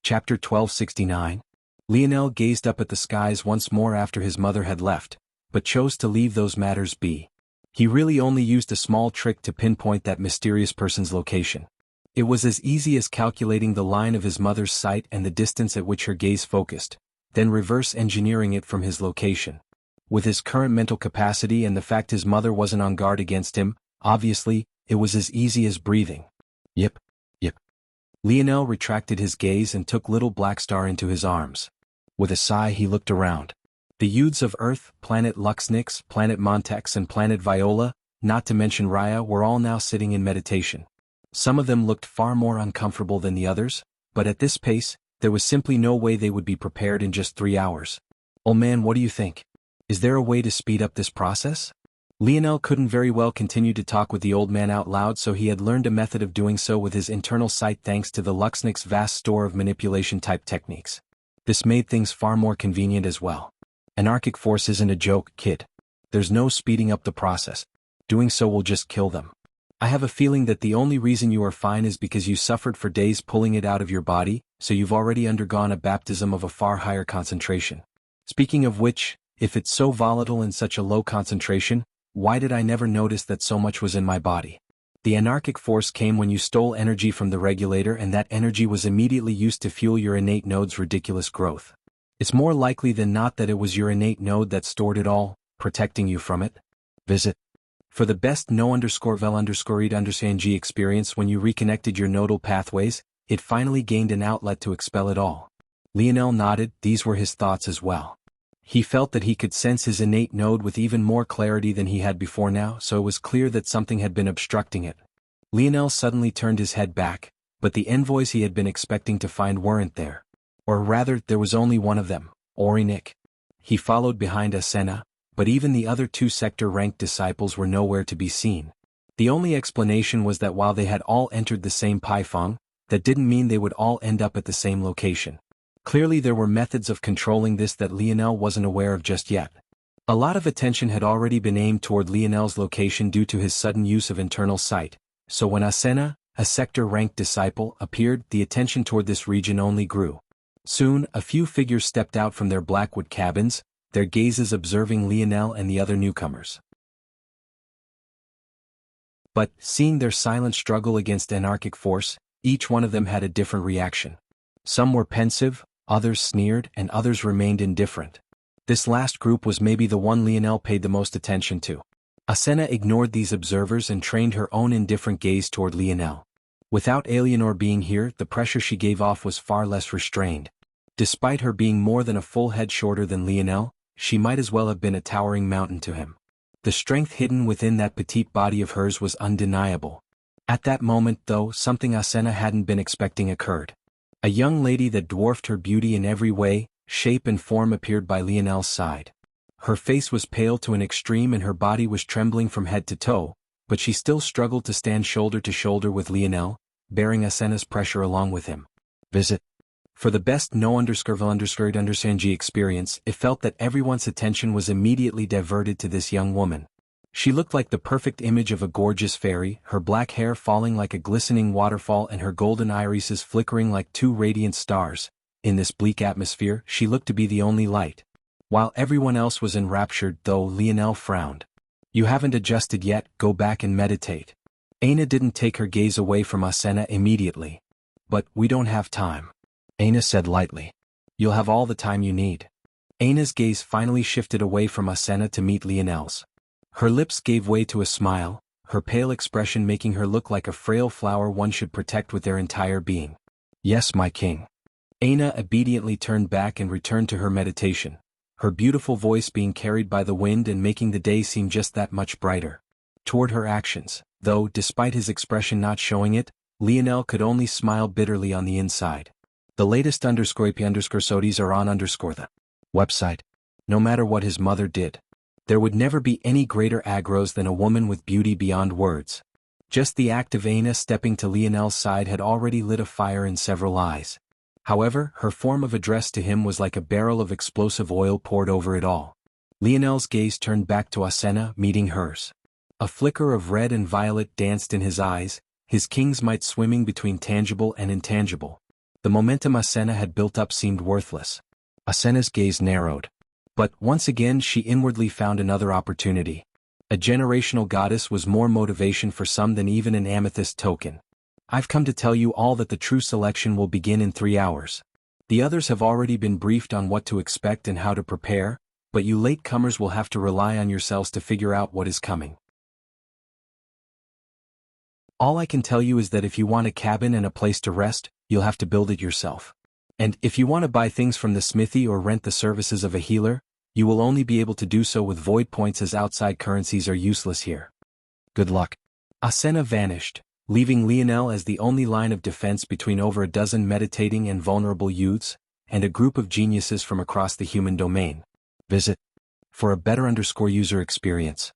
Chapter 1269. Lionel gazed up at the skies once more after his mother had left, but chose to leave those matters be. He really only used a small trick to pinpoint that mysterious person's location. It was as easy as calculating the line of his mother's sight and the distance at which her gaze focused, then reverse engineering it from his location. With his current mental capacity and the fact his mother wasn't on guard against him, obviously, it was as easy as breathing. Yip. Lionel retracted his gaze and took little Blackstar into his arms. With a sigh he looked around. The youths of Earth, Planet Luxnix, Planet Montex and Planet Viola, not to mention Raya, were all now sitting in meditation. Some of them looked far more uncomfortable than the others, but at this pace, there was simply no way they would be prepared in just 3 hours. Old man, what do you think? Is there a way to speed up this process? Lionel couldn't very well continue to talk with the old man out loud, so he had learned a method of doing so with his internal sight thanks to the Luxnix's vast store of manipulation-type techniques. This made things far more convenient as well. Anarchic force isn't a joke, kid. There's no speeding up the process. Doing so will just kill them. I have a feeling that the only reason you are fine is because you suffered for days pulling it out of your body, so you've already undergone a baptism of a far higher concentration. Speaking of which, if it's so volatile and such a low concentration, why did I never notice that so much was in my body? The anarchic force came when you stole energy from the regulator, and that energy was immediately used to fuel your innate node's ridiculous growth. It's more likely than not that it was your innate node that stored it all, protecting you from it. Visit. For the best no_vel_read_G experience, when you reconnected your nodal pathways, it finally gained an outlet to expel it all. Lionel nodded, these were his thoughts as well. He felt that he could sense his innate node with even more clarity than he had before now, so it was clear that something had been obstructing it. Lionel suddenly turned his head back, but the envoys he had been expecting to find weren't there. Or rather, there was only one of them, Orinik. He followed behind Asena, but even the other two sector-ranked disciples were nowhere to be seen. The only explanation was that while they had all entered the same Paifeng, that didn't mean they would all end up at the same location. Clearly there were methods of controlling this that Lionel wasn't aware of just yet. A lot of attention had already been aimed toward Lionel's location due to his sudden use of internal sight, so when Asena, a sector-ranked disciple, appeared, the attention toward this region only grew. Soon, a few figures stepped out from their blackwood cabins, their gazes observing Lionel and the other newcomers. But, seeing their silent struggle against anarchic force, each one of them had a different reaction. Some were pensive, others sneered, and others remained indifferent. This last group was maybe the one Lionel paid the most attention to. Asena ignored these observers and trained her own indifferent gaze toward Lionel. Without Alienor being here, the pressure she gave off was far less restrained. Despite her being more than a full head shorter than Lionel, she might as well have been a towering mountain to him. The strength hidden within that petite body of hers was undeniable. At that moment, though, something Asena hadn't been expecting occurred. A young lady that dwarfed her beauty in every way, shape and form appeared by Lionel's side. Her face was pale to an extreme and her body was trembling from head to toe, but she still struggled to stand shoulder to shoulder with Lionel, bearing Asena's pressure along with him. Visit. For the best no_underscored_understand experience, it felt that everyone's attention was immediately diverted to this young woman. She looked like the perfect image of a gorgeous fairy, her black hair falling like a glistening waterfall and her golden irises flickering like two radiant stars. In this bleak atmosphere, she looked to be the only light. While everyone else was enraptured, though, Lionel frowned. You haven't adjusted yet, go back and meditate. Aina didn't take her gaze away from Asena immediately. But, we don't have time. Aina said lightly. You'll have all the time you need. Aina's gaze finally shifted away from Asena to meet Lionel's. Her lips gave way to a smile, her pale expression making her look like a frail flower one should protect with their entire being. Yes, my king. Aina obediently turned back and returned to her meditation, her beautiful voice being carried by the wind and making the day seem just that much brighter. Toward her actions, though, despite his expression not showing it, Lionel could only smile bitterly on the inside. The latest _IP_SODs are on _the website. No matter what his mother did, there would never be any greater aggros than a woman with beauty beyond words. Just the act of Aina stepping to Lionel's side had already lit a fire in several eyes. However, her form of address to him was like a barrel of explosive oil poured over it all. Lionel's gaze turned back to Asena, meeting hers. A flicker of red and violet danced in his eyes, his king's might swimming between tangible and intangible. The momentum Asena had built up seemed worthless. Asena's gaze narrowed. But, once again she inwardly found another opportunity. A generational goddess was more motivation for some than even an amethyst token. I've come to tell you all that the true selection will begin in 3 hours. The others have already been briefed on what to expect and how to prepare, but you latecomers will have to rely on yourselves to figure out what is coming. All I can tell you is that if you want a cabin and a place to rest, you'll have to build it yourself. And if you want to buy things from the smithy or rent the services of a healer, you will only be able to do so with void points as outside currencies are useless here. Good luck. Asena vanished, leaving Lionel as the only line of defense between over a dozen meditating and vulnerable youths, and a group of geniuses from across the human domain. Visit. For a better user experience.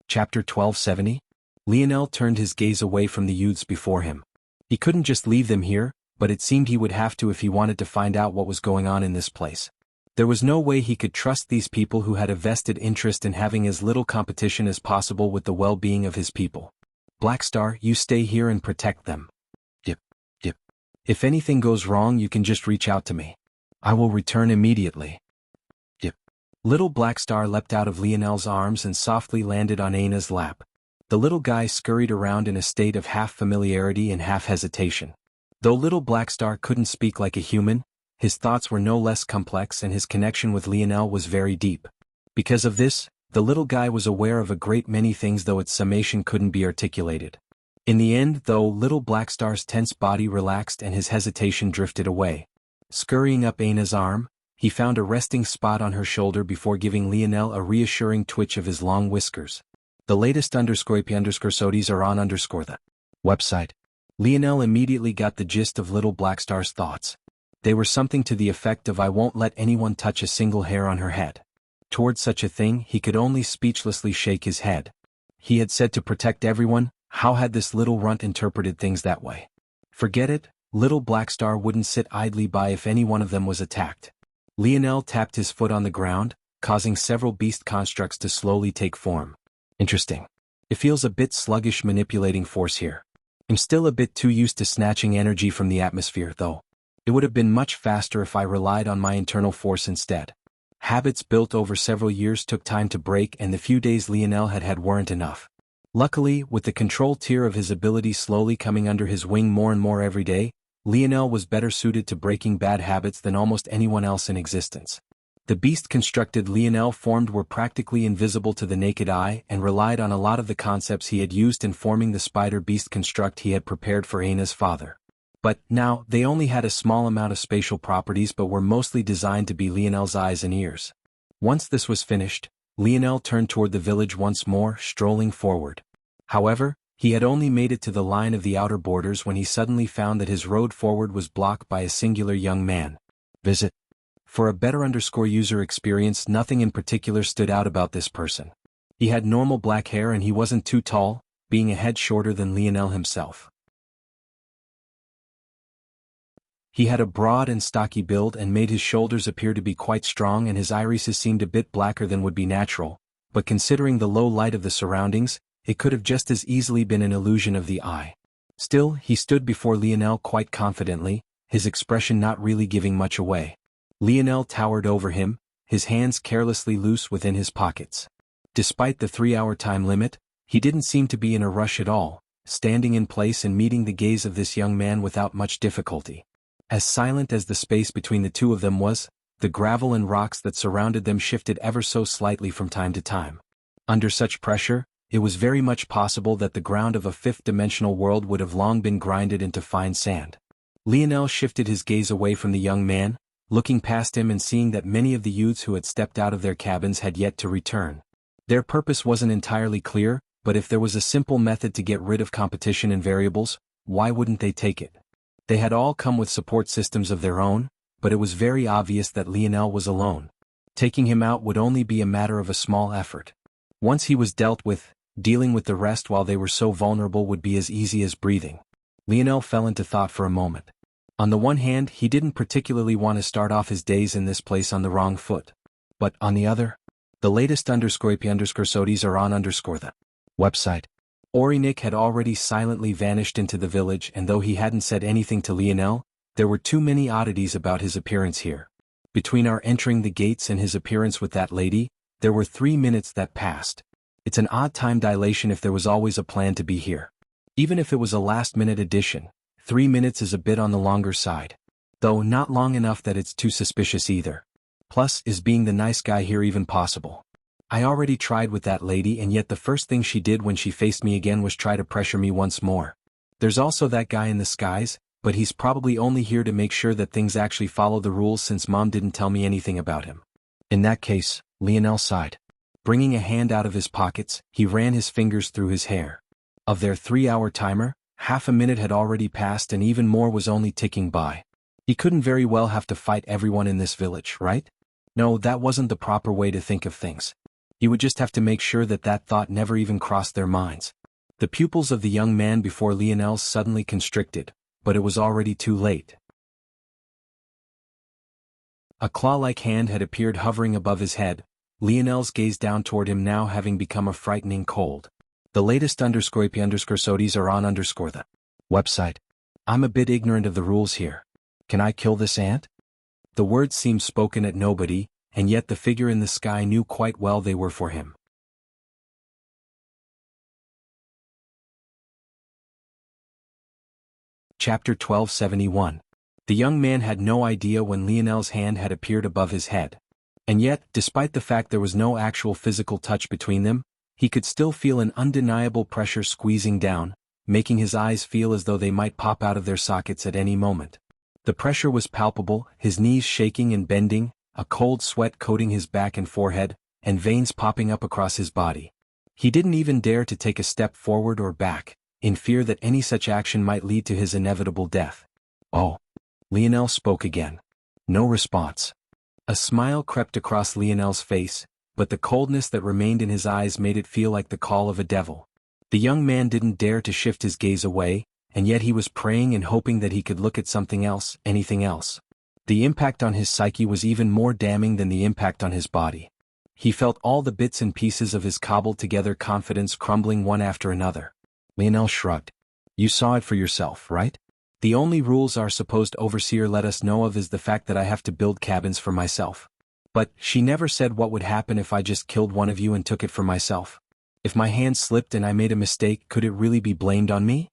Chapter 1270? Lionel turned his gaze away from the youths before him. He couldn't just leave them here, but it seemed he would have to if he wanted to find out what was going on in this place. There was no way he could trust these people who had a vested interest in having as little competition as possible with the well-being of his people. Blackstar, you stay here and protect them. Yep. If anything goes wrong, you can just reach out to me. I will return immediately. Yep. Little Blackstar leapt out of Lionel's arms and softly landed on Aina's lap. The little guy scurried around in a state of half familiarity and half hesitation. Though little Blackstar couldn't speak like a human, his thoughts were no less complex and his connection with Lionel was very deep. Because of this, the little guy was aware of a great many things though its summation couldn't be articulated. In the end, though, little Blackstar's tense body relaxed and his hesitation drifted away. Scurrying up Aina's arm, he found a resting spot on her shoulder before giving Lionel a reassuring twitch of his long whiskers. The latest _soties are on the website. Lionel immediately got the gist of little Blackstar's thoughts. They were something to the effect of, "I won't let anyone touch a single hair on her head." Towards such a thing, he could only speechlessly shake his head. He had said to protect everyone. How had this little runt interpreted things that way? Forget it, little Blackstar wouldn't sit idly by if any one of them was attacked. Lionel tapped his foot on the ground, causing several beast constructs to slowly take form. Interesting. It feels a bit sluggish manipulating force here. I'm still a bit too used to snatching energy from the atmosphere, though. It would have been much faster if I relied on my internal force instead. Habits built over several years took time to break, and the few days Lionel had weren't enough. Luckily, with the control tier of his ability slowly coming under his wing more and more every day, Lionel was better suited to breaking bad habits than almost anyone else in existence. The beast-constructed Lionel formed were practically invisible to the naked eye and relied on a lot of the concepts he had used in forming the spider-beast construct he had prepared for Aina's father. But now, they only had a small amount of spatial properties but were mostly designed to be Lionel's eyes and ears. Once this was finished, Lionel turned toward the village once more, strolling forward. However, he had only made it to the line of the outer borders when he suddenly found that his road forward was blocked by a singular young man. Visit. For a better user experience, nothing in particular stood out about this person. He had normal black hair and he wasn't too tall, being a head shorter than Lionel himself. He had a broad and stocky build and made his shoulders appear to be quite strong, and his irises seemed a bit blacker than would be natural, but considering the low light of the surroundings, it could have just as easily been an illusion of the eye. Still, he stood before Lionel quite confidently, his expression not really giving much away. Lionel towered over him, his hands carelessly loose within his pockets. Despite the 3-hour time limit, he didn't seem to be in a rush at all, standing in place and meeting the gaze of this young man without much difficulty. As silent as the space between the two of them was, the gravel and rocks that surrounded them shifted ever so slightly from time to time. Under such pressure, it was very much possible that the ground of a fifth-dimensional world would have long been grinded into fine sand. Lionel shifted his gaze away from the young man, looking past him and seeing that many of the youths who had stepped out of their cabins had yet to return. Their purpose wasn't entirely clear, but if there was a simple method to get rid of competition and variables, why wouldn't they take it? They had all come with support systems of their own, but it was very obvious that Lionel was alone. Taking him out would only be a matter of a small effort. Once he was dealt with, dealing with the rest while they were so vulnerable would be as easy as breathing. Lionel fell into thought for a moment. On the one hand, he didn't particularly want to start off his days in this place on the wrong foot. But on the other, the latest _soties are on the website. Orinik had already silently vanished into the village, and though he hadn't said anything to Lionel, there were too many oddities about his appearance here. Between our entering the gates and his appearance with that lady, there were 3 minutes that passed. It's an odd time dilation if there was always a plan to be here. Even if it was a last-minute addition, 3 minutes is a bit on the longer side. Though not long enough that it's too suspicious either. Plus, is being the nice guy here even possible? I already tried with that lady, and yet the first thing she did when she faced me again was try to pressure me once more. There's also that guy in the skies, but he's probably only here to make sure that things actually follow the rules since Mom didn't tell me anything about him. In that case, Lionel sighed. Bringing a hand out of his pockets, he ran his fingers through his hair. Of their 3-hour timer, half a minute had already passed and even more was only ticking by. He couldn't very well have to fight everyone in this village, right? No, that wasn't the proper way to think of things. He would just have to make sure that that thought never even crossed their minds. The pupils of the young man before Lionel's suddenly constricted, but it was already too late. A claw-like hand had appeared hovering above his head, Lionel's gaze down toward him now having become a frightening cold. The latest _soties are on the website. I'm a bit ignorant of the rules here. Can I kill this ant? The words seemed spoken at nobody, and yet the figure in the sky knew quite well they were for him. Chapter 1271. The young man had no idea when Lionel's hand had appeared above his head. And yet, despite the fact there was no actual physical touch between them, he could still feel an undeniable pressure squeezing down, making his eyes feel as though they might pop out of their sockets at any moment. The pressure was palpable, his knees shaking and bending, a cold sweat coating his back and forehead, and veins popping up across his body. He didn't even dare to take a step forward or back, in fear that any such action might lead to his inevitable death. "Oh." Lionel spoke again. No response. A smile crept across Lionel's face, but the coldness that remained in his eyes made it feel like the call of a devil. The young man didn't dare to shift his gaze away, and yet he was praying and hoping that he could look at something else, anything else. The impact on his psyche was even more damning than the impact on his body. He felt all the bits and pieces of his cobbled-together confidence crumbling one after another. Lionel shrugged. "You saw it for yourself, right? The only rules our supposed overseer let us know of is the fact that I have to build cabins for myself. But she never said what would happen if I just killed one of you and took it for myself. If my hand slipped and I made a mistake, could it really be blamed on me?"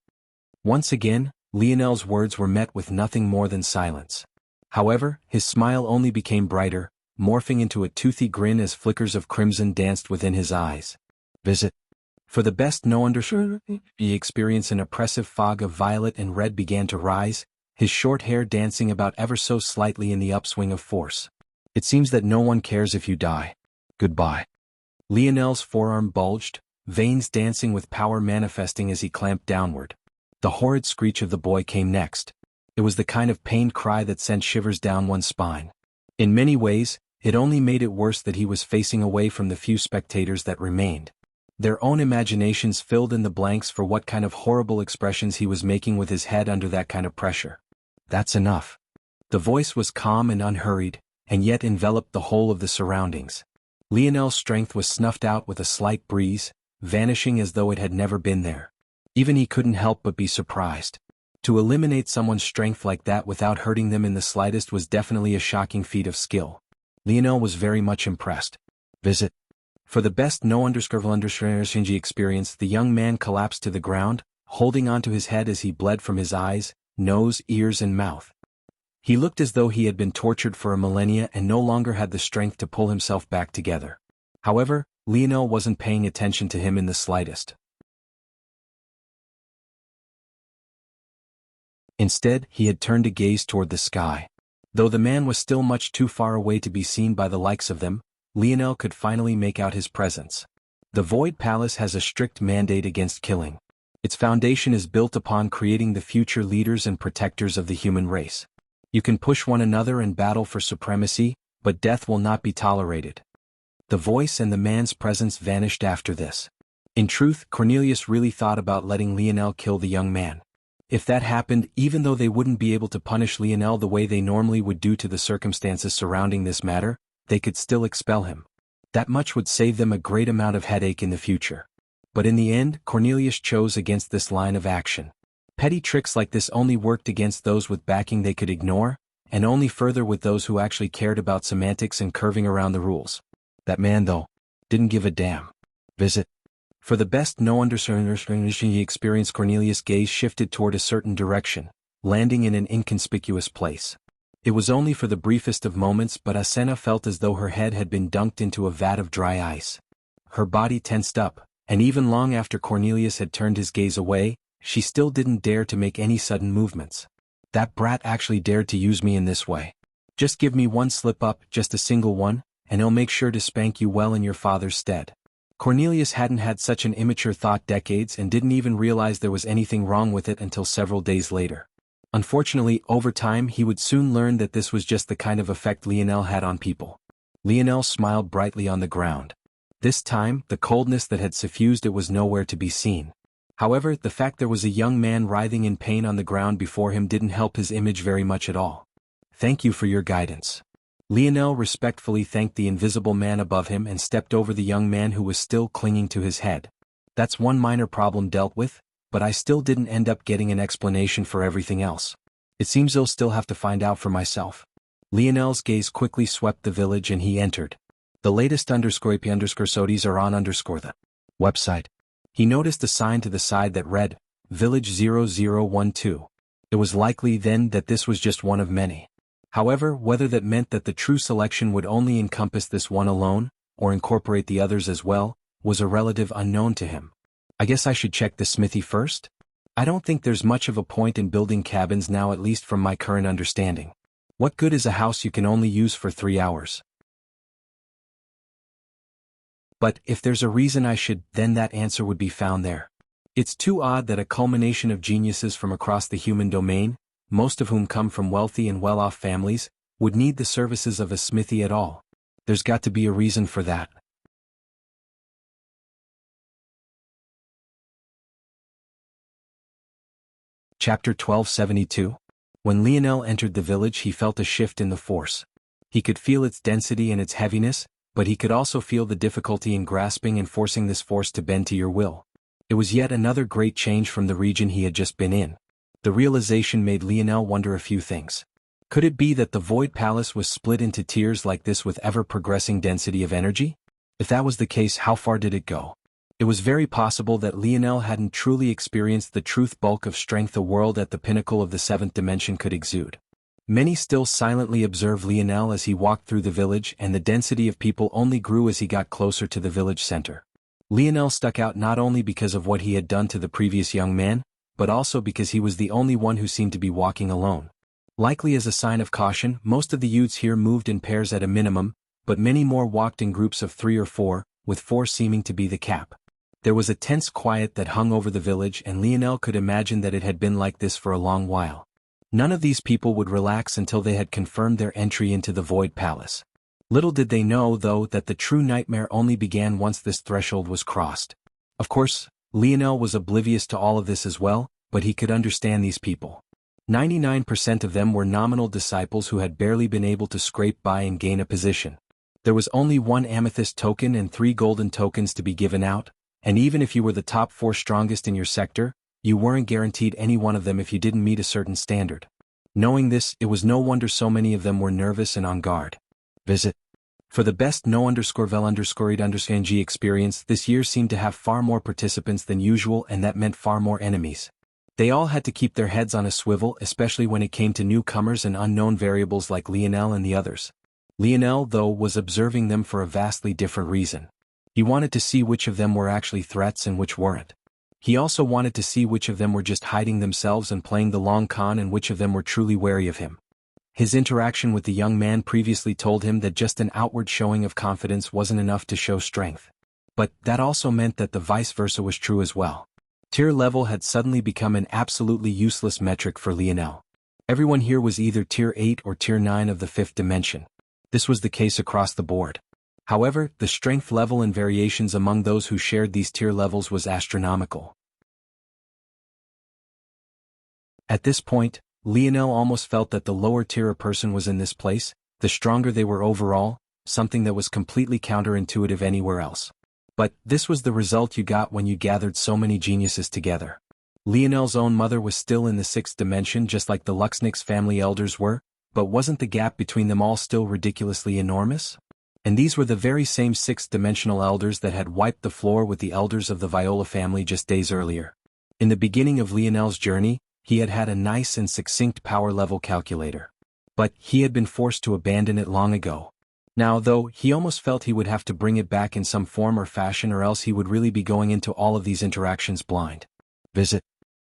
Once again, Lionel's words were met with nothing more than silence. However, his smile only became brighter, morphing into a toothy grin as flickers of crimson danced within his eyes. "Visit." For the best no understood, he experienced an oppressive fog of violet and red began to rise, his short hair dancing about ever so slightly in the upswing of force. "It seems that no one cares if you die. Goodbye." Lionel's forearm bulged, veins dancing with power manifesting as he clamped downward. The horrid screech of the boy came next. It was the kind of pained cry that sent shivers down one's spine. In many ways, it only made it worse that he was facing away from the few spectators that remained. Their own imaginations filled in the blanks for what kind of horrible expressions he was making with his head under that kind of pressure. "That's enough." The voice was calm and unhurried, and yet enveloped the whole of the surroundings. Lionel's strength was snuffed out with a slight breeze, vanishing as though it had never been there. Even he couldn't help but be surprised. To eliminate someone's strength like that without hurting them in the slightest was definitely a shocking feat of skill. Lionel was very much impressed. "Visit." For the best no understanding he experienced, the young man collapsed to the ground, holding onto his head as he bled from his eyes, nose, ears and mouth. He looked as though he had been tortured for a millennia and no longer had the strength to pull himself back together. However, Lionel wasn't paying attention to him in the slightest. Instead, he had turned to gaze toward the sky. Though the man was still much too far away to be seen by the likes of them, Lionel could finally make out his presence. The Void Palace has a strict mandate against killing. Its foundation is built upon creating the future leaders and protectors of the human race. You can push one another and battle for supremacy, but death will not be tolerated. The voice and the man's presence vanished after this. In truth, Cornelius really thought about letting Lionel kill the young man. If that happened, even though they wouldn't be able to punish Lionel the way they normally would due to the circumstances surrounding this matter, they could still expel him. That much would save them a great amount of headache in the future. But in the end, Cornelius chose against this line of action. Petty tricks like this only worked against those with backing they could ignore, and only further with those who actually cared about semantics and curving around the rules. That man, though, didn't give a damn. "Visit." For the best no understanding he experienced, Cornelius' gaze shifted toward a certain direction, landing in an inconspicuous place. It was only for the briefest of moments, but Asena felt as though her head had been dunked into a vat of dry ice. Her body tensed up, and even long after Cornelius had turned his gaze away, she still didn't dare to make any sudden movements. "That brat actually dared to use me in this way. Just give me one slip-up, just a single one, and he'll make sure to spank you well in your father's stead." Cornelius hadn't had such an immature thought decades and didn't even realize there was anything wrong with it until several days later. Unfortunately, over time he would soon learn that this was just the kind of effect Lionel had on people. Lionel smiled brightly on the ground. This time, the coldness that had suffused it was nowhere to be seen. However, the fact there was a young man writhing in pain on the ground before him didn't help his image very much at all. "Thank you for your guidance." Lionel respectfully thanked the invisible man above him and stepped over the young man who was still clinging to his head. "That's one minor problem dealt with, but I still didn't end up getting an explanation for everything else. It seems I'll still have to find out for myself." Lionel's gaze quickly swept the village and he entered. The latest _IP_SODIs are on the website. He noticed a sign to the side that read, Village 0012. It was likely then that this was just one of many. However, whether that meant that the true selection would only encompass this one alone, or incorporate the others as well, was a relative unknown to him. "I guess I should check the smithy first?" I don't think there's much of a point in building cabins now, at least from my current understanding. What good is a house you can only use for 3 hours? But if there's a reason I should, then that answer would be found there. It's too odd that a culmination of geniuses from across the human domain, most of whom come from wealthy and well-off families, would need the services of a smithy at all. There's got to be a reason for that. Chapter 1272. When Lionel entered the village, he felt a shift in the force. He could feel its density and its heaviness, but he could also feel the difficulty in grasping and forcing this force to bend to your will. It was yet another great change from the region he had just been in. The realization made Lionel wonder a few things. Could it be that the Void Palace was split into tiers like this with ever-progressing density of energy? If that was the case, how far did it go? It was very possible that Lionel hadn't truly experienced the truth bulk of strength the world at the pinnacle of the 7th dimension could exude. Many still silently observed Lionel as he walked through the village, and the density of people only grew as he got closer to the village center. Lionel stuck out not only because of what he had done to the previous young man, but also because he was the only one who seemed to be walking alone. Likely as a sign of caution, most of the youths here moved in pairs at a minimum, but many more walked in groups of 3 or 4, with 4 seeming to be the cap. There was a tense quiet that hung over the village, and Lionel could imagine that it had been like this for a long while. None of these people would relax until they had confirmed their entry into the Void Palace. Little did they know, though, that the true nightmare only began once this threshold was crossed. Of course, Lionel was oblivious to all of this as well, but he could understand these people. 99% of them were nominal disciples who had barely been able to scrape by and gain a position. There was only 1 amethyst token and 3 golden tokens to be given out, and even if you were the top 4 strongest in your sector, you weren't guaranteed any one of them if you didn't meet a certain standard. Knowing this, it was no wonder so many of them were nervous and on guard. Visit. For the best no_vel_ed_ng experience, this year seemed to have far more participants than usual, and that meant far more enemies. They all had to keep their heads on a swivel, especially when it came to newcomers and unknown variables like Lionel and the others. Lionel, though, was observing them for a vastly different reason. He wanted to see which of them were actually threats and which weren't. He also wanted to see which of them were just hiding themselves and playing the long con, and which of them were truly wary of him. His interaction with the young man previously told him that just an outward showing of confidence wasn't enough to show strength. But that also meant that the vice versa was true as well. Tier level had suddenly become an absolutely useless metric for Lionel. Everyone here was either Tier 8 or Tier 9 of the 5th dimension. This was the case across the board. However, the strength level and variations among those who shared these tier levels was astronomical. At this point, Lionel almost felt that the lower tier a person was in this place, the stronger they were overall, something that was completely counterintuitive anywhere else. But this was the result you got when you gathered so many geniuses together. Lionel's own mother was still in the 6th dimension, just like the Luxnick's family elders were, but wasn't the gap between them all still ridiculously enormous? And these were the very same 6th-dimensional elders that had wiped the floor with the elders of the Viola family just days earlier. In the beginning of Lionel's journey, he had had a nice and succinct power level calculator. But he had been forced to abandon it long ago. Now, though, he almost felt he would have to bring it back in some form or fashion, or else he would really be going into all of these interactions blind. Visit.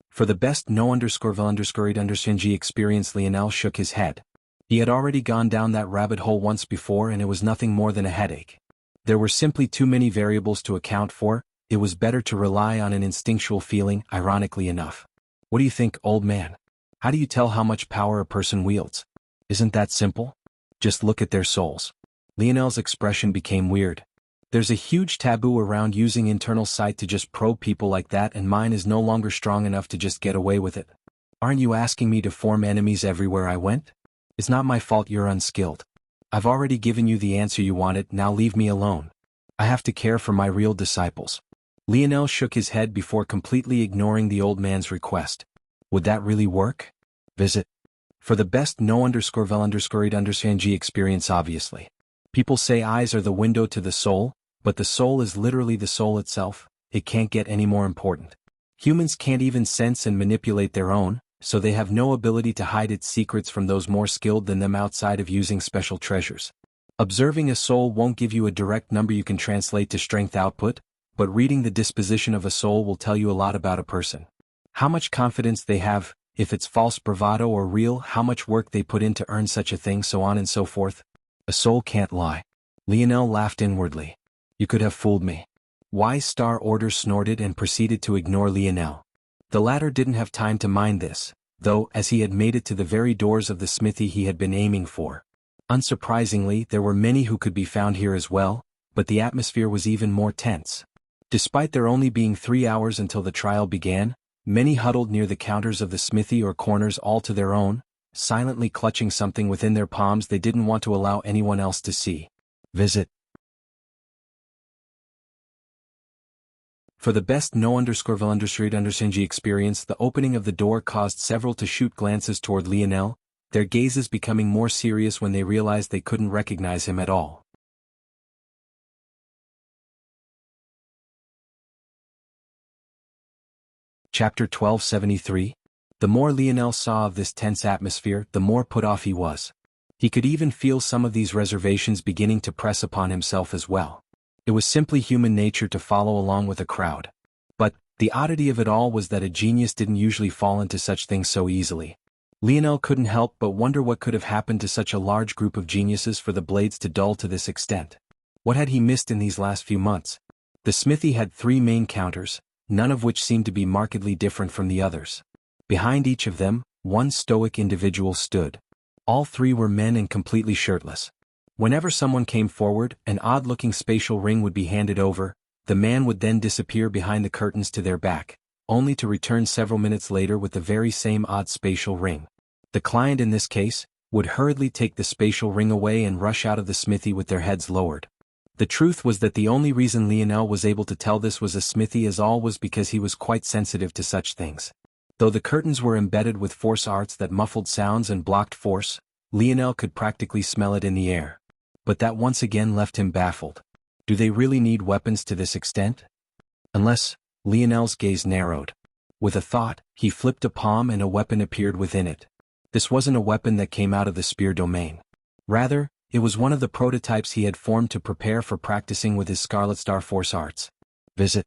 For the best no_vel_ed_ng experience, Lionel shook his head. He had already gone down that rabbit hole once before, and it was nothing more than a headache. There were simply too many variables to account for. It was better to rely on an instinctual feeling, ironically enough. What do you think, old man? How do you tell how much power a person wields? Isn't that simple? Just look at their souls. Lionel's expression became weird. There's a huge taboo around using internal sight to just probe people like that, and mine is no longer strong enough to just get away with it. Aren't you asking me to form enemies everywhere I went? It's not my fault you're unskilled. I've already given you the answer you wanted, now leave me alone. I have to care for my real disciples. Lionel shook his head before completely ignoring the old man's request. Would that really work? Visit. For the best no_vel_ed_ng experience, obviously. People say eyes are the window to the soul, but the soul is literally the soul itself. It can't get any more important. Humans can't even sense and manipulate their own, so they have no ability to hide its secrets from those more skilled than them outside of using special treasures. Observing a soul won't give you a direct number you can translate to strength output, but reading the disposition of a soul will tell you a lot about a person. How much confidence they have, if it's false bravado or real, how much work they put in to earn such a thing, so on and so forth. A soul can't lie. Lionel laughed inwardly. You could have fooled me. Wise Star Order snorted and proceeded to ignore Lionel. The latter didn't have time to mind this, though, as he had made it to the very doors of the smithy he had been aiming for. Unsurprisingly, there were many who could be found here as well, but the atmosphere was even more tense. Despite there only being 3 hours until the trial began, many huddled near the counters of the smithy or corners all to their own, silently clutching something within their palms they didn't want to allow anyone else to see. Visit. For the best no_vil_understreet_undersing experience, the opening of the door caused several to shoot glances toward Lionel, their gazes becoming more serious when they realized they couldn't recognize him at all. Chapter 1273. The more Lionel saw of this tense atmosphere, the more put off he was. He could even feel some of these reservations beginning to press upon himself as well. It was simply human nature to follow along with a crowd. But, the oddity of it all was that a genius didn't usually fall into such things so easily. Lionel couldn't help but wonder what could have happened to such a large group of geniuses for the blades to dull to this extent. What had he missed in these last few months? The smithy had 3 main counters, none of which seemed to be markedly different from the others. Behind each of them, one stoic individual stood. All 3 were men and completely shirtless. Whenever someone came forward, an odd-looking spatial ring would be handed over, the man would then disappear behind the curtains to their back, only to return several minutes later with the very same odd spatial ring. The client in this case would hurriedly take the spatial ring away and rush out of the smithy with their heads lowered. The truth was that the only reason Lionel was able to tell this was a smithy as all was because he was quite sensitive to such things. Though the curtains were embedded with force arts that muffled sounds and blocked force, Lionel could practically smell it in the air. But that once again left him baffled. Do they really need weapons to this extent? Unless, Lionel's gaze narrowed. With a thought, he flipped a palm and a weapon appeared within it. This wasn't a weapon that came out of the spear domain. Rather, it was one of the prototypes he had formed to prepare for practicing with his Scarlet Star Force arts. Visit.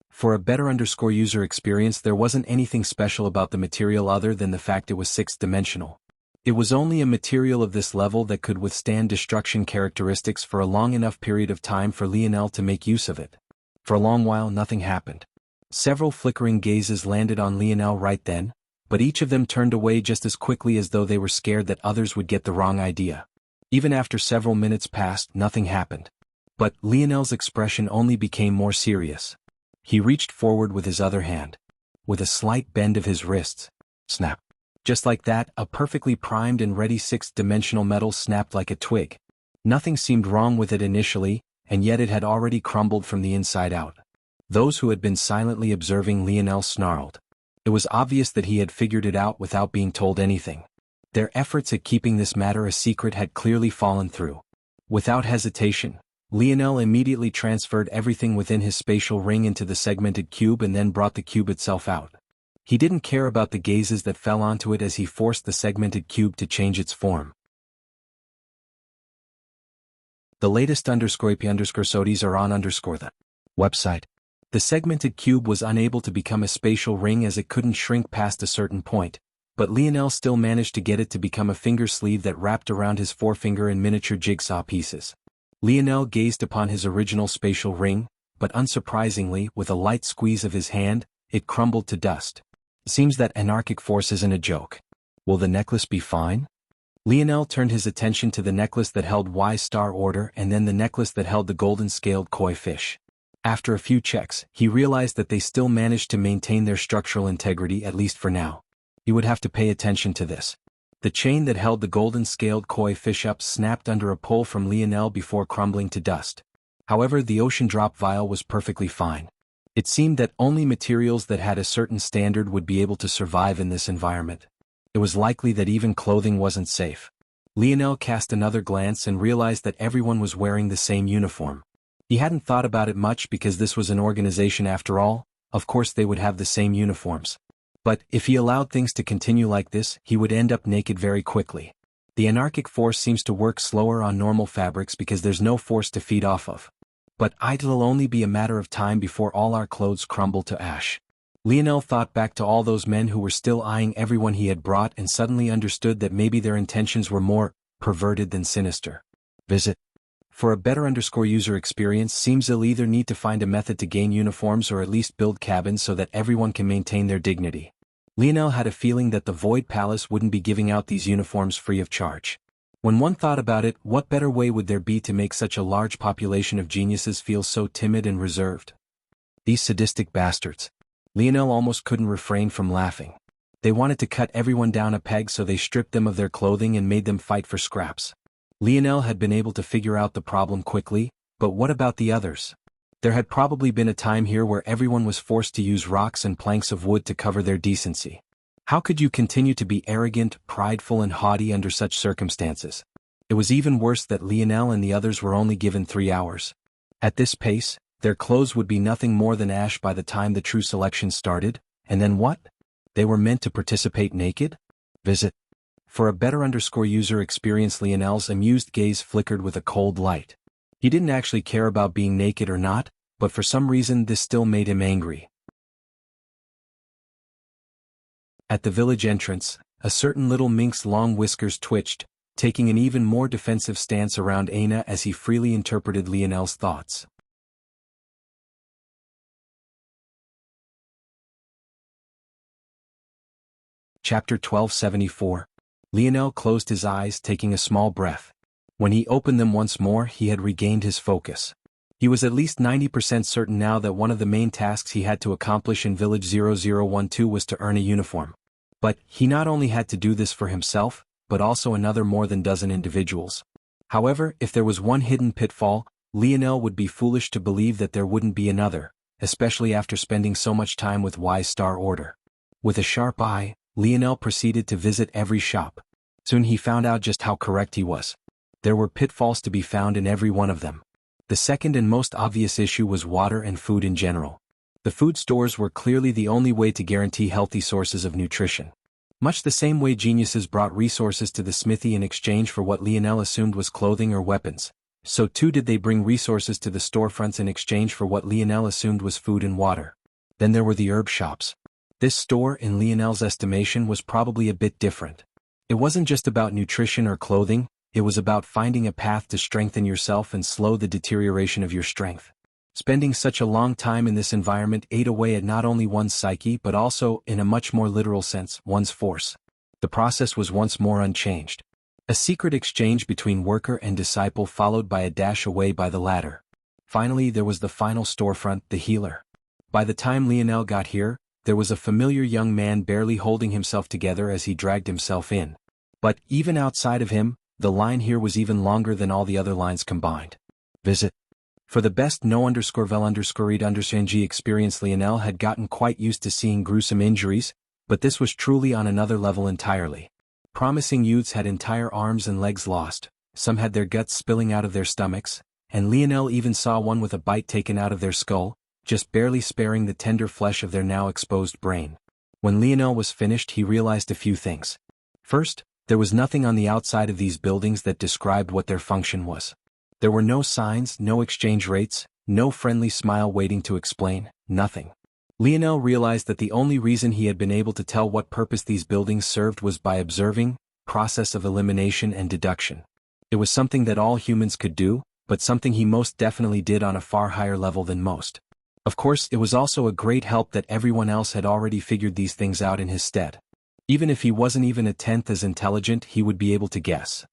For a better user experience, there wasn't anything special about the material other than the fact it was 6-dimensional. It was only a material of this level that could withstand destruction characteristics for a long enough period of time for Lionel to make use of it. For a long while nothing happened. Several flickering gazes landed on Lionel right then, but each of them turned away just as quickly as though they were scared that others would get the wrong idea. Even after several minutes passed, nothing happened. But Lionel's expression only became more serious. He reached forward with his other hand. With a slight bend of his wrists, snap. Just like that, a perfectly primed and ready 6-dimensional metal snapped like a twig. Nothing seemed wrong with it initially, and yet it had already crumbled from the inside out. Those who had been silently observing Lionel snarled. It was obvious that he had figured it out without being told anything. Their efforts at keeping this matter a secret had clearly fallen through. Without hesitation, Lionel immediately transferred everything within his spatial ring into the segmented cube and then brought the cube itself out. He didn't care about the gazes that fell onto it as he forced the segmented cube to change its form. The latest _IP_SODIs are on _the website. The segmented cube was unable to become a spatial ring as it couldn't shrink past a certain point, but Lionel still managed to get it to become a finger sleeve that wrapped around his forefinger in miniature jigsaw pieces. Lionel gazed upon his original spatial ring, but unsurprisingly, with a light squeeze of his hand, it crumbled to dust. Seems that anarchic force isn't a joke. Will the necklace be fine? Lionel turned his attention to the necklace that held Wise Star Order and then the necklace that held the golden-scaled koi fish. After a few checks, he realized that they still managed to maintain their structural integrity, at least for now. He would have to pay attention to this. The chain that held the golden-scaled koi fish up snapped under a pull from Lionel before crumbling to dust. However, the ocean drop vial was perfectly fine. It seemed that only materials that had a certain standard would be able to survive in this environment. It was likely that even clothing wasn't safe. Lionel cast another glance and realized that everyone was wearing the same uniform. He hadn't thought about it much because this was an organization after all, of course they would have the same uniforms. But if he allowed things to continue like this, he would end up naked very quickly. The anarchic force seems to work slower on normal fabrics because there's no force to feed off of. But it'll only be a matter of time before all our clothes crumble to ash. Lionel thought back to all those men who were still eyeing everyone he had brought and suddenly understood that maybe their intentions were more perverted than sinister. Visit. For a better user experience seems they'll either need to find a method to gain uniforms or at least build cabins so that everyone can maintain their dignity. Lionel had a feeling that the Void Palace wouldn't be giving out these uniforms free of charge. When one thought about it, what better way would there be to make such a large population of geniuses feel so timid and reserved? These sadistic bastards. Lionel almost couldn't refrain from laughing. They wanted to cut everyone down a peg, so they stripped them of their clothing and made them fight for scraps. Lionel had been able to figure out the problem quickly, but what about the others? There had probably been a time here where everyone was forced to use rocks and planks of wood to cover their decency. How could you continue to be arrogant, prideful and haughty under such circumstances? It was even worse that Lionel and the others were only given 3 hours. At this pace, their clothes would be nothing more than ash by the time the true selection started, and then what? They were meant to participate naked? Visit. For a better user experience, Lionel's amused gaze flickered with a cold light. He didn't actually care about being naked or not, but for some reason this still made him angry. At the village entrance, a certain little minx's long whiskers twitched, taking an even more defensive stance around Aina as he freely interpreted Lionel's thoughts. Chapter 1274. Lionel closed his eyes, taking a small breath. When he opened them once more, he had regained his focus. He was at least 90% certain now that one of the main tasks he had to accomplish in Village 0012 was to earn a uniform. But he not only had to do this for himself, but also another more than dozen individuals. However, if there was one hidden pitfall, Lionel would be foolish to believe that there wouldn't be another, especially after spending so much time with Wise Star Order. With a sharp eye, Lionel proceeded to visit every shop. Soon he found out just how correct he was. There were pitfalls to be found in every one of them. The second and most obvious issue was water and food in general. The food stores were clearly the only way to guarantee healthy sources of nutrition. Much the same way geniuses brought resources to the smithy in exchange for what Lionel assumed was clothing or weapons, so too did they bring resources to the storefronts in exchange for what Lionel assumed was food and water. Then there were the herb shops. This store, in Lionel's estimation, was probably a bit different. It wasn't just about nutrition or clothing, it was about finding a path to strengthen yourself and slow the deterioration of your strength. Spending such a long time in this environment ate away at not only one's psyche but also, in a much more literal sense, one's force. The process was once more unchanged. A secret exchange between worker and disciple followed by a dash away by the latter. Finally, there was the final storefront, the healer. By the time Lionel got here, there was a familiar young man barely holding himself together as he dragged himself in. But, even outside of him, the line here was even longer than all the other lines combined. Visit. For the best no_vel_read_ng experience, Lionel had gotten quite used to seeing gruesome injuries, but this was truly on another level entirely. Promising youths had entire arms and legs lost, some had their guts spilling out of their stomachs, and Lionel even saw one with a bite taken out of their skull, just barely sparing the tender flesh of their now exposed brain. When Lionel was finished, he realized a few things. First, there was nothing on the outside of these buildings that described what their function was. There were no signs, no exchange rates, no friendly smile waiting to explain, nothing. Lionel realized that the only reason he had been able to tell what purpose these buildings served was by observing, process of elimination and deduction. It was something that all humans could do, but something he most definitely did on a far higher level than most. Of course, it was also a great help that everyone else had already figured these things out in his stead. Even if he wasn't even a tenth as intelligent, he would be able to guess.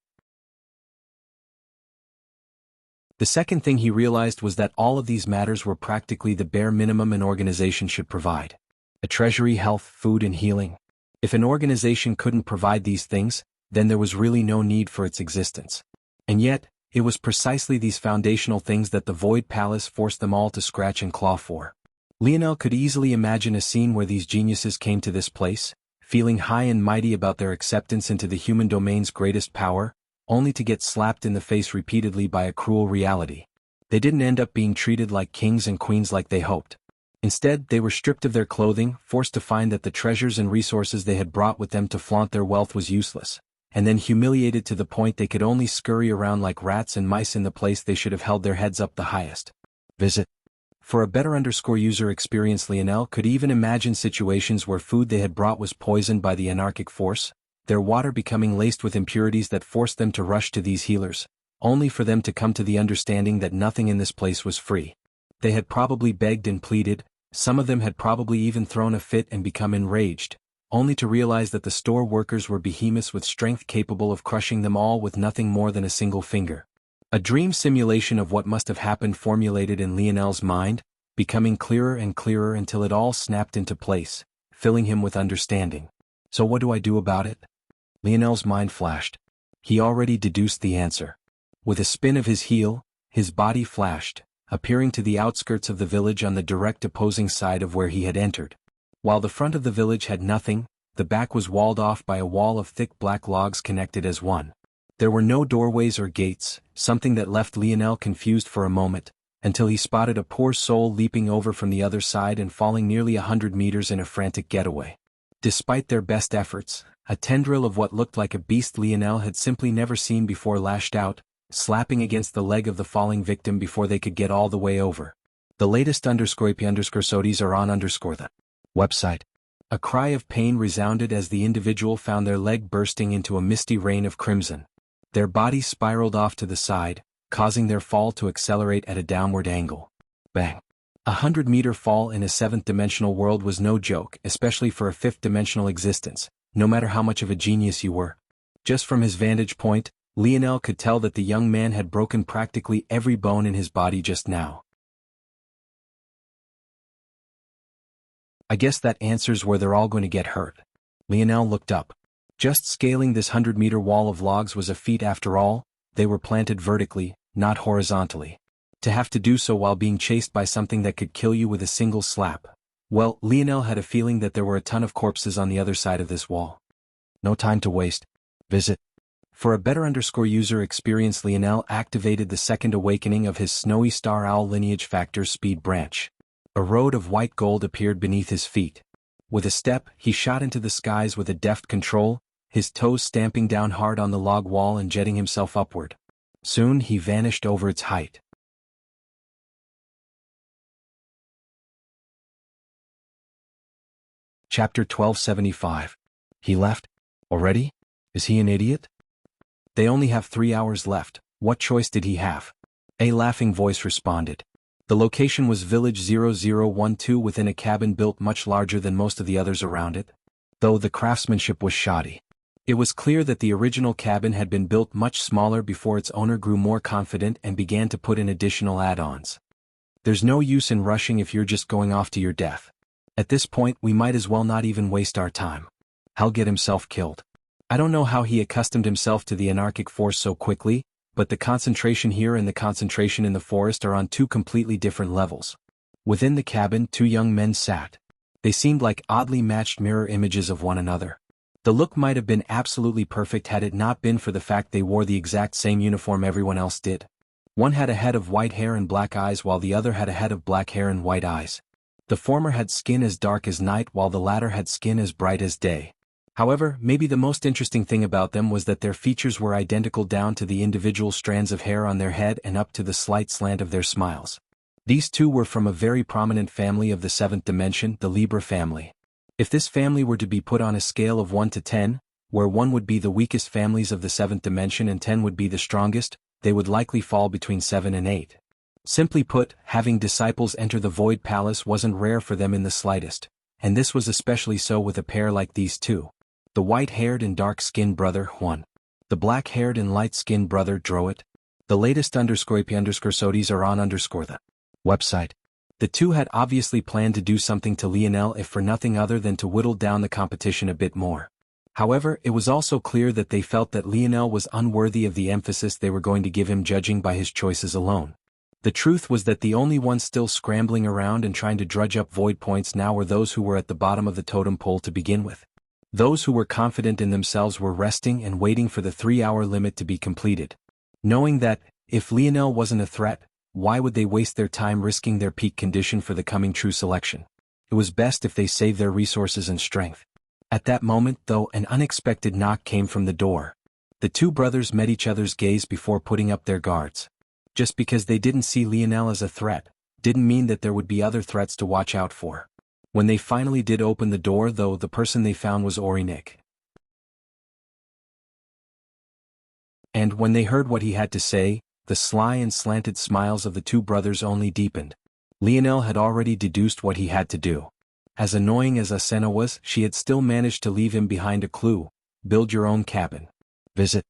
The second thing he realized was that all of these matters were practically the bare minimum an organization should provide. A treasury, health, food and healing. If an organization couldn't provide these things, then there was really no need for its existence. And yet, it was precisely these foundational things that the Void Palace forced them all to scratch and claw for. Lionel could easily imagine a scene where these geniuses came to this place, feeling high and mighty about their acceptance into the human domain's greatest power, only to get slapped in the face repeatedly by a cruel reality. They didn't end up being treated like kings and queens like they hoped. Instead, they were stripped of their clothing, forced to find that the treasures and resources they had brought with them to flaunt their wealth was useless, and then humiliated to the point they could only scurry around like rats and mice in the place they should have held their heads up the highest. Visit. For a better user experience, Lionel could even imagine situations where food they had brought was poisoned by the anarchic force, their water becoming laced with impurities that forced them to rush to these healers, only for them to come to the understanding that nothing in this place was free. They had probably begged and pleaded, some of them had probably even thrown a fit and become enraged, only to realize that the store workers were behemoths with strength capable of crushing them all with nothing more than a single finger. A dream simulation of what must have happened formulated in Lionel's mind, becoming clearer and clearer until it all snapped into place, filling him with understanding. So what do I do about it? Lionel's mind flashed. He already deduced the answer. With a spin of his heel, his body flashed, appearing to the outskirts of the village on the direct opposing side of where he had entered. While the front of the village had nothing, the back was walled off by a wall of thick black logs connected as one. There were no doorways or gates, something that left Lionel confused for a moment, until he spotted a poor soul leaping over from the other side and falling nearly 100 meters in a frantic getaway. Despite their best efforts, a tendril of what looked like a beast Lionel had simply never seen before lashed out, slapping against the leg of the falling victim before they could get all the way over. The latest _sodies are on the website. A cry of pain resounded as the individual found their leg bursting into a misty rain of crimson. Their bodies spiraled off to the side, causing their fall to accelerate at a downward angle. Bang! 100-meter fall in a 7th-dimensional world was no joke, especially for a 5th-dimensional existence, no matter how much of a genius you were. Just from his vantage point, Lionel could tell that the young man had broken practically every bone in his body just now. I guess that answers where they're all going to get hurt. Lionel looked up. Just scaling this 100-meter wall of logs was a feat after all. They were planted vertically, not horizontally. To have to do so while being chased by something that could kill you with a single slap. Well, Lionel had a feeling that there were a ton of corpses on the other side of this wall. No time to waste. Visit. For a better user experience, Lionel activated the second awakening of his Snowy Star Owl lineage factor speed branch. A road of white gold appeared beneath his feet. With a step, he shot into the skies with a deft control, his toes stamping down hard on the log wall and jetting himself upward. Soon he vanished over its height. Chapter 1275. He left? Already? Is he an idiot? They only have 3 hours left. What choice did he have? A laughing voice responded. The location was Village 0012 within a cabin built much larger than most of the others around it, though the craftsmanship was shoddy. It was clear that the original cabin had been built much smaller before its owner grew more confident and began to put in additional add-ons. There's no use in rushing if you're just going off to your death. At this point we might as well not even waste our time. He'll get himself killed. I don't know how he accustomed himself to the anarchic force so quickly, but the concentration here and the concentration in the forest are on two completely different levels. Within the cabin 2 young men sat. They seemed like oddly matched mirror images of one another. The look might have been absolutely perfect had it not been for the fact they wore the exact same uniform everyone else did. One had a head of white hair and black eyes while the other had a head of black hair and white eyes. The former had skin as dark as night while the latter had skin as bright as day. However, maybe the most interesting thing about them was that their features were identical down to the individual strands of hair on their head and up to the slight slant of their smiles. These two were from a very prominent family of the 7th dimension, the Libra family. If this family were to be put on a scale of 1 to 10, where 1 would be the weakest families of the 7th dimension and 10 would be the strongest, they would likely fall between 7 and 8. Simply put, having disciples enter the Void Palace wasn't rare for them in the slightest, and this was especially so with a pair like these two. The white-haired and dark-skinned brother, Juan. The black-haired and light-skinned brother, Droit. The latest _sodies are on the website. The two had obviously planned to do something to Lionel if for nothing other than to whittle down the competition a bit more. However, it was also clear that they felt that Lionel was unworthy of the emphasis they were going to give him judging by his choices alone. The truth was that the only ones still scrambling around and trying to drudge up void points now were those who were at the bottom of the totem pole to begin with. Those who were confident in themselves were resting and waiting for the 3-hour limit to be completed. Knowing that, if Lionel wasn't a threat, why would they waste their time risking their peak condition for the coming true selection? It was best if they saved their resources and strength. At that moment, though, an unexpected knock came from the door. The 2 brothers met each other's gaze before putting up their guards. Just because they didn't see Lionel as a threat, didn't mean that there would be other threats to watch out for. When they finally did open the door though, the person they found was Orinik. And when they heard what he had to say, the sly and slanted smiles of the two brothers only deepened. Lionel had already deduced what he had to do. As annoying as Asena was, she had still managed to leave him behind a clue: build your own cabin. Visit.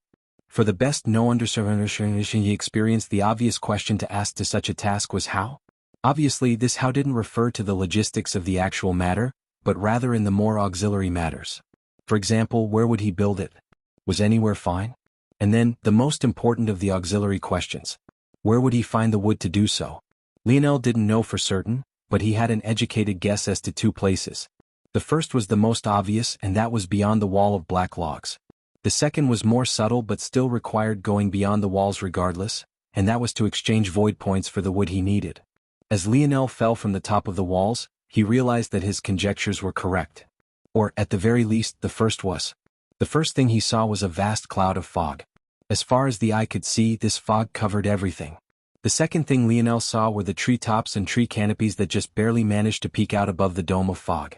For the best no understanding he experienced, the obvious question to ask to such a task was how? Obviously this how didn't refer to the logistics of the actual matter, but rather in the more auxiliary matters. For example, where would he build it? Was anywhere fine? And then, the most important of the auxiliary questions. Where would he find the wood to do so? Lionel didn't know for certain, but he had an educated guess as to two places. The first was the most obvious, and that was beyond the wall of black logs. The second was more subtle but still required going beyond the walls regardless, and that was to exchange void points for the wood he needed. As Lionel fell from the top of the walls, he realized that his conjectures were correct. Or, at the very least, the first was. The first thing he saw was a vast cloud of fog. As far as the eye could see, this fog covered everything. The second thing Lionel saw were the treetops and tree canopies that just barely managed to peek out above the dome of fog.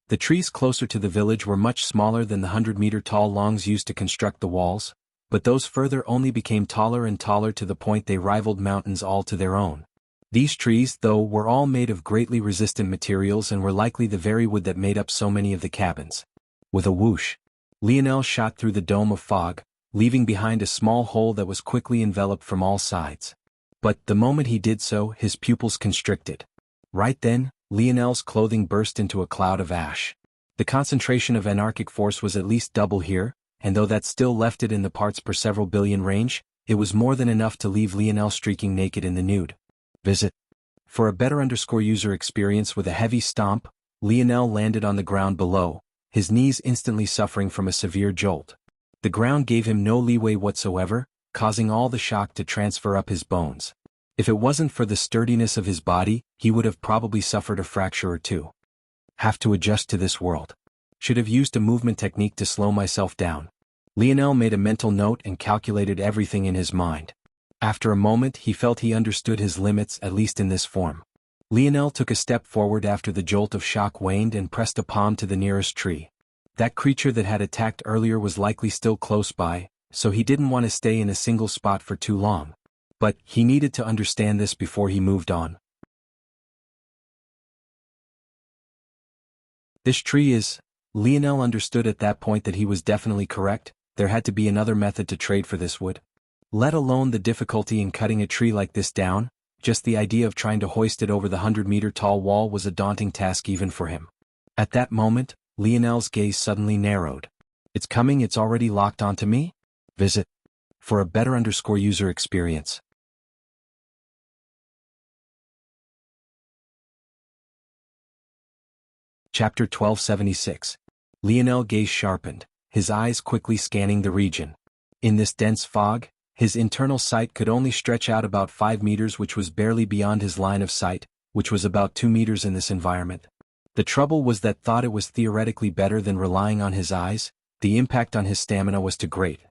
The trees closer to the village were much smaller than the 100-meter-tall longs used to construct the walls, but those further only became taller and taller to the point they rivaled mountains all to their own. These trees, though, were all made of greatly resistant materials and were likely the very wood that made up so many of the cabins. With a whoosh, Lionel shot through the dome of fog, leaving behind a small hole that was quickly enveloped from all sides. But the moment he did so, his pupils constricted. Right then, Lionel's clothing burst into a cloud of ash. The concentration of anarchic force was at least double here, and though that still left it in the parts per several billion range, it was more than enough to leave Lionel streaking naked in the nude. Visit. For a better user experience, with a heavy stomp, Lionel landed on the ground below, his knees instantly suffering from a severe jolt. The ground gave him no leeway whatsoever, causing all the shock to transfer up his bones. If it wasn't for the sturdiness of his body, he would have probably suffered a fracture or two. Have to adjust to this world. Should have used a movement technique to slow myself down. Lionel made a mental note and calculated everything in his mind. After a moment, he felt he understood his limits, at least in this form. Lionel took a step forward after the jolt of shock waned and pressed a palm to the nearest tree. That creature that had attacked earlier was likely still close by, so he didn't want to stay in a single spot for too long. But he needed to understand this before he moved on. This tree is... Lionel understood at that point that he was definitely correct. There had to be another method to trade for this wood. Let alone the difficulty in cutting a tree like this down, just the idea of trying to hoist it over the 100-meter-tall wall was a daunting task even for him. At that moment, Lionel's gaze suddenly narrowed. It's coming, it's already locked onto me? Visit. For a better user experience. Chapter 1276. Lionel gaze sharpened, his eyes quickly scanning the region. In this dense fog, his internal sight could only stretch out about 5 meters, which was barely beyond his line of sight, which was about 2 meters in this environment. The trouble was that thought it was theoretically better than relying on his eyes, the impact on his stamina was too great.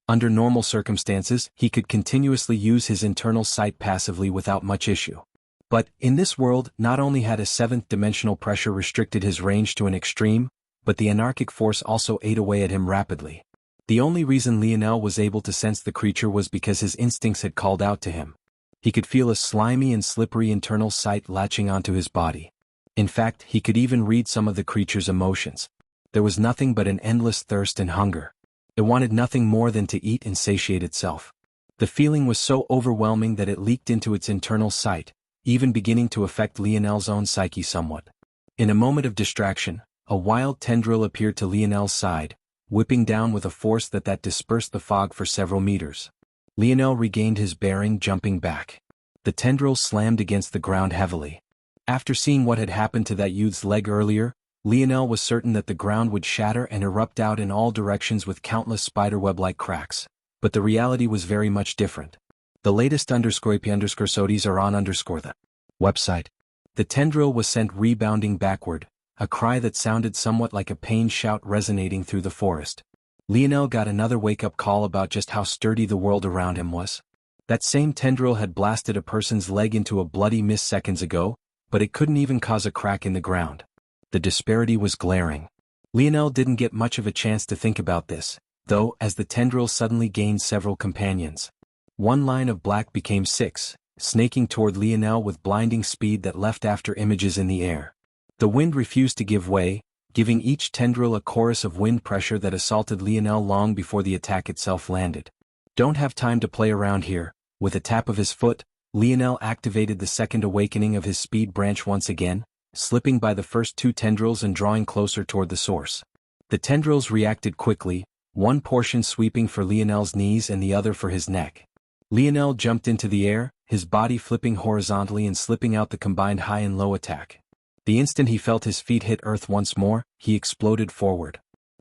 Under normal circumstances, he could continuously use his internal sight passively without much issue. But, in this world, not only had a 7th-dimensional pressure restricted his range to an extreme, but the anarchic force also ate away at him rapidly. The only reason Lionel was able to sense the creature was because his instincts had called out to him. He could feel a slimy and slippery internal sight latching onto his body. In fact, he could even read some of the creature's emotions. There was nothing but an endless thirst and hunger. It wanted nothing more than to eat and satiate itself. The feeling was so overwhelming that it leaked into its internal sight, even beginning to affect Lionel's own psyche somewhat. In a moment of distraction, a wild tendril appeared to Lionel's side, whipping down with a force that dispersed the fog for several meters. Lionel regained his bearing, jumping back. The tendril slammed against the ground heavily. After seeing what had happened to that youth's leg earlier, Lionel was certain that the ground would shatter and erupt out in all directions with countless spiderweb-like cracks. But the reality was very much different. The latest _IP_SODs are on the website. The tendril was sent rebounding backward, a cry that sounded somewhat like a pained shout resonating through the forest. Lionel got another wake-up call about just how sturdy the world around him was. That same tendril had blasted a person's leg into a bloody mess seconds ago, but it couldn't even cause a crack in the ground. The disparity was glaring. Lionel didn't get much of a chance to think about this, though, as the tendril suddenly gained several companions. One line of black became 6, snaking toward Lionel with blinding speed that left after images in the air. The wind refused to give way, giving each tendril a chorus of wind pressure that assaulted Lionel long before the attack itself landed. Don't have time to play around here. With a tap of his foot, Lionel activated the second awakening of his speed branch once again, slipping by the first 2 tendrils and drawing closer toward the source. The tendrils reacted quickly, one portion sweeping for Lionel's knees and the other for his neck. Lionel jumped into the air, his body flipping horizontally and slipping out the combined high and low attack. The instant he felt his feet hit earth once more, he exploded forward.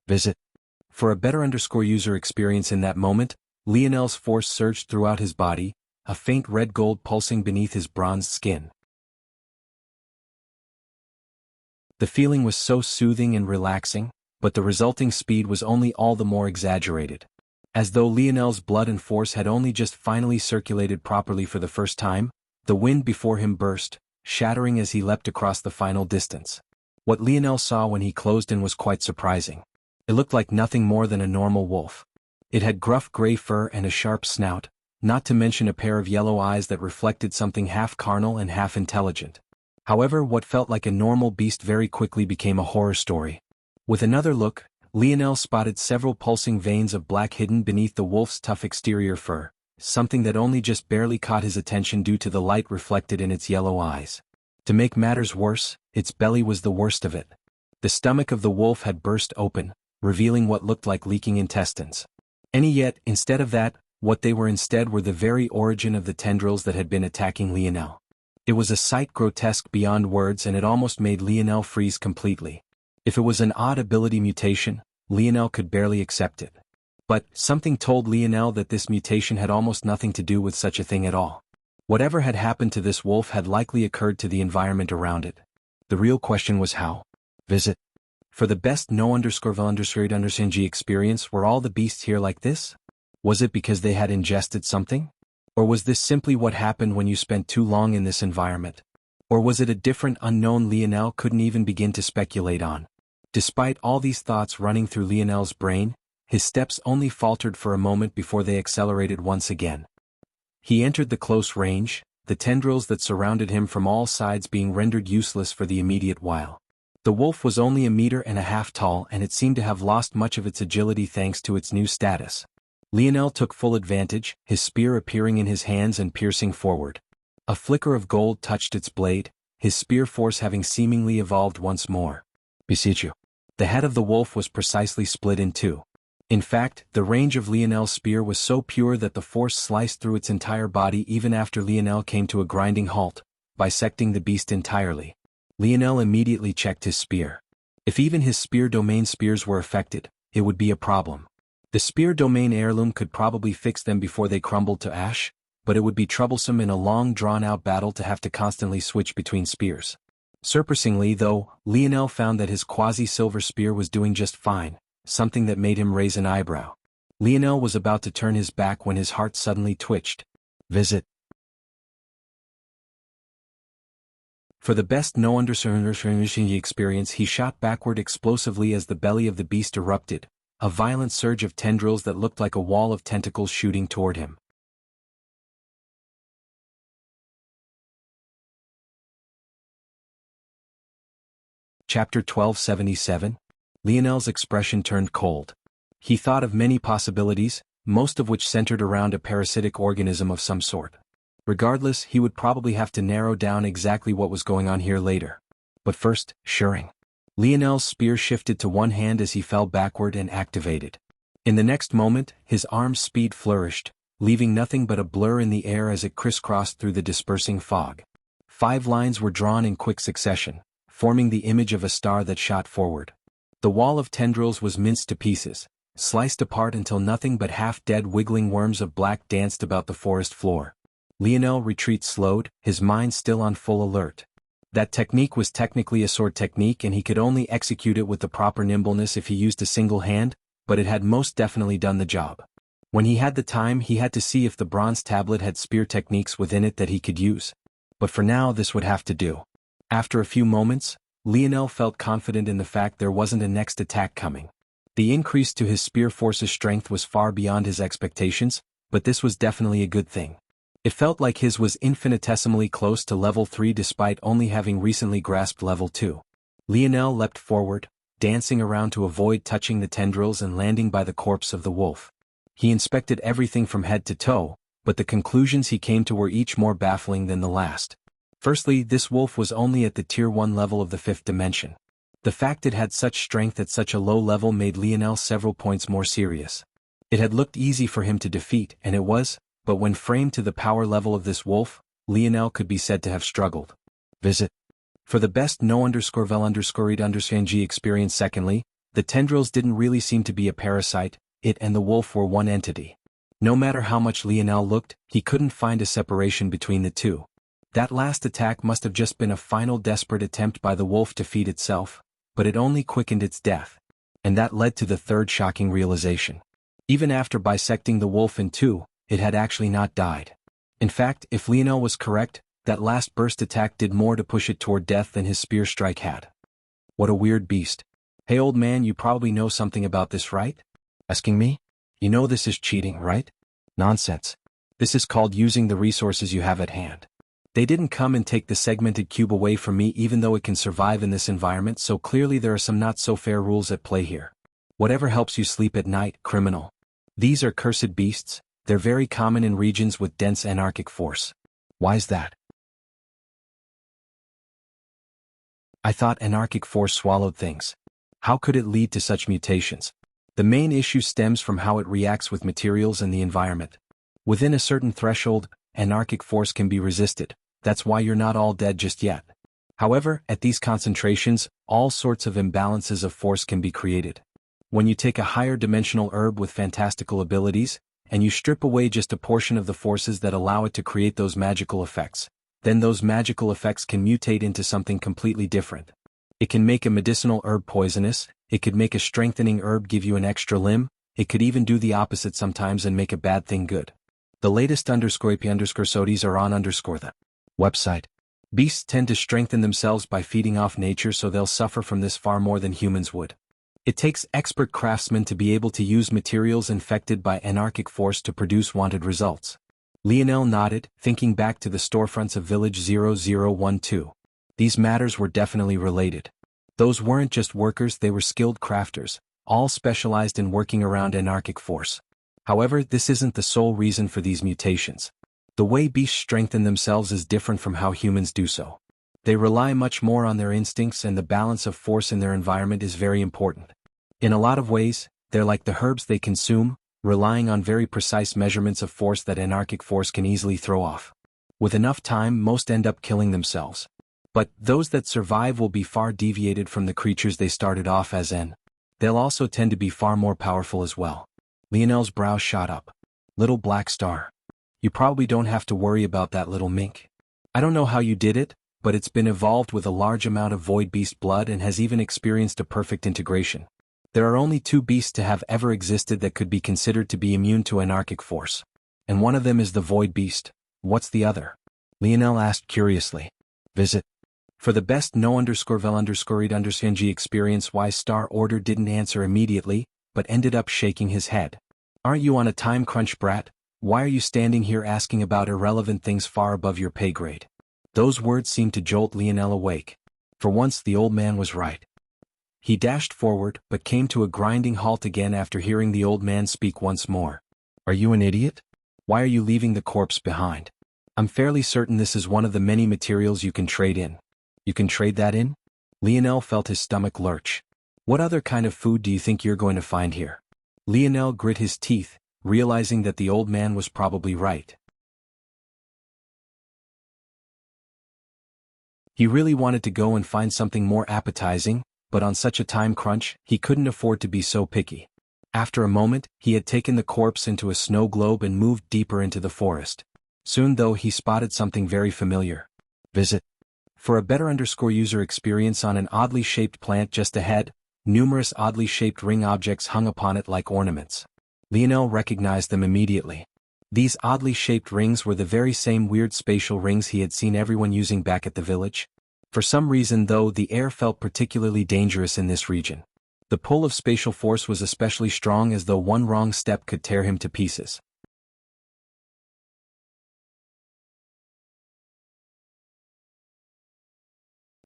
Visit. For a better user experience in that moment, Lionel's force surged throughout his body, a faint red gold pulsing beneath his bronzed skin. The feeling was so soothing and relaxing, but the resulting speed was only all the more exaggerated. As though Lionel's blood and force had only just finally circulated properly for the first time, the wind before him burst, shattering as he leapt across the final distance. What Lionel saw when he closed in was quite surprising. It looked like nothing more than a normal wolf. It had gruff gray fur and a sharp snout, not to mention a pair of yellow eyes that reflected something half carnal and half intelligent. However, what felt like a normal beast very quickly became a horror story. With another look, Lionel spotted several pulsing veins of black hidden beneath the wolf's tough exterior fur, something that only just barely caught his attention due to the light reflected in its yellow eyes. To make matters worse, its belly was the worst of it. The stomach of the wolf had burst open, revealing what looked like leaking intestines. Yet, instead of that, what they were instead were the very origin of the tendrils that had been attacking Lionel. It was a sight grotesque beyond words, and it almost made Lionel freeze completely. If it was an odd ability mutation, Lionel could barely accept it. But something told Lionel that this mutation had almost nothing to do with such a thing at all. Whatever had happened to this wolf had likely occurred to the environment around it. The real question was how. Visit. For the best no_underscore_understanding experience, were all the beasts here like this? Was it because they had ingested something? Or was this simply what happened when you spent too long in this environment? Or was it a different unknown Lionel couldn't even begin to speculate on? Despite all these thoughts running through Lionel's brain, his steps only faltered for a moment before they accelerated once again. He entered the close range, the tendrils that surrounded him from all sides being rendered useless for the immediate while. The wolf was only 1.5 meters tall, and it seemed to have lost much of its agility thanks to its new status. Lionel took full advantage, his spear appearing in his hands and piercing forward. A flicker of gold touched its blade, his spear force having seemingly evolved once more. Beseech you. The head of the wolf was precisely split in 2. In fact, the range of Lionel's spear was so pure that the force sliced through its entire body even after Lionel came to a grinding halt, bisecting the beast entirely. Lionel immediately checked his spear. If even his spear domain spears were affected, it would be a problem. The spear domain heirloom could probably fix them before they crumbled to ash, but it would be troublesome in a long drawn-out battle to have to constantly switch between spears. Surprisingly though, Lionel found that his quasi-silver spear was doing just fine, something that made him raise an eyebrow. Lionel was about to turn his back when his heart suddenly twitched. Visit. For the best no_understanding experience, he shot backward explosively as the belly of the beast erupted, a violent surge of tendrils that looked like a wall of tentacles shooting toward him. Chapter 1277. Lionel's expression turned cold. He thought of many possibilities, most of which centered around a parasitic organism of some sort. Regardless, he would probably have to narrow down exactly what was going on here later. But first, shoring. Lionel's spear shifted to one hand as he fell backward and activated. In the next moment, his arm's speed flourished, leaving nothing but a blur in the air as it crisscrossed through the dispersing fog. 5 lines were drawn in quick succession, forming the image of a star that shot forward. The wall of tendrils was minced to pieces, sliced apart until nothing but half-dead wiggling worms of black danced about the forest floor. Lionel retreat slowed, his mind still on full alert. That technique was technically a sword technique, and he could only execute it with the proper nimbleness if he used a single hand, but it had most definitely done the job. When he had the time, he had to see if the bronze tablet had spear techniques within it that he could use. But for now, this would have to do. After a few moments, Lionel felt confident in the fact there wasn't a next attack coming. The increase to his spear force's strength was far beyond his expectations, but this was definitely a good thing. It felt like his was infinitesimally close to level 3 despite only having recently grasped level 2. Lionel leapt forward, dancing around to avoid touching the tendrils and landing by the corpse of the wolf. He inspected everything from head to toe, but the conclusions he came to were each more baffling than the last. Firstly, this wolf was only at the Tier 1 level of the 5th dimension. The fact it had such strength at such a low level made Lionel several points more serious. It had looked easy for him to defeat, and it was, but when framed to the power level of this wolf, Lionel could be said to have struggled. Visit. For the best no_vel_read_g experience. Secondly, the tendrils didn't really seem to be a parasite, it and the wolf were one entity. No matter how much Lionel looked, he couldn't find a separation between the two. That last attack must have just been a final desperate attempt by the wolf to feed itself, but it only quickened its death. And that led to the third shocking realization. Even after bisecting the wolf in two, it had actually not died. In fact, if Lionel was correct, that last burst attack did more to push it toward death than his spear strike had. What a weird beast. Hey old man, you probably know something about this, right? Asking me? You know this is cheating, right? Nonsense. This is called using the resources you have at hand. They didn't come and take the segmented cube away from me even though it can survive in this environment, so clearly there are some not so fair rules at play here. Whatever helps you sleep at night, criminal. These are cursed beasts, they're very common in regions with dense anarchic force. Why's that? I thought anarchic force swallowed things. How could it lead to such mutations? The main issue stems from how it reacts with materials and the environment. Within a certain threshold, anarchic force can be resisted. That's why you're not all dead just yet. However, at these concentrations, all sorts of imbalances of force can be created. When you take a higher dimensional herb with fantastical abilities, and you strip away just a portion of the forces that allow it to create those magical effects, then those magical effects can mutate into something completely different. It can make a medicinal herb poisonous, it could make a strengthening herb give you an extra limb, it could even do the opposite sometimes and make a bad thing good. The latest _AP_SODIes are on the website. Beasts tend to strengthen themselves by feeding off nature, so they'll suffer from this far more than humans would. It takes expert craftsmen to be able to use materials infected by anarchic force to produce wanted results. Lionel nodded, thinking back to the storefronts of Village 0012. These matters were definitely related. Those weren't just workers, they were skilled crafters, all specialized in working around anarchic force. However, this isn't the sole reason for these mutations. The way beasts strengthen themselves is different from how humans do so. They rely much more on their instincts, and the balance of force in their environment is very important. In a lot of ways, they're like the herbs they consume, relying on very precise measurements of force that anarchic force can easily throw off. With enough time, most end up killing themselves. But those that survive will be far deviated from the creatures they started off as, and they'll also tend to be far more powerful as well. Lionel's brow shot up. Little black star. You probably don't have to worry about that little mink. I don't know how you did it, but it's been evolved with a large amount of void beast blood and has even experienced a perfect integration. There are only two beasts to have ever existed that could be considered to be immune to anarchic force. And one of them is the void beast. What's the other? Lionel asked curiously. Visit. For the best no_vel_read_g experience. Y Star Order didn't answer immediately, but ended up shaking his head. Aren't you on a time crunch, brat? Why are you standing here asking about irrelevant things far above your pay grade? Those words seemed to jolt Lionel awake. For once the old man was right. He dashed forward, but came to a grinding halt again after hearing the old man speak once more. Are you an idiot? Why are you leaving the corpse behind? I'm fairly certain this is one of the many materials you can trade in. You can trade that in? Lionel felt his stomach lurch. What other kind of food do you think you're going to find here? Lionel grit his teeth, realizing that the old man was probably right. He really wanted to go and find something more appetizing, but on such a time crunch, he couldn't afford to be so picky. After a moment, he had taken the corpse into a snow globe and moved deeper into the forest. Soon though, he spotted something very familiar. Visit. For a better user experience, on an oddly shaped plant just ahead, numerous oddly shaped ring objects hung upon it like ornaments. Lionel recognized them immediately. These oddly shaped rings were the very same weird spatial rings he had seen everyone using back at the village. For some reason though, the air felt particularly dangerous in this region. The pull of spatial force was especially strong, as though one wrong step could tear him to pieces.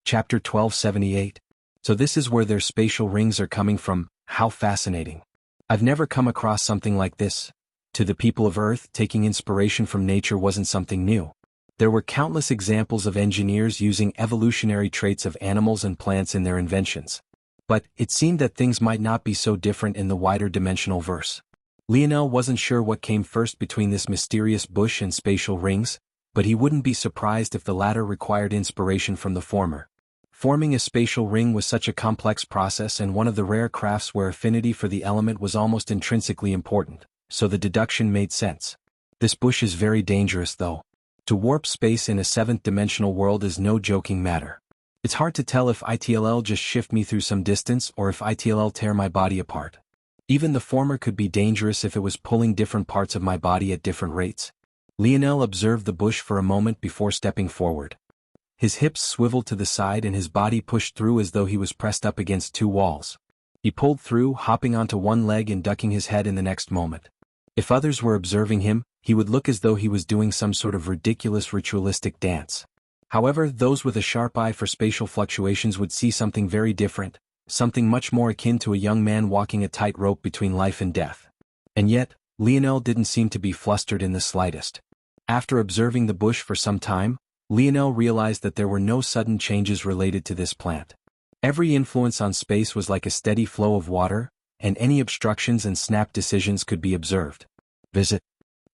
Chapter 1278. So this is where their spatial rings are coming from. How fascinating. I've never come across something like this. To the people of Earth, taking inspiration from nature wasn't something new. There were countless examples of engineers using evolutionary traits of animals and plants in their inventions. But it seemed that things might not be so different in the wider dimensional verse. Lionel wasn't sure what came first between this mysterious bush and spatial rings, but he wouldn't be surprised if the latter required inspiration from the former. Forming a spatial ring was such a complex process and one of the rare crafts where affinity for the element was almost intrinsically important, so the deduction made sense. This bush is very dangerous though. To warp space in a seventh-dimensional world is no joking matter. It's hard to tell if it'll just shift me through some distance or if it'll tear my body apart. Even the former could be dangerous if it was pulling different parts of my body at different rates. Lionel observed the bush for a moment before stepping forward. His hips swiveled to the side and his body pushed through as though he was pressed up against two walls. He pulled through, hopping onto one leg and ducking his head in the next moment. If others were observing him, he would look as though he was doing some sort of ridiculous ritualistic dance. However, those with a sharp eye for spatial fluctuations would see something very different, something much more akin to a young man walking a tightrope between life and death. And yet, Lionel didn't seem to be flustered in the slightest. After observing the bush for some time, Lionel realized that there were no sudden changes related to this plant. Every influence on space was like a steady flow of water, and any obstructions and snap decisions could be observed. Visit.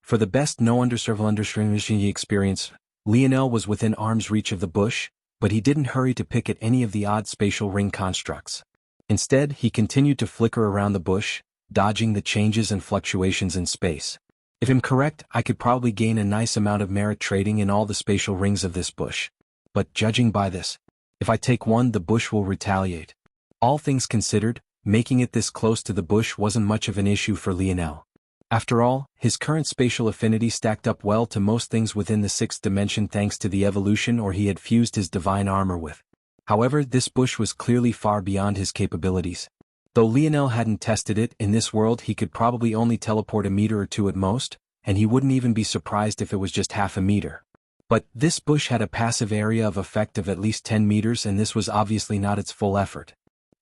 For the best understanding experience, Lionel was within arm's reach of the bush, but he didn't hurry to pick at any of the odd spatial ring constructs. Instead, he continued to flicker around the bush, dodging the changes and fluctuations in space. If I'm correct, I could probably gain a nice amount of merit trading in all the spatial rings of this bush. But judging by this, if I take one, the bush will retaliate. All things considered, making it this close to the bush wasn't much of an issue for Lionel. After all, his current spatial affinity stacked up well to most things within the sixth dimension thanks to the evolution or he had fused his divine armor with. However, this bush was clearly far beyond his capabilities. Though Lionel hadn't tested it, in this world he could probably only teleport a meter or two at most, and he wouldn't even be surprised if it was just half a meter. But this bush had a passive area of effect of at least 10 meters, and this was obviously not its full effort.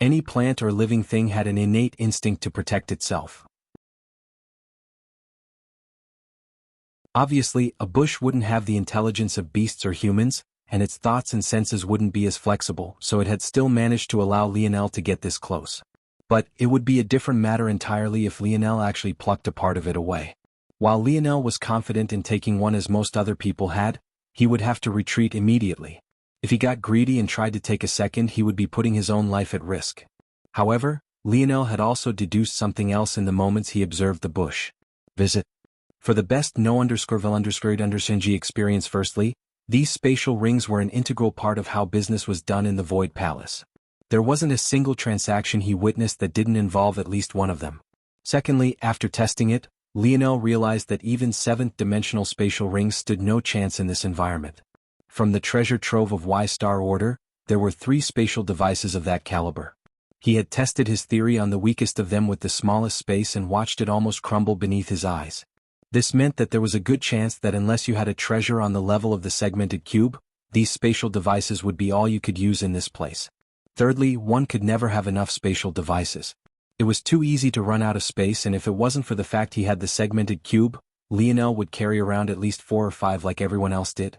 Any plant or living thing had an innate instinct to protect itself. Obviously, a bush wouldn't have the intelligence of beasts or humans, and its thoughts and senses wouldn't be as flexible, so it had still managed to allow Lionel to get this close. But it would be a different matter entirely if Lionel actually plucked a part of it away. While Lionel was confident in taking one as most other people had, he would have to retreat immediately. If he got greedy and tried to take a second, he would be putting his own life at risk. However, Lionel had also deduced something else in the moments he observed the bush. Visit. For the best understanding experience, firstly, these spatial rings were an integral part of how business was done in the Void Palace. There wasn't a single transaction he witnessed that didn't involve at least one of them. Secondly, after testing it, Lionel realized that even seventh-dimensional spatial rings stood no chance in this environment. From the treasure trove of Y-Star Order, there were 3 spatial devices of that caliber. He had tested his theory on the weakest of them with the smallest space and watched it almost crumble beneath his eyes. This meant that there was a good chance that unless you had a treasure on the level of the segmented cube, these spatial devices would be all you could use in this place. Thirdly, one could never have enough spatial devices. It was too easy to run out of space, and if it wasn't for the fact he had the segmented cube, Lionel would carry around at least 4 or 5 like everyone else did.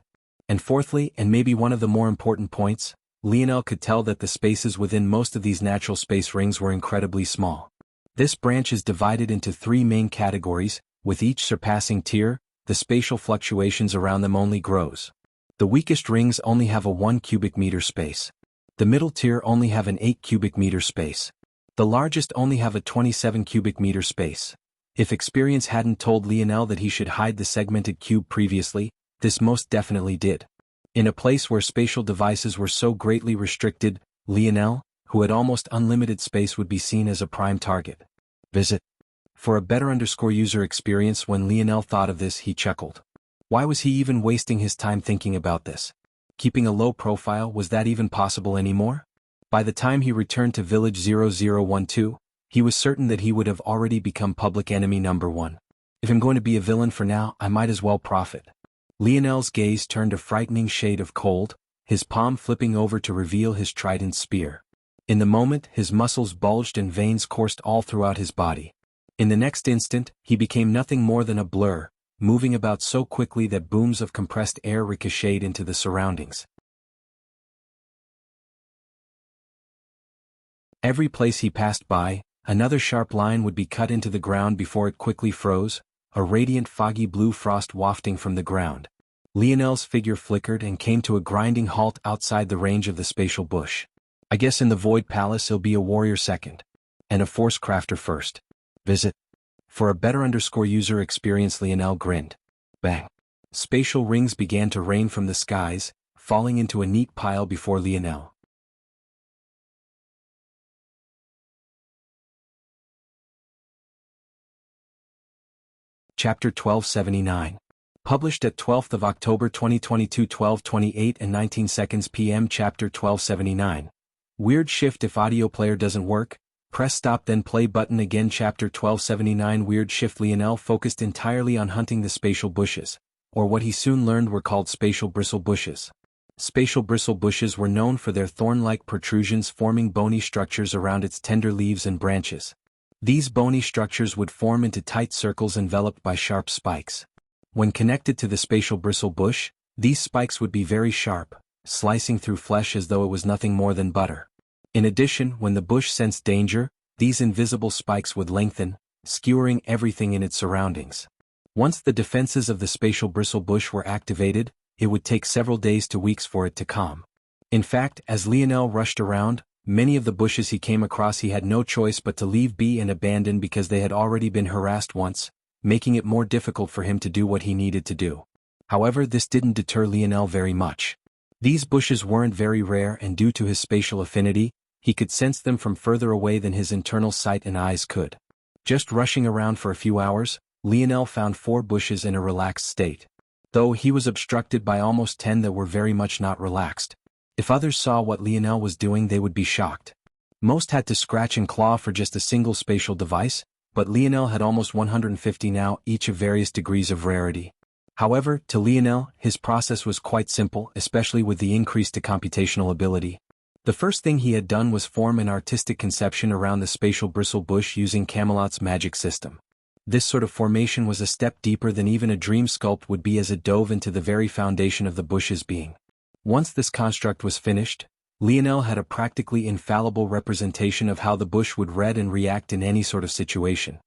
And fourthly, and maybe one of the more important points, Lionel could tell that the spaces within most of these natural space rings were incredibly small. This branch is divided into 3 main categories, with each surpassing tier, the spatial fluctuations around them only grows. The weakest rings only have a 1 cubic meter space. The middle tier only have an 8 cubic meter space. The largest only have a 27 cubic meter space. If experience hadn't told Lionel that he should hide the segmented cube previously, this most definitely did. In a place where spatial devices were so greatly restricted, Lionel, who had almost unlimited space, would be seen as a prime target. Visit. For a better user experience, when Lionel thought of this, he chuckled. Why was he even wasting his time thinking about this? Keeping a low profile, was that even possible anymore? By the time he returned to Village 0012, he was certain that he would have already become public enemy number 1. If I'm going to be a villain for now, I might as well profit. Lionel's gaze turned a frightening shade of cold, his palm flipping over to reveal his trident spear. In the moment, his muscles bulged and veins coursed all throughout his body. In the next instant, he became nothing more than a blur, moving about so quickly that booms of compressed air ricocheted into the surroundings. Every place he passed by, another sharp line would be cut into the ground before it quickly froze, a radiant foggy blue frost wafting from the ground. Lionel's figure flickered and came to a grinding halt outside the range of the spatial bush. I guess in the Void Palace he'll be a warrior second. And a force crafter first. Visit. For a better user experience, Lionel grinned. Bang. Spatial rings began to rain from the skies, falling into a neat pile before Lionel. Chapter 1279. Published at 12th of October 2022, 12:28 and 19 seconds p.m. Chapter 1279. Weird shift. If audio player doesn't work, press stop then play button again. Chapter 1279. Weird shift. Lionel focused entirely on hunting the spatial bushes, or what he soon learned were called spatial bristle bushes. Spatial bristle bushes were known for their thorn-like protrusions forming bony structures around its tender leaves and branches. These bony structures would form into tight circles enveloped by sharp spikes. When connected to the spatial bristle bush, these spikes would be very sharp, slicing through flesh as though it was nothing more than butter. In addition, when the bush sensed danger, these invisible spikes would lengthen, skewering everything in its surroundings. Once the defenses of the spatial bristle bush were activated, it would take several days to weeks for it to calm. In fact, as Lionel rushed around, many of the bushes he came across he had no choice but to leave be and abandon because they had already been harassed once, making it more difficult for him to do what he needed to do. However, this didn't deter Lionel very much. These bushes weren't very rare, and due to his spatial affinity, he could sense them from further away than his internal sight and eyes could. Just rushing around for a few hours, Lionel found 4 bushes in a relaxed state. Though he was obstructed by almost 10 that were very much not relaxed. If others saw what Lionel was doing, they would be shocked. Most had to scratch and claw for just a single spatial device, but Lionel had almost 150 now, each of various degrees of rarity. However, to Lionel, his process was quite simple, especially with the increase to computational ability. The first thing he had done was form an artistic conception around the spatial bristle bush using Camelot's magic system. This sort of formation was a step deeper than even a dream sculpt would be, as it dove into the very foundation of the bush's being. Once this construct was finished, Lionel had a practically infallible representation of how the bush would read and react in any sort of situation.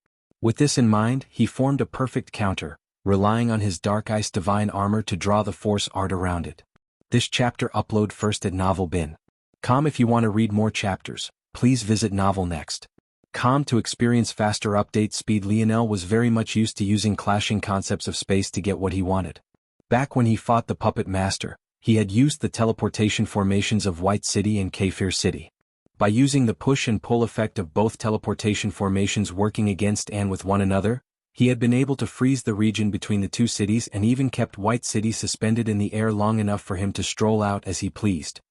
With this in mind, he formed a perfect counter, relying on his dark ice divine armor to draw the force art around it. This chapter upload first at novelbin.com. If you want to read more chapters, please visit novelnext.com to experience faster update speed. Lionel was very much used to using clashing concepts of space to get what he wanted. Back when he fought the Puppet Master, he had used the teleportation formations of White City and Kefir City. By using the push and pull effect of both teleportation formations working against and with one another, he had been able to freeze the region between the two cities and even kept White City suspended in the air long enough for him to stroll out as he pleased.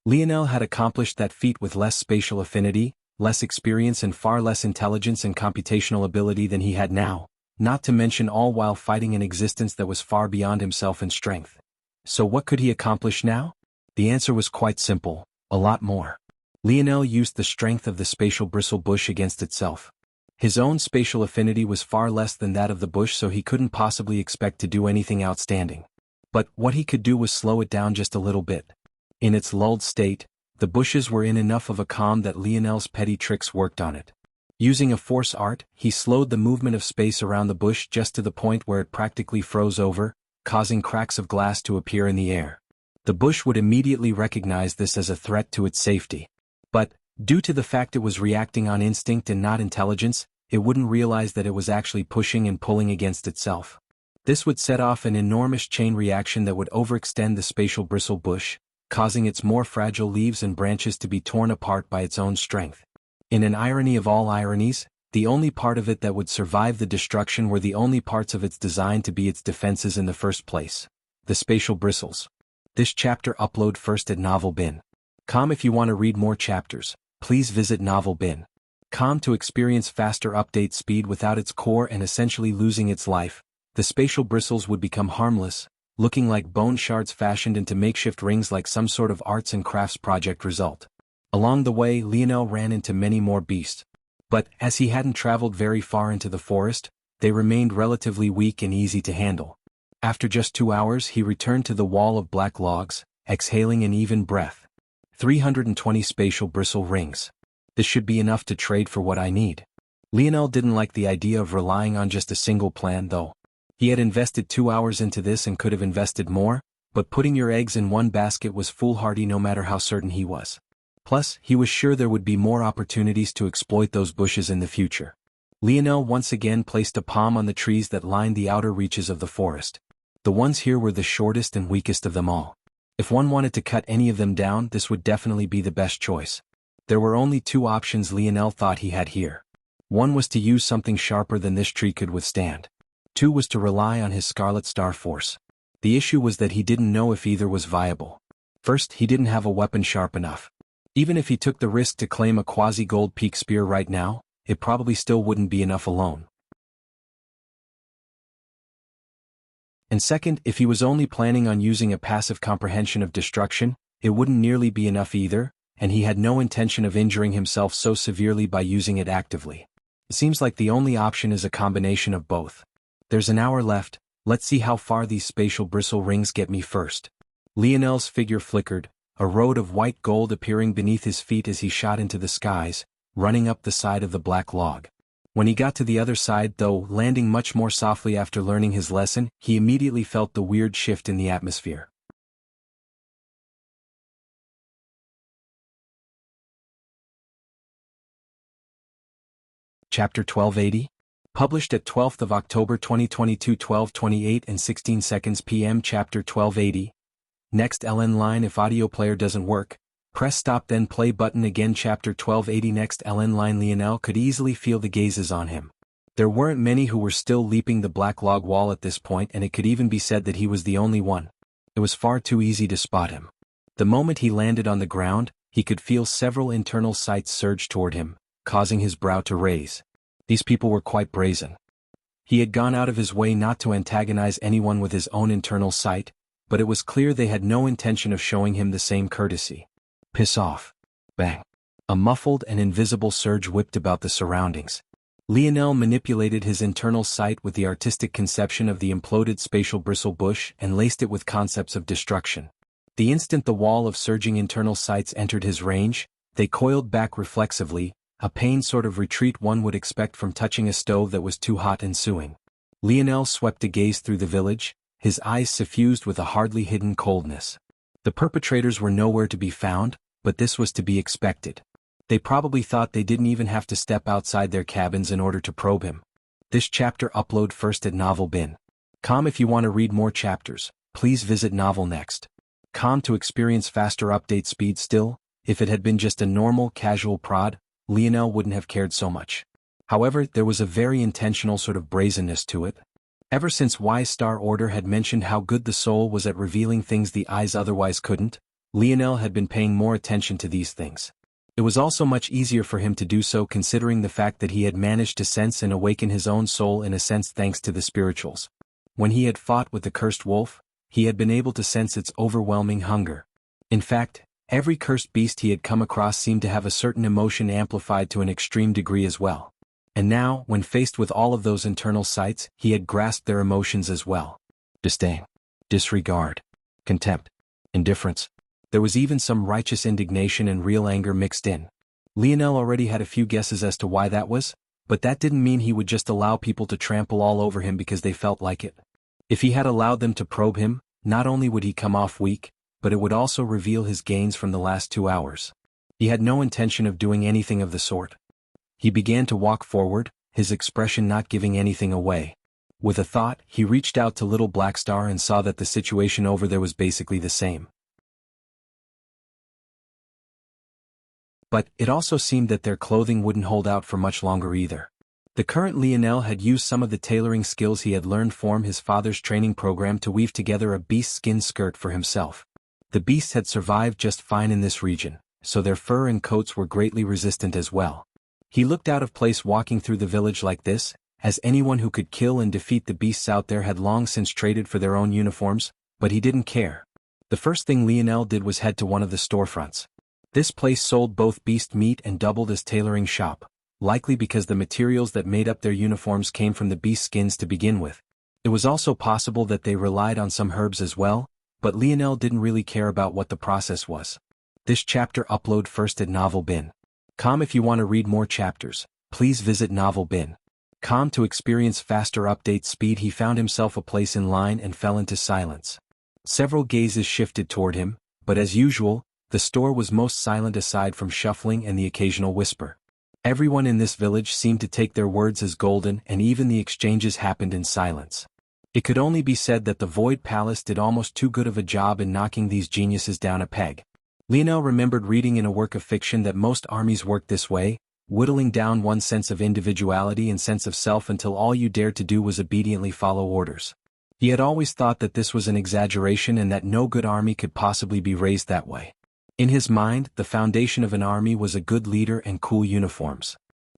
Lionel had accomplished that feat with less spatial affinity, less experience and far less intelligence and computational ability than he had now, not to mention all while fighting an existence that was far beyond himself in strength. So what could he accomplish now? The answer was quite simple: a lot more. Lionel used the strength of the spatial bristle bush against itself. His own spatial affinity was far less than that of the bush, so he couldn't possibly expect to do anything outstanding. But what he could do was slow it down just a little bit. In its lulled state, the bushes were in enough of a calm that Lionel's petty tricks worked on it. Using a force art, he slowed the movement of space around the bush just to the point where it practically froze over, causing cracks of glass to appear in the air. The bush would immediately recognize this as a threat to its safety. But, due to the fact it was reacting on instinct and not intelligence, it wouldn't realize that it was actually pushing and pulling against itself. This would set off an enormous chain reaction that would overextend the spatial bristle bush, causing its more fragile leaves and branches to be torn apart by its own strength. In an irony of all ironies, the only part of it that would survive the destruction were the only parts of its designed to be its defenses in the first place. The spatial bristles. This chapter upload first at Novel Bin. Com. If you want to read more chapters, please visit Novel Bin. Com. To experience faster update speed without its core and essentially losing its life, the spatial bristles would become harmless, looking like bone shards fashioned into makeshift rings like some sort of arts and crafts project result. Along the way, Lionel ran into many more beasts. But, as he hadn't traveled very far into the forest, they remained relatively weak and easy to handle. After just 2 hours he returned to the wall of black logs, exhaling an even breath. 320 spatial bristle rings. This should be enough to trade for what I need. Lionel didn't like the idea of relying on just a single plan though. He had invested 2 hours into this and could have invested more, but putting your eggs in one basket was foolhardy no matter how certain he was. Plus, he was sure there would be more opportunities to exploit those bushes in the future. Lionel once again placed a palm on the trees that lined the outer reaches of the forest. The ones here were the shortest and weakest of them all. If one wanted to cut any of them down, this would definitely be the best choice. There were only 2 options Lionel thought he had here. One was to use something sharper than this tree could withstand. 2 was to rely on his Scarlet Star Force. The issue was that he didn't know if either was viable. First, he didn't have a weapon sharp enough. Even if he took the risk to claim a quasi-gold peak spear right now, it probably still wouldn't be enough alone. And second, if he was only planning on using a passive comprehension of destruction, it wouldn't nearly be enough either, and he had no intention of injuring himself so severely by using it actively. It seems like the only option is a combination of both. There's an hour left, let's see how far these spatial bristle rings get me first. Lionel's figure flickered, a road of white gold appearing beneath his feet as he shot into the skies, running up the side of the black log. When he got to the other side though, landing much more softly after learning his lesson, he immediately felt the weird shift in the atmosphere. Chapter 1280? Published at 12th of October 2022 12:28 and 16 seconds p.m. Chapter 1280. Next LN line. If audio player doesn't work, press stop then play button again. Chapter 1280. Next LN line. Lionel could easily feel the gazes on him. There weren't many who were still leaping the black log wall at this point, and it could even be said that he was the only one. It was far too easy to spot him. The moment he landed on the ground, he could feel several internal sights surge toward him, causing his brow to raise. These people were quite brazen. He had gone out of his way not to antagonize anyone with his own internal sight, but it was clear they had no intention of showing him the same courtesy. Piss off. Bang. A muffled and invisible surge whipped about the surroundings. Lionel manipulated his internal sight with the artistic conception of the imploded spatial bristle bush and laced it with concepts of destruction. The instant the wall of surging internal sights entered his range, they coiled back reflexively, a pained sort of retreat one would expect from touching a stove that was too hot ensuing. Lionel swept a gaze through the village, his eyes suffused with a hardly hidden coldness. The perpetrators were nowhere to be found, but this was to be expected. They probably thought they didn't even have to step outside their cabins in order to probe him. This chapter upload first at Novel Bin. Com. If you want to read more chapters, please visit Novel Next. Com. To experience faster update speed. Still, if it had been just a normal casual prod, Lionel wouldn't have cared so much. However, there was a very intentional sort of brazenness to it. Ever since Wise Star Order had mentioned how good the soul was at revealing things the eyes otherwise couldn't, Lionel had been paying more attention to these things. It was also much easier for him to do so considering the fact that he had managed to sense and awaken his own soul in a sense thanks to the spirituals. When he had fought with the cursed wolf, he had been able to sense its overwhelming hunger. In fact, every cursed beast he had come across seemed to have a certain emotion amplified to an extreme degree as well. And now, when faced with all of those internal sights, he had grasped their emotions as well. Disdain, disregard, contempt, indifference. There was even some righteous indignation and real anger mixed in. Lionel already had a few guesses as to why that was, but that didn't mean he would just allow people to trample all over him because they felt like it. If he had allowed them to probe him, not only would he come off weak, but it would also reveal his gains from the last 2 hours. He had no intention of doing anything of the sort. He began to walk forward, his expression not giving anything away. With a thought, he reached out to Little Black Star and saw that the situation over there was basically the same. But it also seemed that their clothing wouldn't hold out for much longer either. The current Lionel had used some of the tailoring skills he had learned from his father's training program to weave together a beast skin skirt for himself. The beasts had survived just fine in this region, so their fur and coats were greatly resistant as well. He looked out of place walking through the village like this, as anyone who could kill and defeat the beasts out there had long since traded for their own uniforms, but he didn't care. The first thing Lionel did was head to one of the storefronts. This place sold both beast meat and doubled as tailoring shop, likely because the materials that made up their uniforms came from the beast skins to begin with. It was also possible that they relied on some herbs as well, but Lionel didn't really care about what the process was. This chapter upload first at novelbin.com. If you want to read more chapters, please visit novelbin.com to experience faster update speed. He found himself a place in line and fell into silence. Several gazes shifted toward him, but as usual, the store was most silent aside from shuffling and the occasional whisper. Everyone in this village seemed to take their words as golden, and even the exchanges happened in silence. It could only be said that the Void Palace did almost too good of a job in knocking these geniuses down a peg. Lionel remembered reading in a work of fiction that most armies worked this way, whittling down one's sense of individuality and sense of self until all you dared to do was obediently follow orders. He had always thought that this was an exaggeration and that no good army could possibly be raised that way. In his mind, the foundation of an army was a good leader and cool uniforms.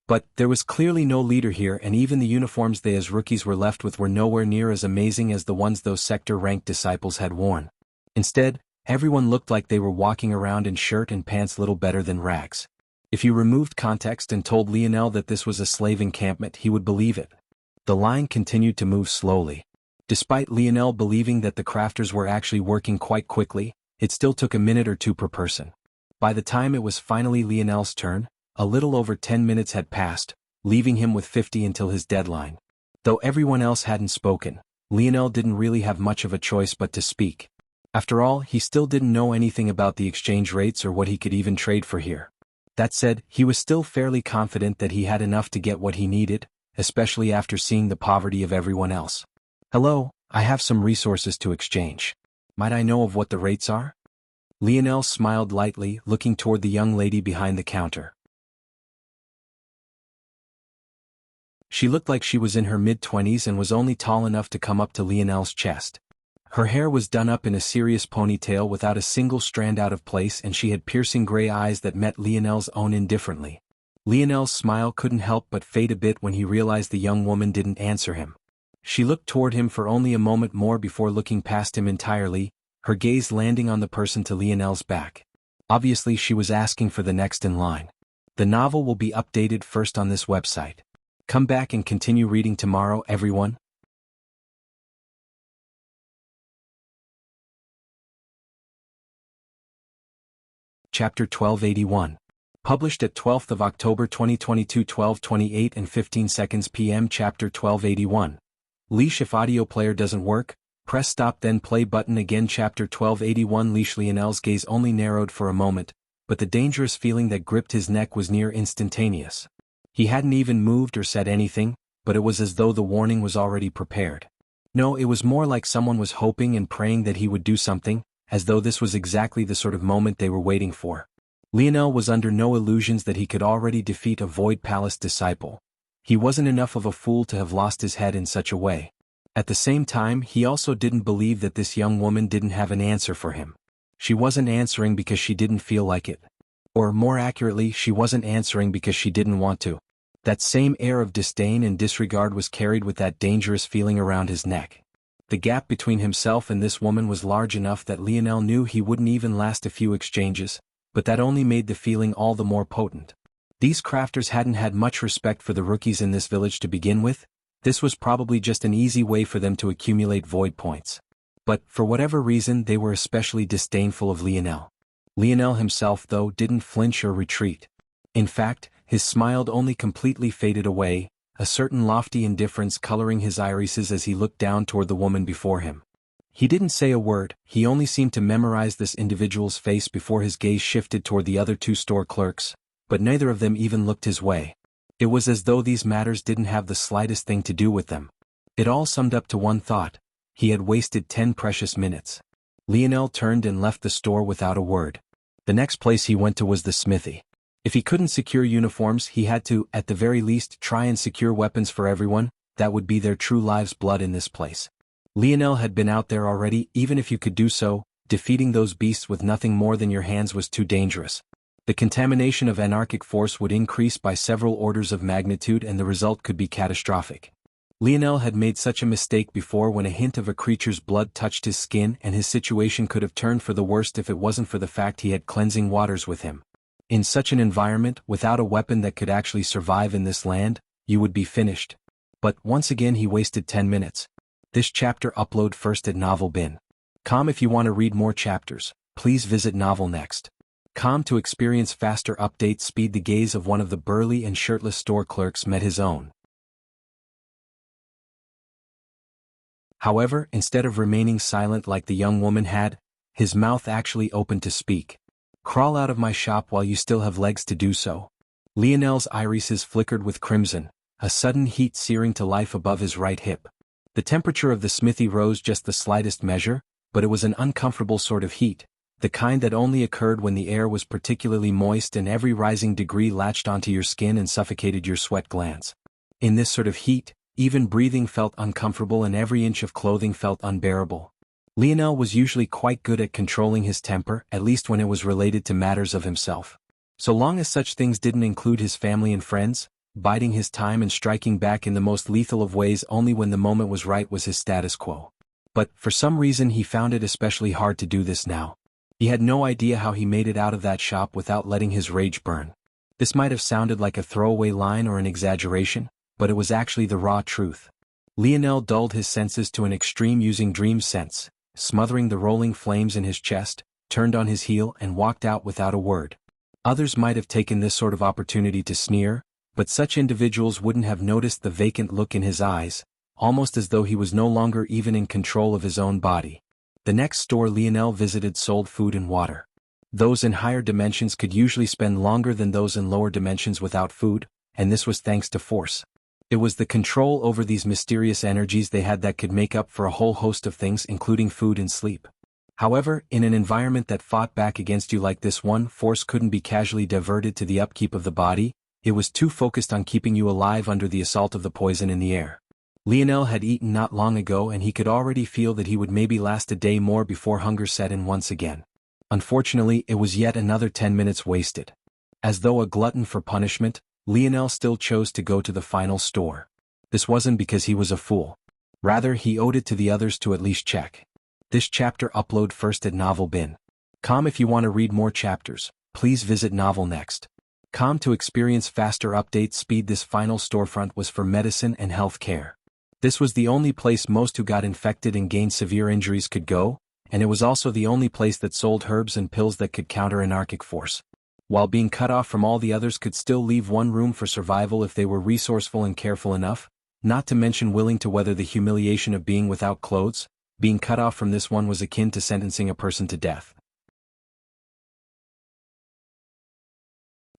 But there was clearly no leader here, and even the uniforms they as rookies were left with were nowhere near as amazing as the ones those sector-ranked disciples had worn. Instead, everyone looked like they were walking around in shirt and pants little better than rags. If you removed context and told Lionel that this was a slave encampment, he would believe it. The line continued to move slowly. Despite Lionel believing that the crafters were actually working quite quickly, it still took a minute or two per person. By the time it was finally Lionel's turn, a little over 10 minutes had passed, leaving him with 50 until his deadline. Though everyone else hadn't spoken, Lionel didn't really have much of a choice but to speak. After all, he still didn't know anything about the exchange rates or what he could even trade for here. That said, he was still fairly confident that he had enough to get what he needed, especially after seeing the poverty of everyone else. "Hello, I have some resources to exchange. Might I know of what the rates are?" Lionel smiled lightly, looking toward the young lady behind the counter. She looked like she was in her mid-20s and was only tall enough to come up to Lionel's chest. Her hair was done up in a serious ponytail without a single strand out of place, and she had piercing gray eyes that met Lionel's own indifferently. Lionel's smile couldn't help but fade a bit when he realized the young woman didn't answer him. She looked toward him for only a moment more before looking past him entirely, her gaze landing on the person to Lionel's back. Obviously she was asking for the next in line. The novel will be updated first on this website. Come back and continue reading tomorrow, everyone. Chapter 1281. Published at 12th of October 2022, 12:28 and 15 seconds p.m. Chapter 1281. Leash. If audio player doesn't work, press stop then play button again. Chapter 1281. Leash. Lionel's gaze only narrowed for a moment, but the dangerous feeling that gripped his neck was near instantaneous. He hadn't even moved or said anything, but it was as though the warning was already prepared. No, it was more like someone was hoping and praying that he would do something, as though this was exactly the sort of moment they were waiting for. Lionel was under no illusions that he could already defeat a Void Palace disciple. He wasn't enough of a fool to have lost his head in such a way. At the same time, he also didn't believe that this young woman didn't have an answer for him. She wasn't answering because she didn't feel like it. Or more accurately, she wasn't answering because she didn't want to. That same air of disdain and disregard was carried with that dangerous feeling around his neck. The gap between himself and this woman was large enough that Lionel knew he wouldn't even last a few exchanges, but that only made the feeling all the more potent. These crafters hadn't had much respect for the rookies in this village to begin with. This was probably just an easy way for them to accumulate void points. But, for whatever reason, they were especially disdainful of Lionel. Lionel himself, though, didn't flinch or retreat. In fact, his smile only completely faded away, a certain lofty indifference coloring his irises as he looked down toward the woman before him. He didn't say a word, he only seemed to memorize this individual's face before his gaze shifted toward the other two store clerks, but neither of them even looked his way. It was as though these matters didn't have the slightest thing to do with them. It all summed up to one thought: he had wasted 10 precious minutes. Lionel turned and left the store without a word. The next place he went to was the smithy. If he couldn't secure uniforms, he had to, at the very least, try and secure weapons for everyone. That would be their true lives' blood in this place. Lionel had been out there already. Even if you could do so, defeating those beasts with nothing more than your hands was too dangerous. The contamination of anarchic force would increase by several orders of magnitude and the result could be catastrophic. Lionel had made such a mistake before when a hint of a creature's blood touched his skin, and his situation could have turned for the worst if it wasn't for the fact he had cleansing waters with him. In such an environment, without a weapon that could actually survive in this land, you would be finished. But once again he wasted 10 minutes. This chapter upload first at Novel Bin. Com. If you want to read more chapters, please visit Novel Next. Com. To experience faster update speed. The gaze of one of the burly and shirtless store clerks met his own. However, instead of remaining silent like the young woman had, his mouth actually opened to speak. Crawl out of my shop while you still have legs to do so. Lionel's irises flickered with crimson, a sudden heat searing to life above his right hip. The temperature of the smithy rose just the slightest measure, but it was an uncomfortable sort of heat, the kind that only occurred when the air was particularly moist and every rising degree latched onto your skin and suffocated your sweat glands. In this sort of heat, even breathing felt uncomfortable and every inch of clothing felt unbearable. Lionel was usually quite good at controlling his temper, at least when it was related to matters of himself. So long as such things didn't include his family and friends, biding his time and striking back in the most lethal of ways only when the moment was right was his status quo. But, for some reason he found it especially hard to do this now. He had no idea how he made it out of that shop without letting his rage burn. This might have sounded like a throwaway line or an exaggeration, but it was actually the raw truth. Lionel dulled his senses to an extreme using dream sense, smothering the rolling flames in his chest, turned on his heel and walked out without a word. Others might have taken this sort of opportunity to sneer, but such individuals wouldn't have noticed the vacant look in his eyes, almost as though he was no longer even in control of his own body. The next store Lionel visited sold food and water. Those in higher dimensions could usually spend longer than those in lower dimensions without food, and this was thanks to force. It was the control over these mysterious energies they had that could make up for a whole host of things including food and sleep. However, in an environment that fought back against you like this one, force couldn't be casually diverted to the upkeep of the body, it was too focused on keeping you alive under the assault of the poison in the air. Lionel had eaten not long ago and he could already feel that he would maybe last a day more before hunger set in once again. Unfortunately, it was yet another 10 minutes wasted. As though a glutton for punishment, Lionel still chose to go to the final store. This wasn't because he was a fool. Rather, he owed it to the others to at least check. This chapter upload first at Novel Bin. Com. If you want to read more chapters, please visit Novel Next. Com. To experience faster update speed. This final storefront was for medicine and health care. This was the only place most who got infected and gained severe injuries could go, and it was also the only place that sold herbs and pills that could counter anarchic force. While being cut off from all the others could still leave one room for survival if they were resourceful and careful enough, not to mention willing to weather the humiliation of being without clothes, being cut off from this one was akin to sentencing a person to death.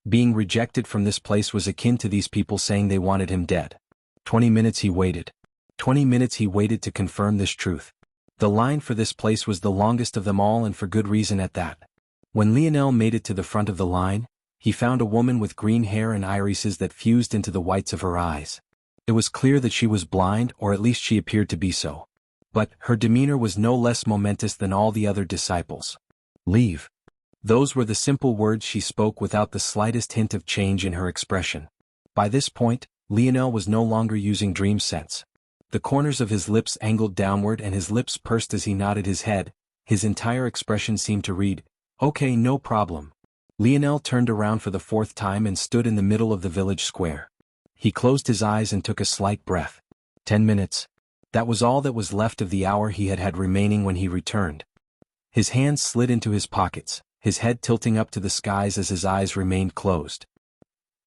Being rejected from this place was akin to these people saying they wanted him dead. 20 minutes he waited. 20 minutes he waited to confirm this truth. The line for this place was the longest of them all and for good reason at that. When Lionel made it to the front of the line, he found a woman with green hair and irises that fused into the whites of her eyes. It was clear that she was blind, or at least she appeared to be so. But her demeanor was no less momentous than all the other disciples. Leave. Those were the simple words she spoke without the slightest hint of change in her expression. By this point, Lionel was no longer using dream sense. The corners of his lips angled downward and his lips pursed as he nodded his head. His entire expression seemed to read, "Okay, no problem." Lionel turned around for the fourth time and stood in the middle of the village square. He closed his eyes and took a slight breath. 10 minutes. That was all that was left of the hour he had remaining when he returned. His hands slid into his pockets, his head tilting up to the skies as his eyes remained closed.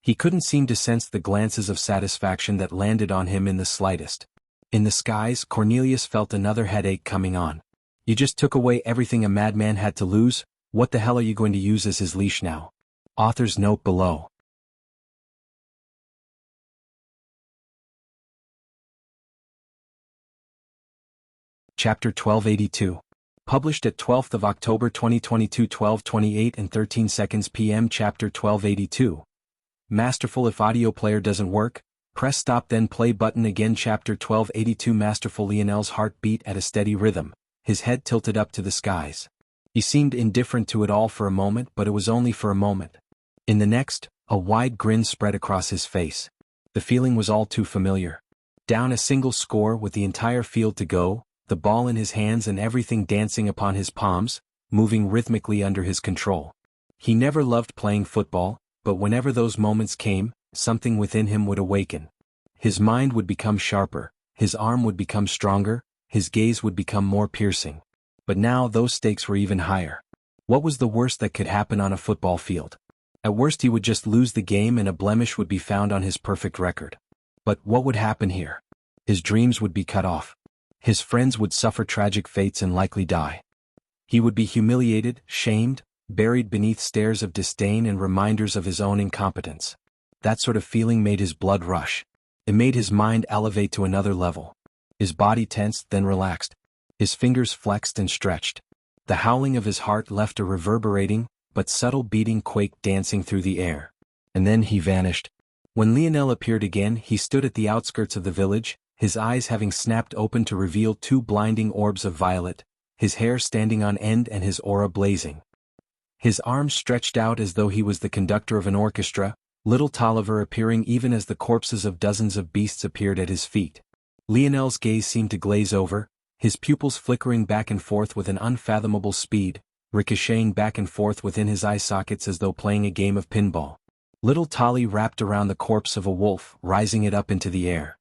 He couldn't seem to sense the glances of satisfaction that landed on him in the slightest. In the skies, Cornelius felt another headache coming on. You just took away everything a madman had to lose. What the hell are you going to use as his leash now? Author's note below. Chapter 1282. Published at 12th of October 2022, 12:28 and 13 seconds p.m. Chapter 1282. Masterful. If audio player doesn't work, press stop then play button again. Chapter 1282. Masterful. Lionel's heart beat at a steady rhythm, his head tilted up to the skies. He seemed indifferent to it all for a moment, but it was only for a moment. In the next, a wide grin spread across his face. The feeling was all too familiar. Down a single score with the entire field to go, the ball in his hands and everything dancing upon his palms, moving rhythmically under his control. He never loved playing football, but whenever those moments came, something within him would awaken. His mind would become sharper, his arm would become stronger, his gaze would become more piercing. But now those stakes were even higher. What was the worst that could happen on a football field? At worst he would just lose the game and a blemish would be found on his perfect record. But what would happen here? His dreams would be cut off. His friends would suffer tragic fates and likely die. He would be humiliated, shamed, buried beneath stares of disdain and reminders of his own incompetence. That sort of feeling made his blood rush. It made his mind elevate to another level. His body tensed, then relaxed. His fingers flexed and stretched. The howling of his heart left a reverberating, but subtle beating quake dancing through the air. And then he vanished. When Lionel appeared again, he stood at the outskirts of the village, his eyes having snapped open to reveal two blinding orbs of violet, his hair standing on end and his aura blazing. His arms stretched out as though he was the conductor of an orchestra, little Tolliver appearing even as the corpses of dozens of beasts appeared at his feet. Lionel's gaze seemed to glaze over, his pupils flickering back and forth with an unfathomable speed, ricocheting back and forth within his eye sockets as though playing a game of pinball. Little Tolly wrapped around the corpse of a wolf, rising it up into the air.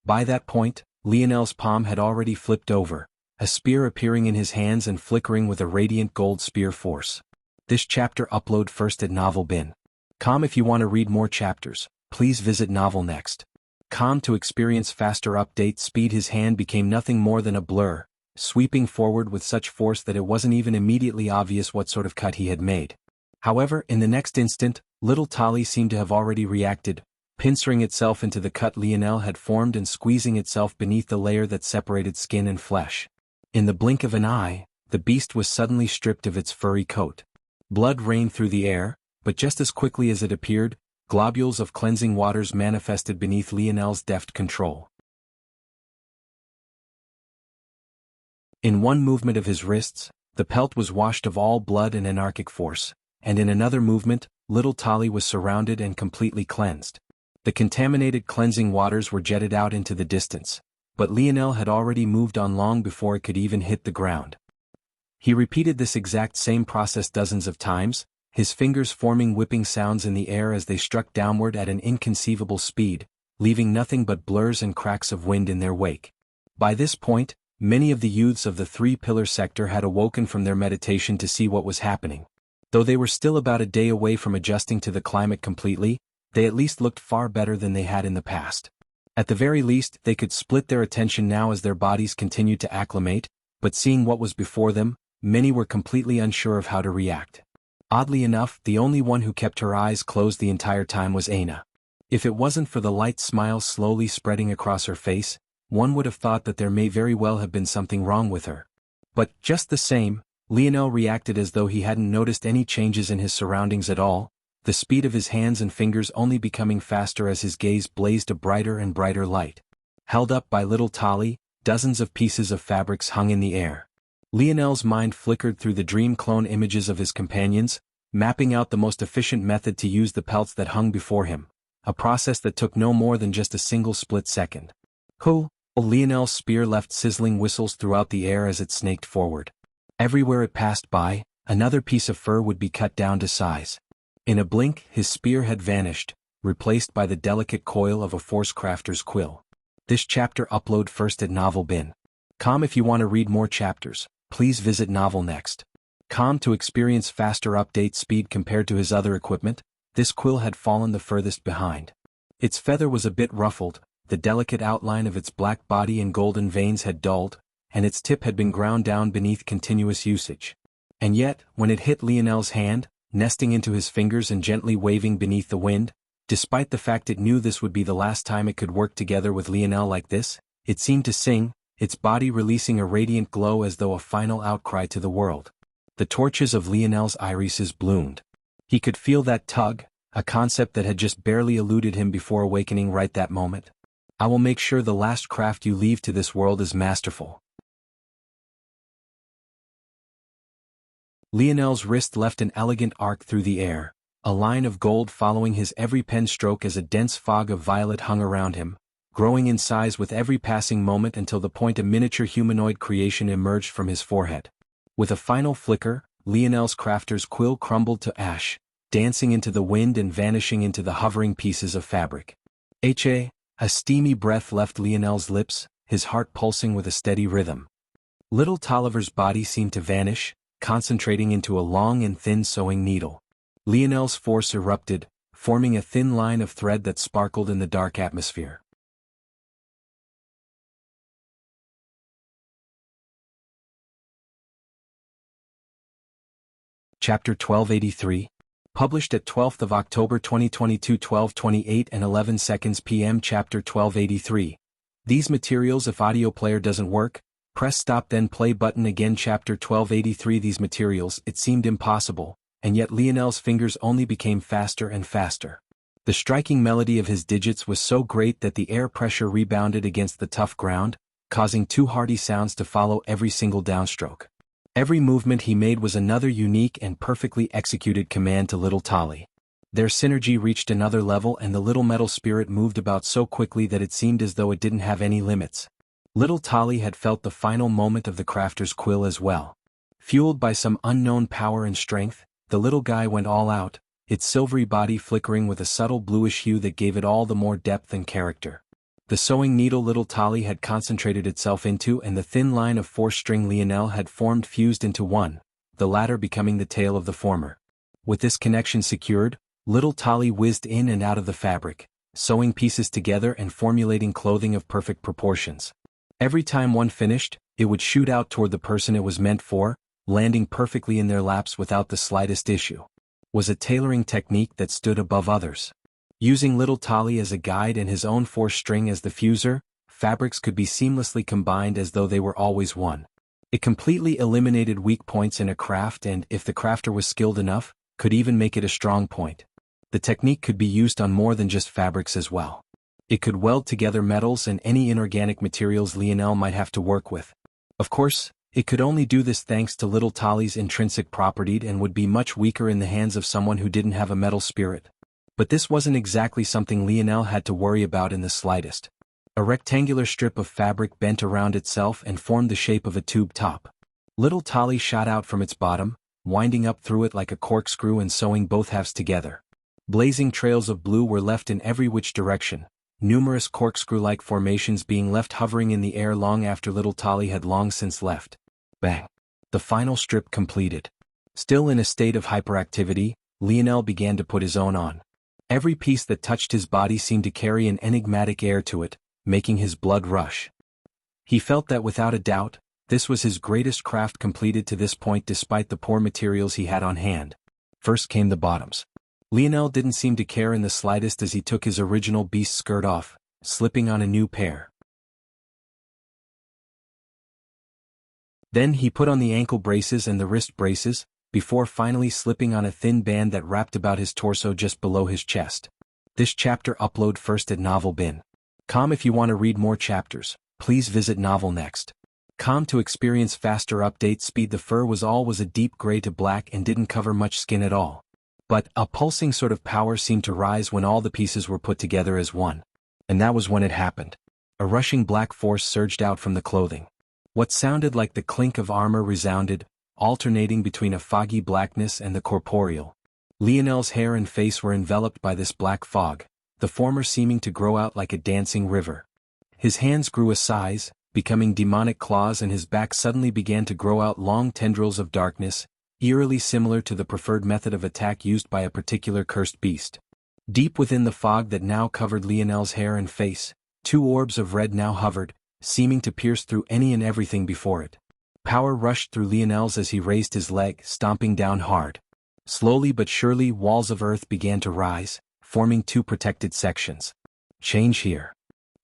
By that point, Lionel's palm had already flipped over, a spear appearing in his hands and flickering with a radiant gold spear force. This chapter upload first at novelbin.com. If you want to read more chapters, please visit novelnext.com to experience faster update speed. His hand became nothing more than a blur, sweeping forward with such force that it wasn't even immediately obvious what sort of cut he had made. However, in the next instant, little Tolly seemed to have already reacted, pincering itself into the cut Lionel had formed and squeezing itself beneath the layer that separated skin and flesh. In the blink of an eye, the beast was suddenly stripped of its furry coat. Blood rained through the air, but just as quickly as it appeared, globules of cleansing waters manifested beneath Lionel's deft control. In one movement of his wrists, the pelt was washed of all blood and anarchic force, and in another movement, little Tolly was surrounded and completely cleansed. The contaminated cleansing waters were jetted out into the distance, but Lionel had already moved on long before it could even hit the ground. He repeated this exact same process dozens of times, his fingers forming whipping sounds in the air as they struck downward at an inconceivable speed, leaving nothing but blurs and cracks of wind in their wake. By this point, many of the youths of the three-pillar sector had awoken from their meditation to see what was happening. Though they were still about a day away from adjusting to the climate completely, they at least looked far better than they had in the past. At the very least, they could split their attention now as their bodies continued to acclimate, but seeing what was before them, many were completely unsure of how to react. Oddly enough, the only one who kept her eyes closed the entire time was Aina. If it wasn't for the light smile slowly spreading across her face, one would have thought that there may very well have been something wrong with her. But, just the same, Lionel reacted as though he hadn't noticed any changes in his surroundings at all, the speed of his hands and fingers only becoming faster as his gaze blazed a brighter and brighter light. Held up by little Tolly, dozens of pieces of fabrics hung in the air. Lionel's mind flickered through the dream clone images of his companions, mapping out the most efficient method to use the pelts that hung before him, a process that took no more than just a single split second. Cool! Lionel's spear left sizzling whistles throughout the air as it snaked forward. Everywhere it passed by, another piece of fur would be cut down to size. In a blink, his spear had vanished, replaced by the delicate coil of a force crafter's quill. This chapter upload first at novelbin.com. If you want to read more chapters, please visit novelnext.com to experience faster update speed compared to his other equipment. This quill had fallen the furthest behind. Its feather was a bit ruffled, the delicate outline of its black body and golden veins had dulled, and its tip had been ground down beneath continuous usage. And yet, when it hit Lionel's hand, nesting into his fingers and gently waving beneath the wind, despite the fact it knew this would be the last time it could work together with Lionel like this, it seemed to sing, its body releasing a radiant glow as though a final outcry to the world. The torches of Lionel's irises bloomed. He could feel that tug, a concept that had just barely eluded him before awakening right that moment. I will make sure the last craft you leave to this world is masterful. Lionel's wrist left an elegant arc through the air, a line of gold following his every pen stroke as a dense fog of violet hung around him, growing in size with every passing moment until the point a miniature humanoid creation emerged from his forehead. With a final flicker, Lionel's crafter's quill crumbled to ash, dancing into the wind and vanishing into the hovering pieces of fabric. A steamy breath left Lionel's lips, his heart pulsing with a steady rhythm. Little Tolliver's body seemed to vanish, concentrating into a long and thin sewing needle. Lionel's force erupted, forming a thin line of thread that sparkled in the dark atmosphere. Chapter 1283. Published at 12th of October 2022, 12:28 and 11 seconds p.m. Chapter 1283. These materials. If audio player doesn't work, press stop then play button again. Chapter 1283. These materials. It seemed impossible, and yet Lionel's fingers only became faster and faster. The striking melody of his digits was so great that the air pressure rebounded against the tough ground, causing two hearty sounds to follow every single downstroke. Every movement he made was another unique and perfectly executed command to little Tolly. Their synergy reached another level and the little metal spirit moved about so quickly that it seemed as though it didn't have any limits. Little Tolly had felt the final moment of the crafter's quill as well. Fueled by some unknown power and strength, the little guy went all out, its silvery body flickering with a subtle bluish hue that gave it all the more depth and character. The sewing needle little Tolly had concentrated itself into and the thin line of four-string Lionel had formed fused into one, the latter becoming the tail of the former. With this connection secured, little Tolly whizzed in and out of the fabric, sewing pieces together and formulating clothing of perfect proportions. Every time one finished, it would shoot out toward the person it was meant for, landing perfectly in their laps without the slightest issue. Was a tailoring technique that stood above others. Using little Tolly as a guide and his own four-string as the fuser, fabrics could be seamlessly combined as though they were always one. It completely eliminated weak points in a craft and, if the crafter was skilled enough, could even make it a strong point. The technique could be used on more than just fabrics as well. It could weld together metals and any inorganic materials Lionel might have to work with. Of course, it could only do this thanks to little Tolly's intrinsic property and would be much weaker in the hands of someone who didn't have a metal spirit. But this wasn't exactly something Lionel had to worry about in the slightest. A rectangular strip of fabric bent around itself and formed the shape of a tube top. Little Tolly shot out from its bottom, winding up through it like a corkscrew and sewing both halves together. Blazing trails of blue were left in every which direction, numerous corkscrew-like formations being left hovering in the air long after little Tolly had long since left. Bang! The final strip completed. Still in a state of hyperactivity, Lionel began to put his own on. Every piece that touched his body seemed to carry an enigmatic air to it, making his blood rush. He felt that without a doubt, this was his greatest craft completed to this point despite the poor materials he had on hand. First came the bottoms. Lionel didn't seem to care in the slightest as he took his original beast skirt off, slipping on a new pair. Then he put on the ankle braces and the wrist braces, before finally slipping on a thin band that wrapped about his torso just below his chest. This chapter upload first at novelbin.com. If you want to read more chapters, please visit novelnext.com to experience faster update speed. The fur was a deep gray to black and didn't cover much skin at all. But a pulsing sort of power seemed to rise when all the pieces were put together as one. And that was when it happened. A rushing black force surged out from the clothing. What sounded like the clink of armor resounded, alternating between a foggy blackness and the corporeal. Lionel's hair and face were enveloped by this black fog, the former seeming to grow out like a dancing river. His hands grew a size, becoming demonic claws, and his back suddenly began to grow out long tendrils of darkness, eerily similar to the preferred method of attack used by a particular cursed beast. Deep within the fog that now covered Lionel's hair and face, two orbs of red now hovered, seeming to pierce through any and everything before it. Power rushed through Lionel's as he raised his leg, stomping down hard. Slowly but surely walls of earth began to rise, forming two protected sections. Change here.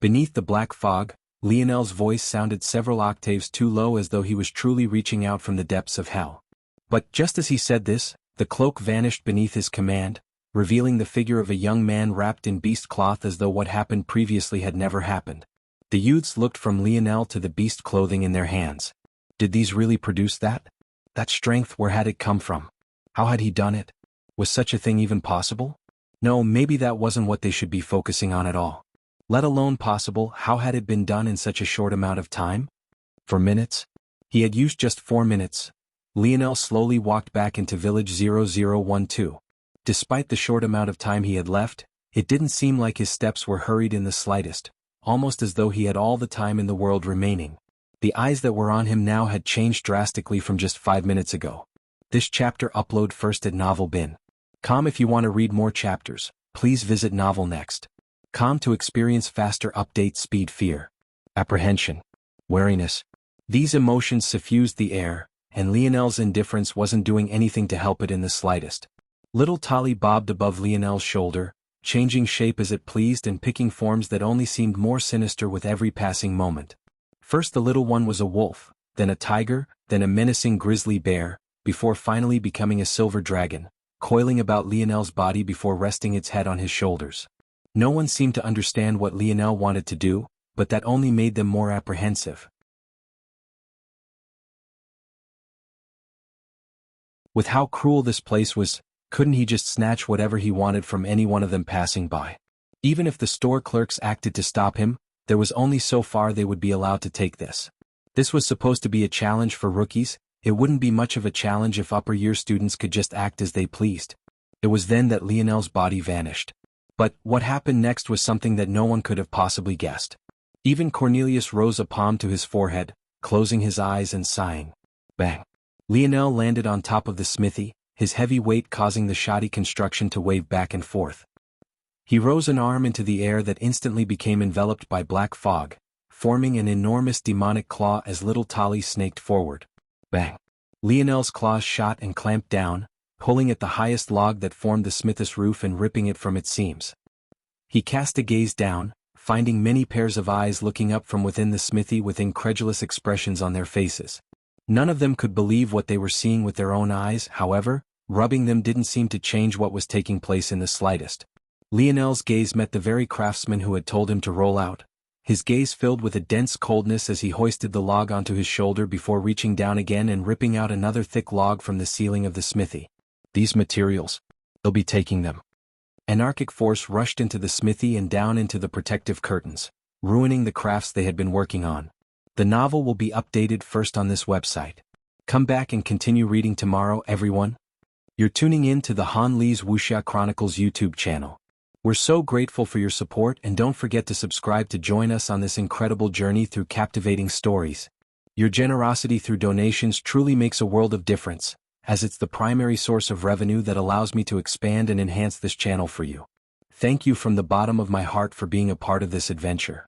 Beneath the black fog, Lionel's voice sounded several octaves too low, as though he was truly reaching out from the depths of hell. But just as he said this, the cloak vanished beneath his command, revealing the figure of a young man wrapped in beast cloth, as though what happened previously had never happened. The youths looked from Lionel to the beast clothing in their hands. Did these really produce that? That strength, where had it come from? How had he done it? Was such a thing even possible? No, maybe that wasn't what they should be focusing on at all. Let alone possible, how had it been done in such a short amount of time? For minutes? He had used just 4 minutes. Lionel slowly walked back into Village 0012. Despite the short amount of time he had left, it didn't seem like his steps were hurried in the slightest, almost as though he had all the time in the world remaining. The eyes that were on him now had changed drastically from just 5 minutes ago. This chapter upload first at novelbin.com. If you want to read more chapters, please visit novelnext.com to experience faster update speed. Fear, apprehension, wariness. These emotions suffused the air, and Lionel's indifference wasn't doing anything to help it in the slightest. Little Tali bobbed above Lionel's shoulder, changing shape as it pleased and picking forms that only seemed more sinister with every passing moment. First the little one was a wolf, then a tiger, then a menacing grizzly bear, before finally becoming a silver dragon, coiling about Lionel's body before resting its head on his shoulders. No one seemed to understand what Lionel wanted to do, but that only made them more apprehensive. With how cruel this place was, couldn't he just snatch whatever he wanted from any one of them passing by? Even if the store clerks acted to stop him, there was only so far they would be allowed to take this. This was supposed to be a challenge for rookies. It wouldn't be much of a challenge if upper-year students could just act as they pleased. It was then that Lionel's body vanished. But what happened next was something that no one could have possibly guessed. Even Cornelius rose a palm to his forehead, closing his eyes and sighing. Bang! Lionel landed on top of the smithy, his heavy weight causing the shoddy construction to wave back and forth. He rose an arm into the air that instantly became enveloped by black fog, forming an enormous demonic claw as little Tali snaked forward. Bang! Lionel's claws shot and clamped down, pulling at the highest log that formed the smith's roof and ripping it from its seams. He cast a gaze down, finding many pairs of eyes looking up from within the smithy with incredulous expressions on their faces. None of them could believe what they were seeing with their own eyes. However, rubbing them didn't seem to change what was taking place in the slightest. Lionel's gaze met the very craftsman who had told him to roll out. His gaze filled with a dense coldness as he hoisted the log onto his shoulder before reaching down again and ripping out another thick log from the ceiling of the smithy. These materials, they'll be taking them. Anarchic force rushed into the smithy and down into the protective curtains, ruining the crafts they had been working on. The novel will be updated first on this website. Come back and continue reading tomorrow, everyone. You're tuning in to the Han Lee's Wuxia Chronicles YouTube channel. We're so grateful for your support, and don't forget to subscribe to join us on this incredible journey through captivating stories. Your generosity through donations truly makes a world of difference, as it's the primary source of revenue that allows me to expand and enhance this channel for you. Thank you from the bottom of my heart for being a part of this adventure.